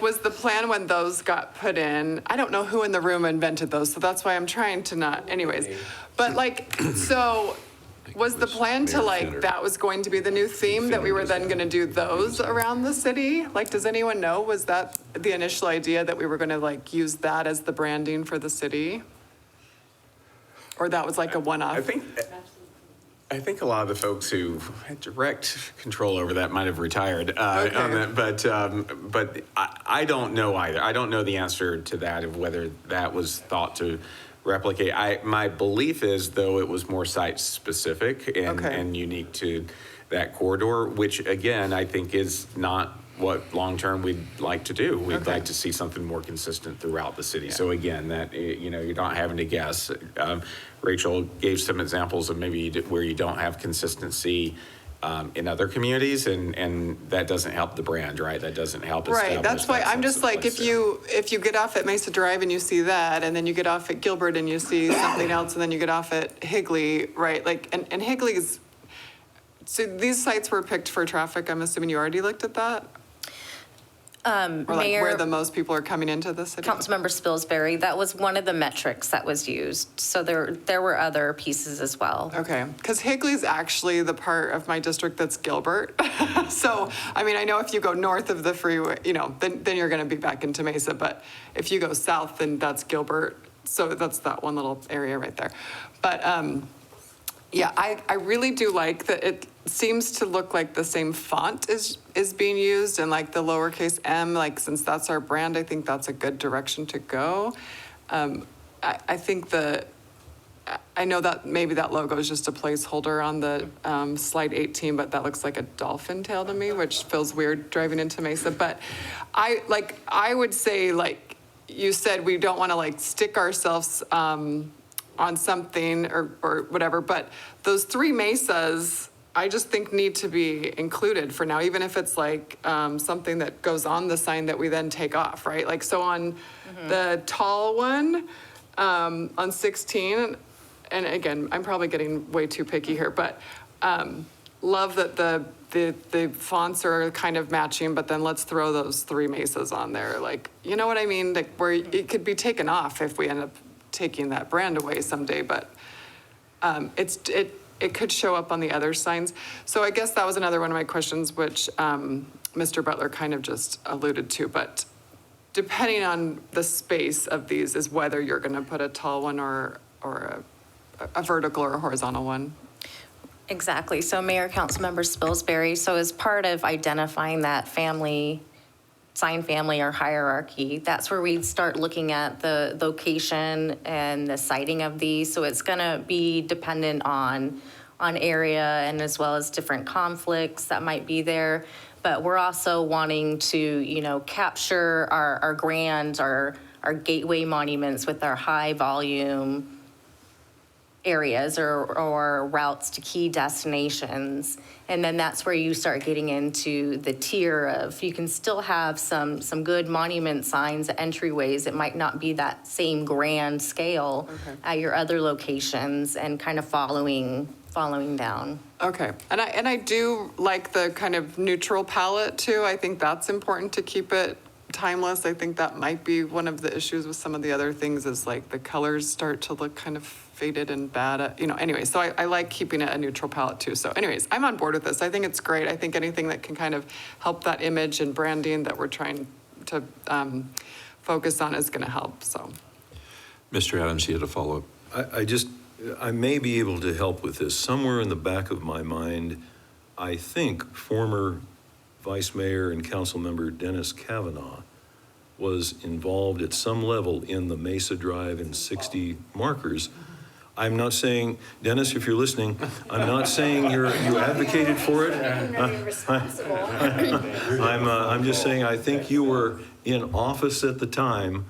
was the plan when those got put in? I don't know who in the room invented those, so that's why I'm trying to not. Anyways, but so. Was the plan to that was going to be the new theme, that we were then going to do those around the city? Does anyone know, was that the initial idea, that we were going to use that as the branding for the city? Or that was a one-off? I think a lot of the folks who had direct control over that might have retired on that, but I don't know either. I don't know the answer to that, of whether that was thought to replicate. My belief is, though, it was more site specific and unique to that corridor, which again I think is not what long term we'd like to do. We'd like to see something more consistent throughout the city. So again, that you're not having to guess. Rachel gave some examples of maybe where you don't have consistency in other communities, and that doesn't help the brand, right? That doesn't help establish. Right, that's why I'm just if you get off at Mesa Drive and you see that, and then you get off at Gilbert and you see something else, and then you get off at Higley, right? And Higley's, so these sites were picked for traffic. I'm assuming you already looked at that? Or Mayor, where the most people are coming into the city? Councilmember Spilsbury, that was one of the metrics that was used. So there were other pieces as well. Okay, because Higley's actually the part of my district that's Gilbert. So, I know if you go north of the freeway, then you're going to be back into Mesa. But if you go south, then that's Gilbert. So that's that one little area right there. But yeah, I really do like that. It seems to look like the same font is being used, and the lowercase m, since that's our brand, I think that's a good direction to go. I think I know that maybe that logo is just a placeholder on the slide 18, but that looks like a dolphin tail to me, which feels weird driving into Mesa. But I would say, you said, we don't want to stick ourselves on something or whatever, but those three mesas, I just think need to be included for now, even if it's something that goes on the sign that we then take off, right? So on the tall one, on 16, and again, I'm probably getting way too picky here, but love that the fonts are kind of matching, but then let's throw those three mesas on there. You know what I mean? Where it could be taken off if we end up taking that brand away someday, but it could show up on the other signs. So I guess that was another one of my questions, which Mr. Butler kind of just alluded to, but depending on the space of these is whether you're going to put a tall one or a vertical or a horizontal one. Exactly. So Mayor, Councilmember Spilsbury, so as part of identifying that sign family or hierarchy, that's where we start looking at the location and the siting of these. So it's going to be dependent on area, and as well as different conflicts that might be there. But we're also wanting to, capture our grand, our gateway monuments with our high volume areas or routes to key destinations. And then that's where you start getting into the tier of, you can still have some good monument signs, entryways. It might not be that same grand scale at your other locations, and kind of following down. Okay, and I do like the kind of neutral palette too. I think that's important to keep it timeless. I think that might be one of the issues with some of the other things, is the colors start to look kind of faded and bad, anyway, so I like keeping it a neutral palette too. So anyways, I'm on board with this. I think it's great. I think anything that can kind of help that image and branding that we're trying to focus on is going to help, so. Mr. Adams, you had a follow-up. I may be able to help with this. Somewhere in the back of my mind, I think former Vice Mayor and Council Member Dennis Kavanaugh was involved at some level in the Mesa Drive and 60 markers. I'm not saying, Dennis, if you're listening, I'm not saying you advocated for it. I'm just saying I think you were in office at the time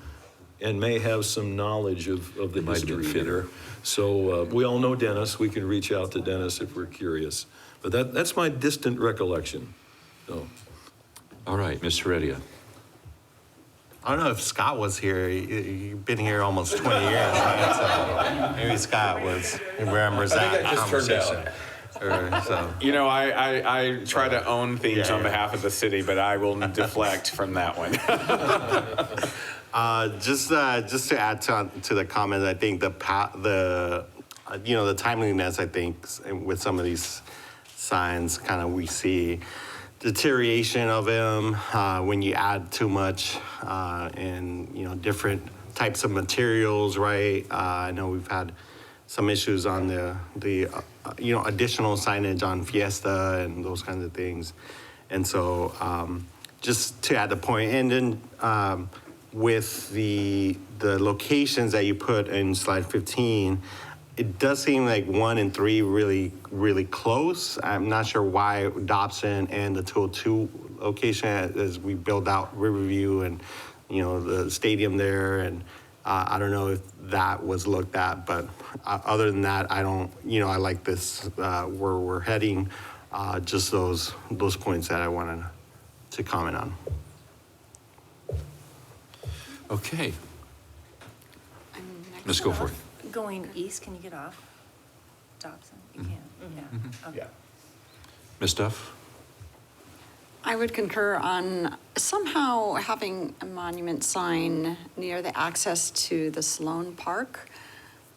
and may have some knowledge of the Might have been history fitter. there. So we all know Dennis. We can reach out to Dennis if we're curious. But that's my distant recollection. So. All right, Ms. Heredia. I don't know if Scott was here. You've been here almost 20 years, right? So maybe Scott remembers that conversation. So. You know, I try to own themes on behalf of the city, but I will deflect from that one. Just to add to the comment, I think the timeliness, I think, with some of these signs, kind of we see deterioration of them when you add too much and different types of materials, right? I know we've had some issues on the additional signage on Fiesta and those kinds of things, and so just to add the point, and then with the locations that you put in slide 15. It does seem like 1 and 3 really, really close. I'm not sure why Dobson and the 202 location as we build out Riverview and, the stadium there. And I don't know if that was looked at, but other than that, I don't, I like this, where we're heading, just those points that I wanted to comment on. Okay. Ms. Goforth. Going east, can you get off Dobson? You can, yeah. Okay. Ms. Duff. I would concur on somehow having a monument sign near the access to the Sloan Park.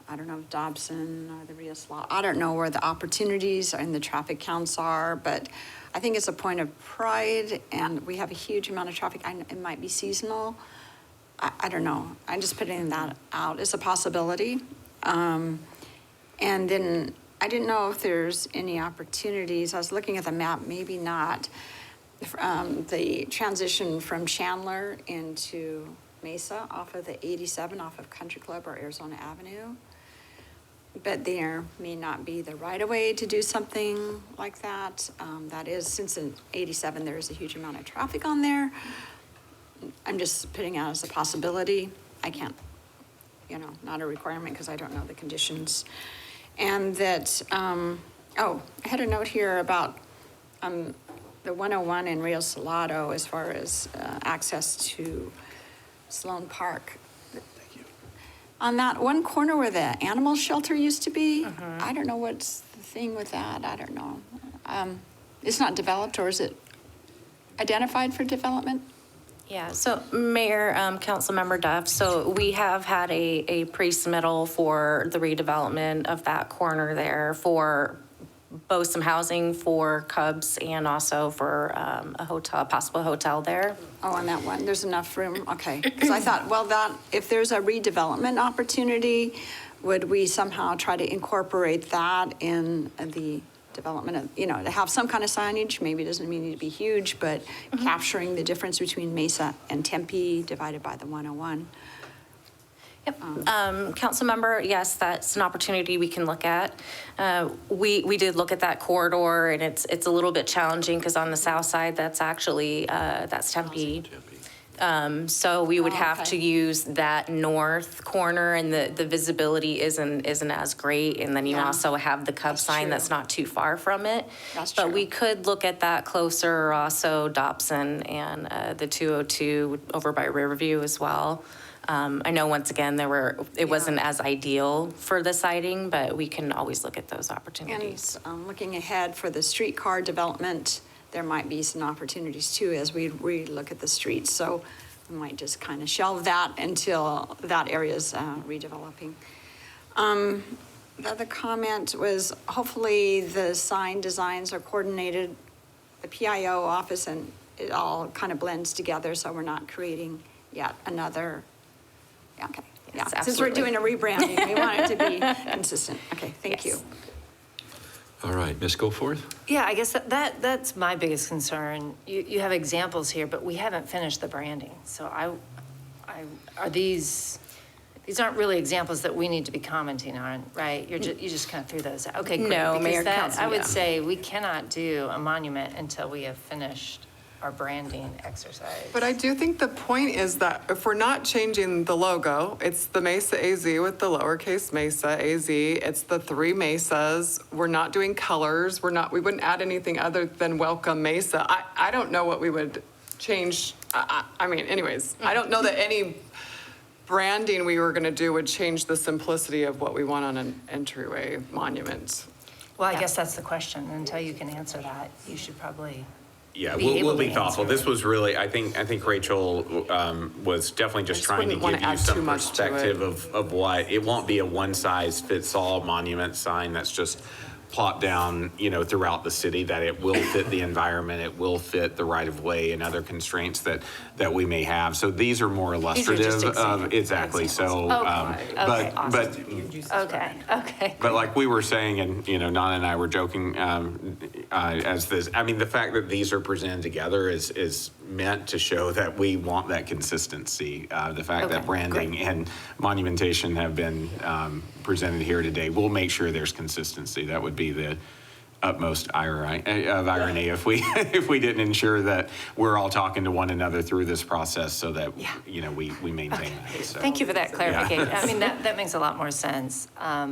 I don't know if Dobson or the Rios Law, I don't know where the opportunities and the traffic counts are, but I think it's a point of pride and we have a huge amount of traffic. It might be seasonal. I don't know. I'm just putting that out as a possibility. And then I didn't know if there's any opportunities. I was looking at the map, maybe not. The transition from Chandler into Mesa off of the 87, off of Country Club or Arizona Avenue. But there may not be the right of way to do something like that. That is, since in 87, there's a huge amount of traffic on there. I'm just putting out as a possibility. I can't, not a requirement because I don't know the conditions. And that, I had a note here about the 101 in Rio Salado as far as access to Sloan Park. Thank you. On that one corner where the animal shelter used to be, I don't know what's the thing with that. I don't know. It's not developed, or is it identified for development? Yeah, so Mayor, Councilmember Duff, so we have had a pre-submittal for the redevelopment of that corner there for both some housing for Cubs and also for a hotel, possible hotel there. Oh, on that one, there's enough room, okay. Because I thought, well, that, if there's a redevelopment opportunity, would we somehow try to incorporate that in the development of, to have some kind of signage, maybe it doesn't need to be huge, but capturing the difference between Mesa and Tempe divided by the 101. Yep. Councilmember, yes, that's an opportunity we can look at. We did look at that corridor, and it's a little bit challenging because on the south side, that's actually that's Tempe. So we would have to use that north corner, and the visibility isn't as great. And then you also have the Cub sign that's not too far from it. That's but true. we could look at that closer, also Dobson and the 202 over by Riverview as well. I know once again it wasn't as ideal for the siting, but we can always look at those opportunities. And looking ahead for the streetcar development, there might be some opportunities too as we look at the streets. So we might just kind of shelve that until that area is redeveloping. The other comment was hopefully the sign designs are coordinated, the PIO office, and it all kind of blends together so we're not creating yet another. Yeah, okay. Yes, Yeah. Since we're doing a rebranding, we want it to be consistent. Okay, thank you. All right, Ms. Goforth. Yeah, I guess that's my biggest concern. You have examples here, but we haven't finished the branding. So are these aren't really examples that we need to be commenting on, right? You just kind of threw those out. Okay, great. No, Because Mayor, Council, I would yeah. say we cannot do a monument until we have finished our branding exercise. But I do think the point is that if we're not changing the logo, it's the Mesa AZ with the lowercase Mesa AZ. It's the 3 Mesas. We're not doing colors. We wouldn't add anything other than Welcome Mesa. I don't know what we would change. I mean, anyways, I don't know that any branding we were going to do would change the simplicity of what we want on an entryway monument. Well, I guess that's the question. Until you can answer that, you should probably. Yeah, be we'll able be to thoughtful. answer This was really, I think Rachel was definitely just trying to wouldn't wanna give you add some too much to it. perspective of what, it won't be a one-size-fits-all monument sign that's just plopped down, throughout the city, that it will fit the environment, it will fit the right-of-way and other constraints that we may have. So these are more illustrative just of, exactly, so. Okay, But Okay. But like we were saying, and Nana and I were joking, as this, I mean, the fact that these are presented together is meant to show that we want that consistency. The fact that Okay, branding great. and monumentation have been presented here today, we'll make sure there's consistency. That would be the utmost irony if we didn't ensure that we're all talking to one another through this process, so that we maintain that. So. Thank you for that clarification. I mean, that makes a lot more sense.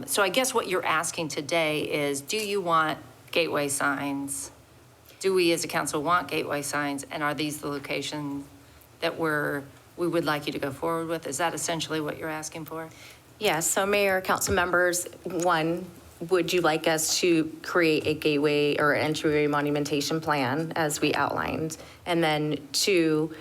So I guess what you're asking today is, do you want gateway signs? Do we as a council want gateway signs? And are these the locations that we would like you to go forward with? Is that essentially what you're asking for? Yes, so Mayor, council members, one, would you like us to create a gateway or entryway monumentation plan as we outlined? And then two,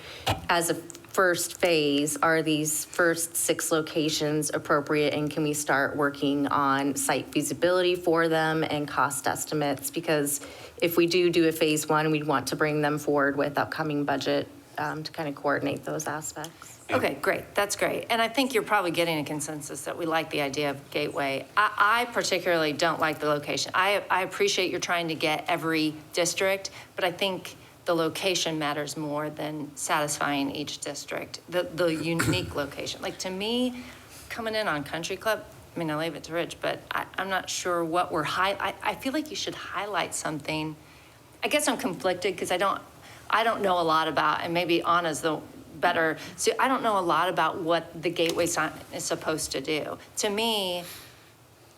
as a first phase, are these first 6 locations appropriate, and can we start working on site feasibility for them and cost estimates? Because if we do a phase 1, we'd want to bring them forward with upcoming budget to kind of coordinate those aspects. Okay, great. That's great. And I think you're probably getting a consensus that we like the idea of gateway. I particularly don't like the location. I appreciate you're trying to get every district, but I think the location matters more than satisfying each district, the unique location. Like, to me, coming in on Country Club, I mean, I leave it to Rich, but I'm not sure what I feel like you should highlight something. I guess I'm conflicted because I don't know a lot about, and maybe Anna's the better. So I don't know a lot about what the gateway sign is supposed to do. To me,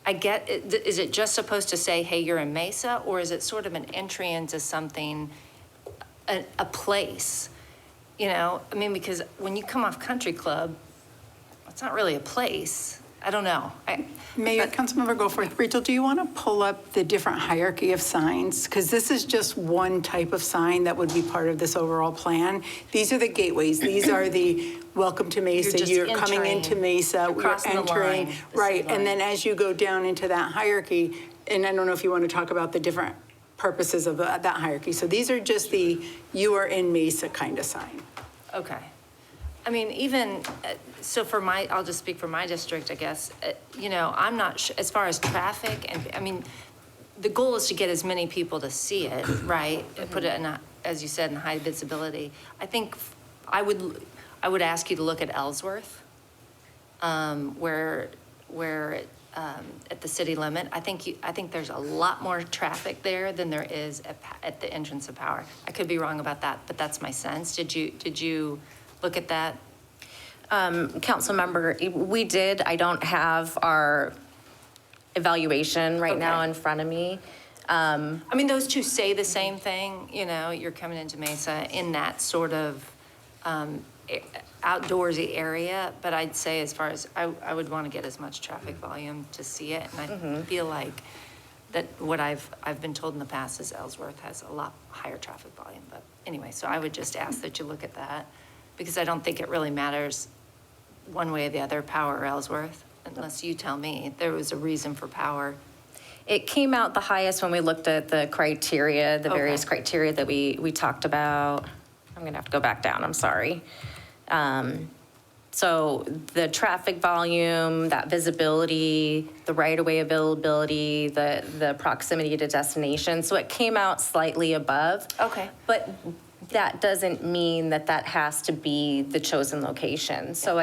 is it just supposed to say, hey, you're in Mesa, or is it sort of an entry into something, a place? I mean, because when you come off Country Club, it's not really a place. I don't know. Mayor, Councilmember Goforth, Rachel, do you want to pull up the different hierarchy of signs? Because this is just one type of sign that would be part of this overall plan. These are the gateways. These are the welcome to Mesa. just You're coming entering. into Mesa. You're crossing the line, the Right. city line. And then as you go down into that hierarchy, and I don't know if you want to talk about the different purposes of that hierarchy. So these are just the you are in Mesa kind of sign. Okay. I mean, even, so I'll just speak for my district, I guess. I'm not sure, as far as traffic, and, I mean, the goal is to get as many people to see it, right? And put it in, as you said, in high visibility. I think I would ask you to look at Ellsworth, where at the city limit. I think there's a lot more traffic there than there is at the entrance of Power. I could be wrong about that, but that's my sense. Did you look at that? Council member, we did. I don't have our evaluation right now in front of me. I mean, those two say the same thing, you're coming into Mesa in that sort of outdoorsy area, but I'd say as far as, I would want to get as much traffic volume to see it, and I feel like that what I've been told in the past is Ellsworth has a lot higher traffic volume, but anyway, so I would just ask that you look at that, because I don't think it really matters one way or the other, Power or Ellsworth, unless you tell me there was a reason for Power. It came out the highest when we looked at the criteria, the various criteria that we talked about. I'm going to have to go back down, I'm sorry. So the traffic volume, that visibility, the right-of-way availability, the proximity to destination. So it came out slightly above. Okay. But that doesn't mean that has to be the chosen location. So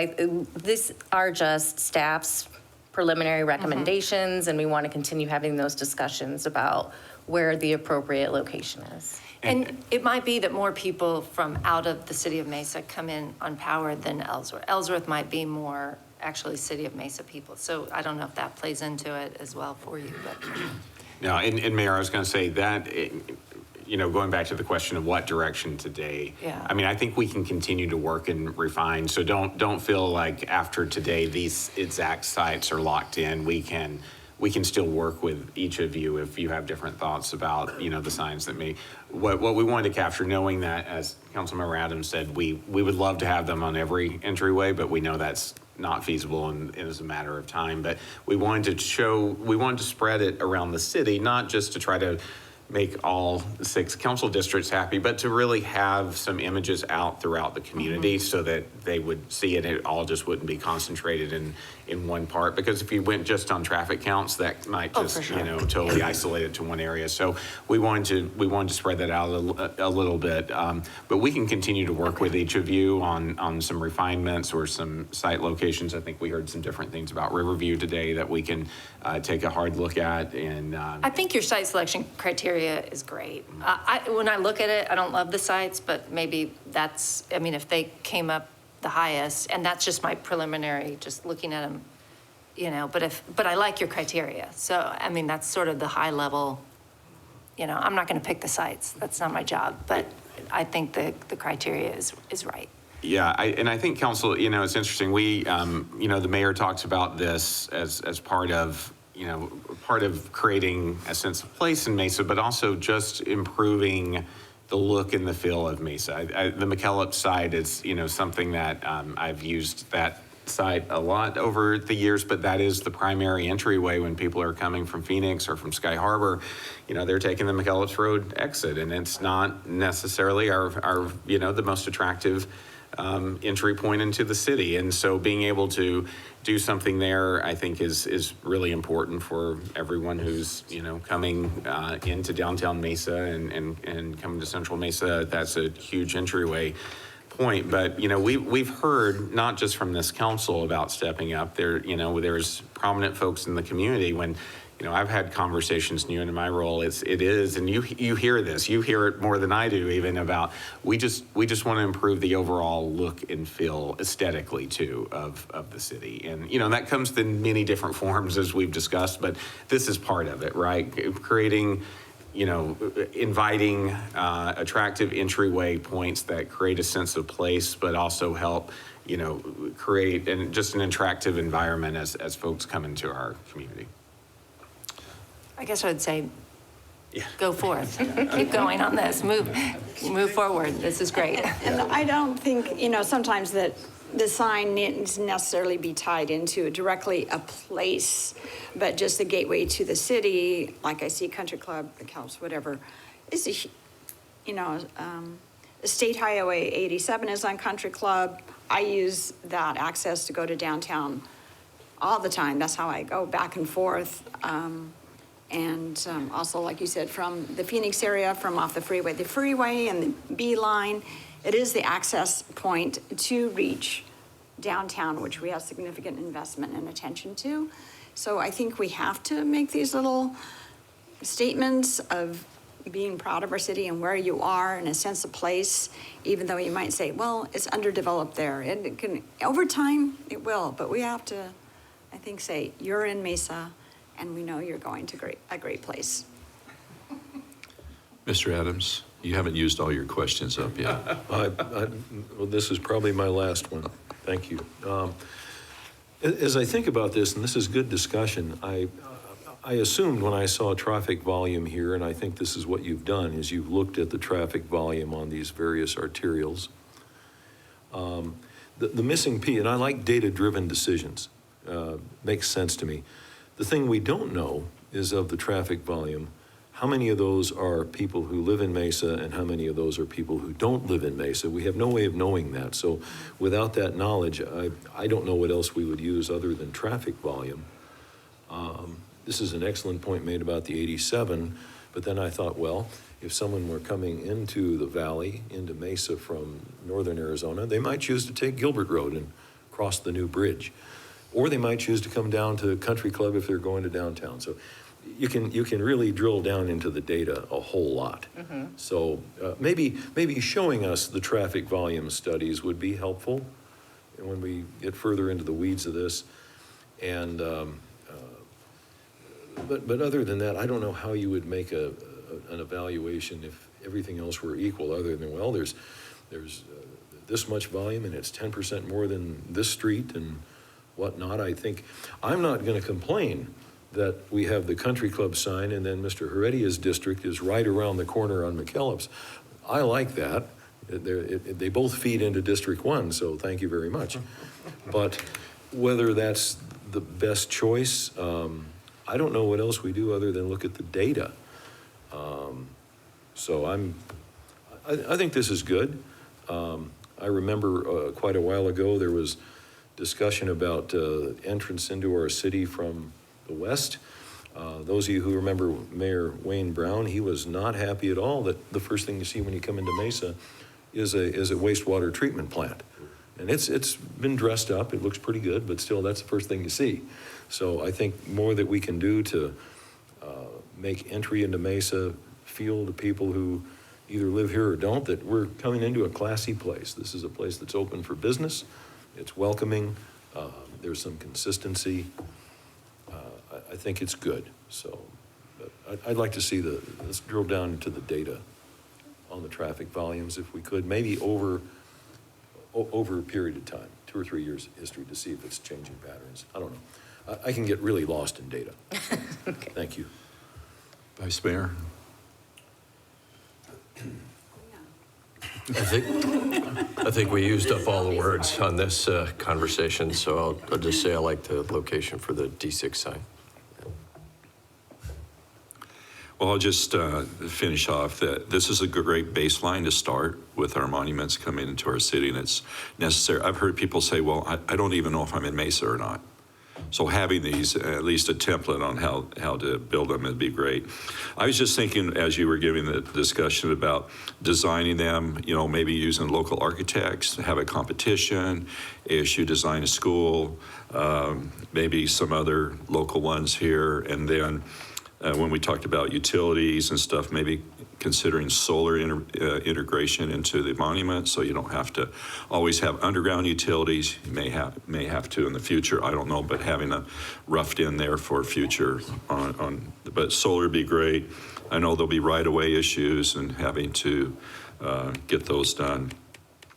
these are just staff's preliminary recommendations, and we want to continue having those discussions about where the appropriate location is. And it might be that more people from out of the city of Mesa come in on power than Ellsworth. Ellsworth might be more actually city of Mesa people. So I don't know if that plays into it as well for you, but. No, and Mayor, I was going to say that, you know, going back to the question of what direction today. Yeah. I mean, I think we can continue to work and refine. So don't feel like after today, these exact sites are locked in. We can still work with each of you if you have different thoughts about, you know, the signs that may, what we wanted to capture, knowing that, as Councilmember Adams said, we would love to have them on every entryway, but we know that's not feasible and is a matter of time. But we wanted to spread it around the city, not just to try to make all 6 council districts happy, but to really have some images out throughout the community so that they would see it. It all just wouldn't be concentrated in one part. Because if you went just on traffic counts, that might just, you know, totally isolate it to one area. So we wanted to spread that out a little bit. But we can continue to work with each of you on some refinements or some site locations. I think we heard some different things about Riverview today that we can take a hard look at. And I think your site selection criteria is great. When I look at it, I don't love the sites, but maybe that's, I mean, if they came up the highest, and that's just my preliminary, just looking at them, you know, but I like your criteria. So, I mean, that's sort of the high level, you know, I'm not going to pick the sites. That's not my job, but I think the criteria is right. Yeah, and I think council, you know, it's interesting. We, you know, the mayor talks about this as part of, you know, part of creating a sense of place in Mesa, but also just improving the look and the feel of Mesa. The McKillop site is, you know, something that I've used that site a lot over the years, but that is the primary entryway when people are coming from Phoenix or from Sky Harbor. You know, they're taking the McKellips Road exit, and it's not necessarily our you know, the most attractive entry point into the city. And so being able to do something there, I think is really important for everyone who's, you know, coming into downtown Mesa and coming to Central Mesa. That's a huge entryway point. But, you know, we've heard not just from this council about stepping up there, you know, there's prominent folks in the community when, you know, I've had conversations new into my role. It is, and you hear this, you hear it more than I do even about, we just want to improve the overall look and feel aesthetically too of the city. And, you know, that comes in many different forms as we've discussed, but this is part of it, right? Creating, you know, inviting attractive entryway points that create a sense of place, but also help, you know, create just an attractive environment as folks come into our community. I guess I would say, go forth. Keep going on this. Move forward. This is great. And I don't think, you know, sometimes that the sign needs necessarily be tied into directly a place, but just a gateway to the city, like I see Country Club, the Cows, whatever, is a, you know, State Highway 87 is on Country Club. I use that access to go to downtown all the time. That's how I go back and forth. And also, like you said, from the Phoenix area, from off the freeway and the B line, it is the access point to reach downtown, which we have significant investment and attention to. So I think we have to make these little statements of being proud of our city and where you are and a sense of place, even though you might say, well, it's underdeveloped there. It can, over time, it will, but we have to, I think, say, you're in Mesa, and we know you're going to a great place. Mr. Adams, you haven't used all your questions up yet. Well, this is probably my last one. Thank you. As I think about this, and this is good discussion, I assumed when I saw traffic volume here, and I think this is what you've done, is you've looked at the traffic volume on these various arterials. The missing piece, and I like data-driven decisions, makes sense to me. The thing we don't know is of the traffic volume, how many of those are people who live in Mesa and how many of those are people who don't live in Mesa? We have no way of knowing that. So without that knowledge, I don't know what else we would use other than traffic volume. This is an excellent point made about the 87, but then I thought, well, if someone were coming into the valley, into Mesa from northern Arizona, they might choose to take Gilbert Road and cross the new bridge. Or they might choose to come down to Country Club if they're going to downtown. So you can really drill down into the data a whole lot. So maybe showing us the traffic volume studies would be helpful when we get further into the weeds of this. And but other than that, I don't know how you would make an evaluation if everything else were equal, other than, well, there's this much volume and it's 10% more than this street and whatnot. I think I'm not going to complain that we have the country club sign and then Mr. Heredia's district is right around the corner on McKellips. I like that. They both feed into District 1, so thank you very much. But whether that's the best choice, I don't know what else we do other than look at the data. So I think this is good. I remember quite a while ago there was discussion about entrance into our city from the west. Those of you who remember Mayor Wayne Brown, he was not happy at all that the first thing you see when you come into Mesa is a wastewater treatment plant. And it's been dressed up, it looks pretty good, but still that's the first thing you see. So I think more that we can do to make entry into Mesa feel to people who either live here or don't, that we're coming into a classy place. This is a place that's open for business, it's welcoming, there's some consistency. I think it's good. So but I'd like to see let's drill down into the data on the traffic volumes if we could, maybe over a period of time, 2 or 3 years history, to see if it's changing patterns. I don't know. I can get really lost in data. Okay. Thank you. Vice Mayor? I think we used up all the words on this conversation, so I'll just say I like the location for the D6 sign. Well, I'll just finish off that this is a great baseline to start with our monuments coming into our city, and it's necessary. I've heard people say, well, I don't even know if I'm in Mesa or not. So having these, at least a template on how to build them would be great. I was just thinking as you were giving the discussion about designing them, maybe using local architects, have a competition, ASU Design a School, maybe some other local ones here, and then when we talked about utilities and stuff, maybe considering solar integration into the monument, so you don't have to always have underground utilities. You may have to in the future, I don't know, but having a roughed in there for future but solar would be great. I know there'll be right-of-way issues and having to get those done.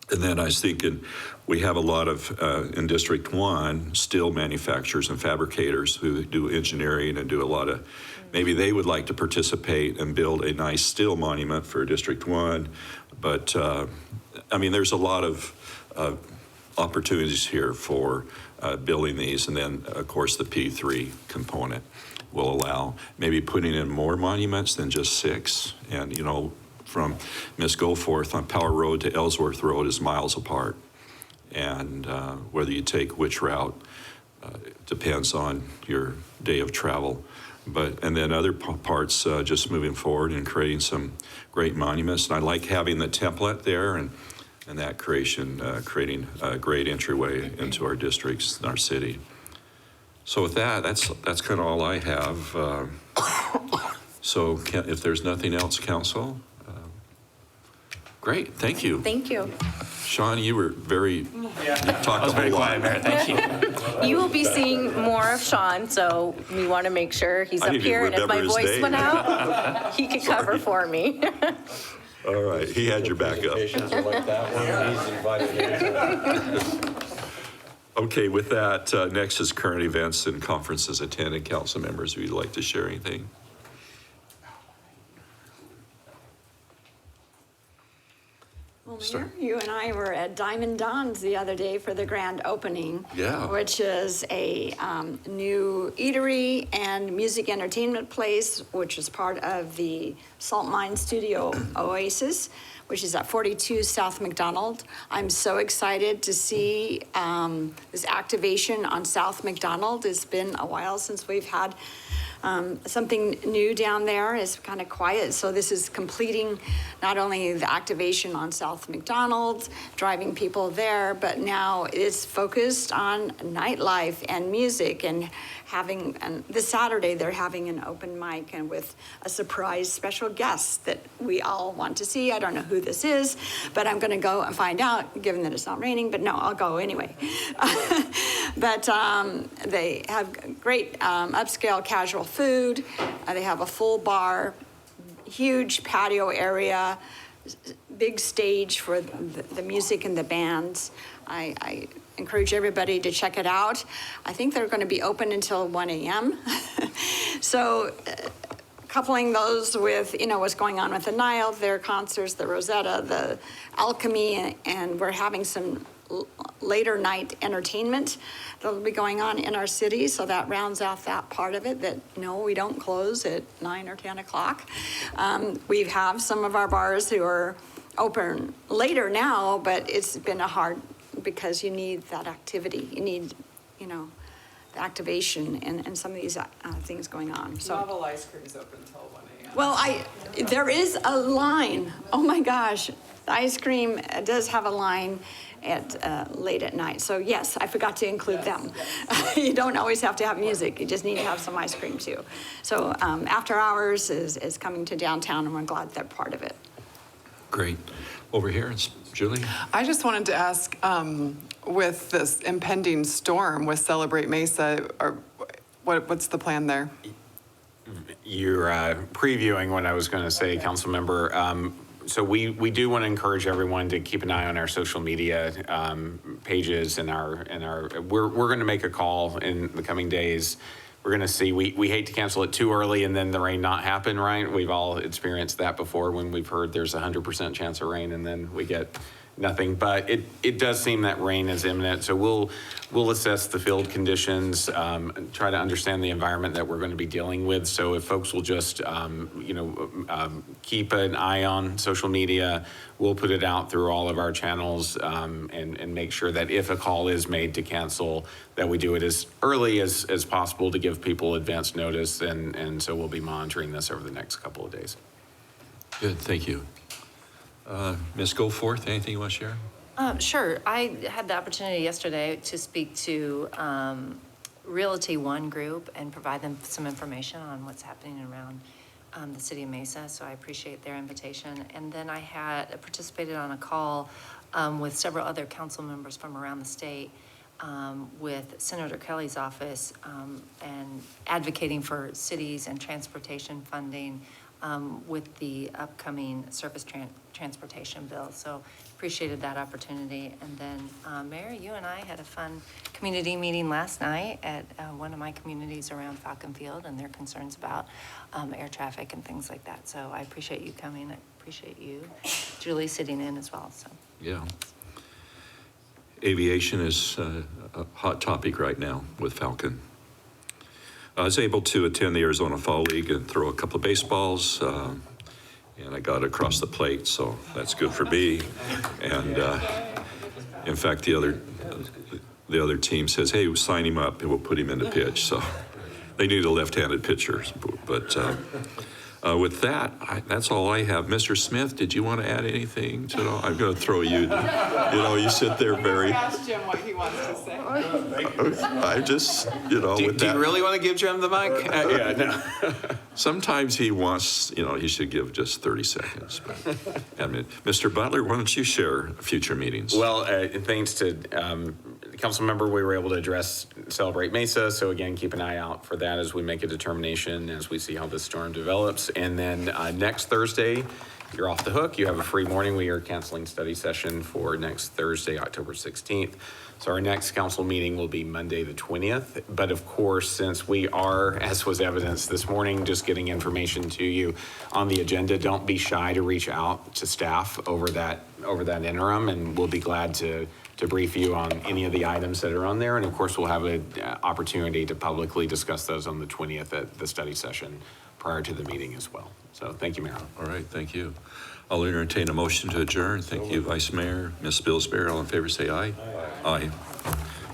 And then I was thinking, we have a lot of, in District 1, steel manufacturers and fabricators who do engineering and do a lot of, maybe they would like to participate and build a nice steel monument for District 1. But, there's a lot of opportunities here for building these. And then, of course, the P3 component will allow maybe putting in more monuments than just 6. And, from Miss Goforth on Power Road to Ellsworth Road is miles apart. And whether you take which route depends on your day of travel. And then other parts, just moving forward and creating some great monuments. And I like having the template there and that creating a great entryway into our districts and our city. So with that, that's kind of all I have. So if there's nothing else, Council, great, thank you. Thank you. Sean, you were you talked I was very quiet, Mayor. Thank you. You will be seeing more of Sean, so we want to make sure he's I up didn't here, and if my remember his voice name. went out, he could cover for me. All right, he had your back up. Are like that one. He's invited. Okay, with that, next is current events and conferences attended. Council members, would you like to share anything? Well, Mayor, you and I were at Diamond Don's the other day for the grand opening. Yeah. Which is a new eatery and music entertainment place, which is part of the Salt Mine Studio Oasis, which is at 42 South McDonald. I'm so excited to see this activation on South McDonald. It's been a while since we've had something new down there. It's kind of quiet, so this is completing not only the activation on South McDonald, driving people there, but now it's focused on nightlife and music and having, and this Saturday, they're having an open mic and with a surprise special guest that we all want to see. I don't know who this is, but I'm going to go and find out, given that it's not raining, but no, I'll go anyway. But they have great upscale casual food. They have a full bar, huge patio area, big stage for the music and the bands. I encourage everybody to check it out. I think they're going to be open until 1 a.m. So coupling those with, what's going on with the Nile, their concerts, the Rosetta, the Alchemy, and we're having some later night entertainment that'll be going on in our city. So that rounds out that part of it, that no, we don't close at 9 or 10 o'clock. We have some of our bars who are open later now, but it's been a hard, because you need that activity. You need, the activation and some of these things going on. So Novel Ice Cream's open until 1 a.m. Well, there is a line. Oh my gosh, the ice cream does have a line at late at night. So yes, I forgot to include them. You don't always have to have music. You just need to have some ice cream too. So After Hours is coming to downtown, and we're glad they're part of it. Great. Over here, it's Julie. I just wanted to ask, with this impending storm with Celebrate Mesa, what's the plan there? You're previewing what I was going to say, council member. So we do want to encourage everyone to keep an eye on our social media pages and we're going to make a call in the coming days. We're going to see, we hate to cancel it too early and then the rain not happen, right? We've all experienced that before when we've heard there's 100% chance of rain and then we get nothing. But it does seem that rain is imminent. So we'll assess the field conditions, try to understand the environment that we're going to be dealing with. So if folks will just, keep an eye on social media, we'll put it out through all of our channels and make sure that if a call is made to cancel, that we do it as early as possible to give people advance notice. And so we'll be monitoring this over the next couple of days. Good, thank you. Ms. Goforth, anything you want to share? Sure. I had the opportunity yesterday to speak to Realty One Group and provide them some information on what's happening around the city of Mesa, so I appreciate their invitation. And then I had participated on a call with several other council members from around the state with Senator Kelly's office and advocating for cities and transportation funding with the upcoming surface transportation bill. So appreciated that opportunity. And then Mayor, you and I had a fun community meeting last night at one of my communities around Falcon Field and their concerns about air traffic and things like that. So I appreciate you coming. I appreciate you, Julie, sitting in as well. So Yeah. Aviation is a hot topic right now with Falcon. I was able to attend the Arizona Fall League and throw a couple of baseballs, and I got across the plate, so that's good for me. And in fact, the other team says, "Hey, sign him up, and we'll put him into pitch." So they need a left-handed pitcher. But with that, that's all I have. Mr. Smith, did you want to add anything to it all? I'm going to throw you. You sit there very. Ask Jim what he wants to say. I just, Do you really want to give Jim the mic? Yeah, no. Sometimes he wants, he should give just 30 seconds. But, Mr. Butler, why don't you share future meetings? Well, thanks to the council member, we were able to address Celebrate Mesa. So again, keep an eye out for that as we make a determination, as we see how this storm develops. And then next Thursday, you're off the hook. You have a free morning. We are canceling study session for next Thursday, October 16th. So our next council meeting will be Monday, the 20th. But of course, since we are, as was evidenced this morning, just getting information to you on the agenda, don't be shy to reach out to staff over that interim, and we'll be glad to brief you on any of the items that are on there. And of course, we'll have an opportunity to publicly discuss those on the 20th at the study session prior to the meeting as well. So thank you, Mayor. All right, thank you. I'll entertain a motion to adjourn. Thank you, Vice Mayor. Ms. Spilsbury, all in favor say aye. Aye.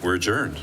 We're adjourned.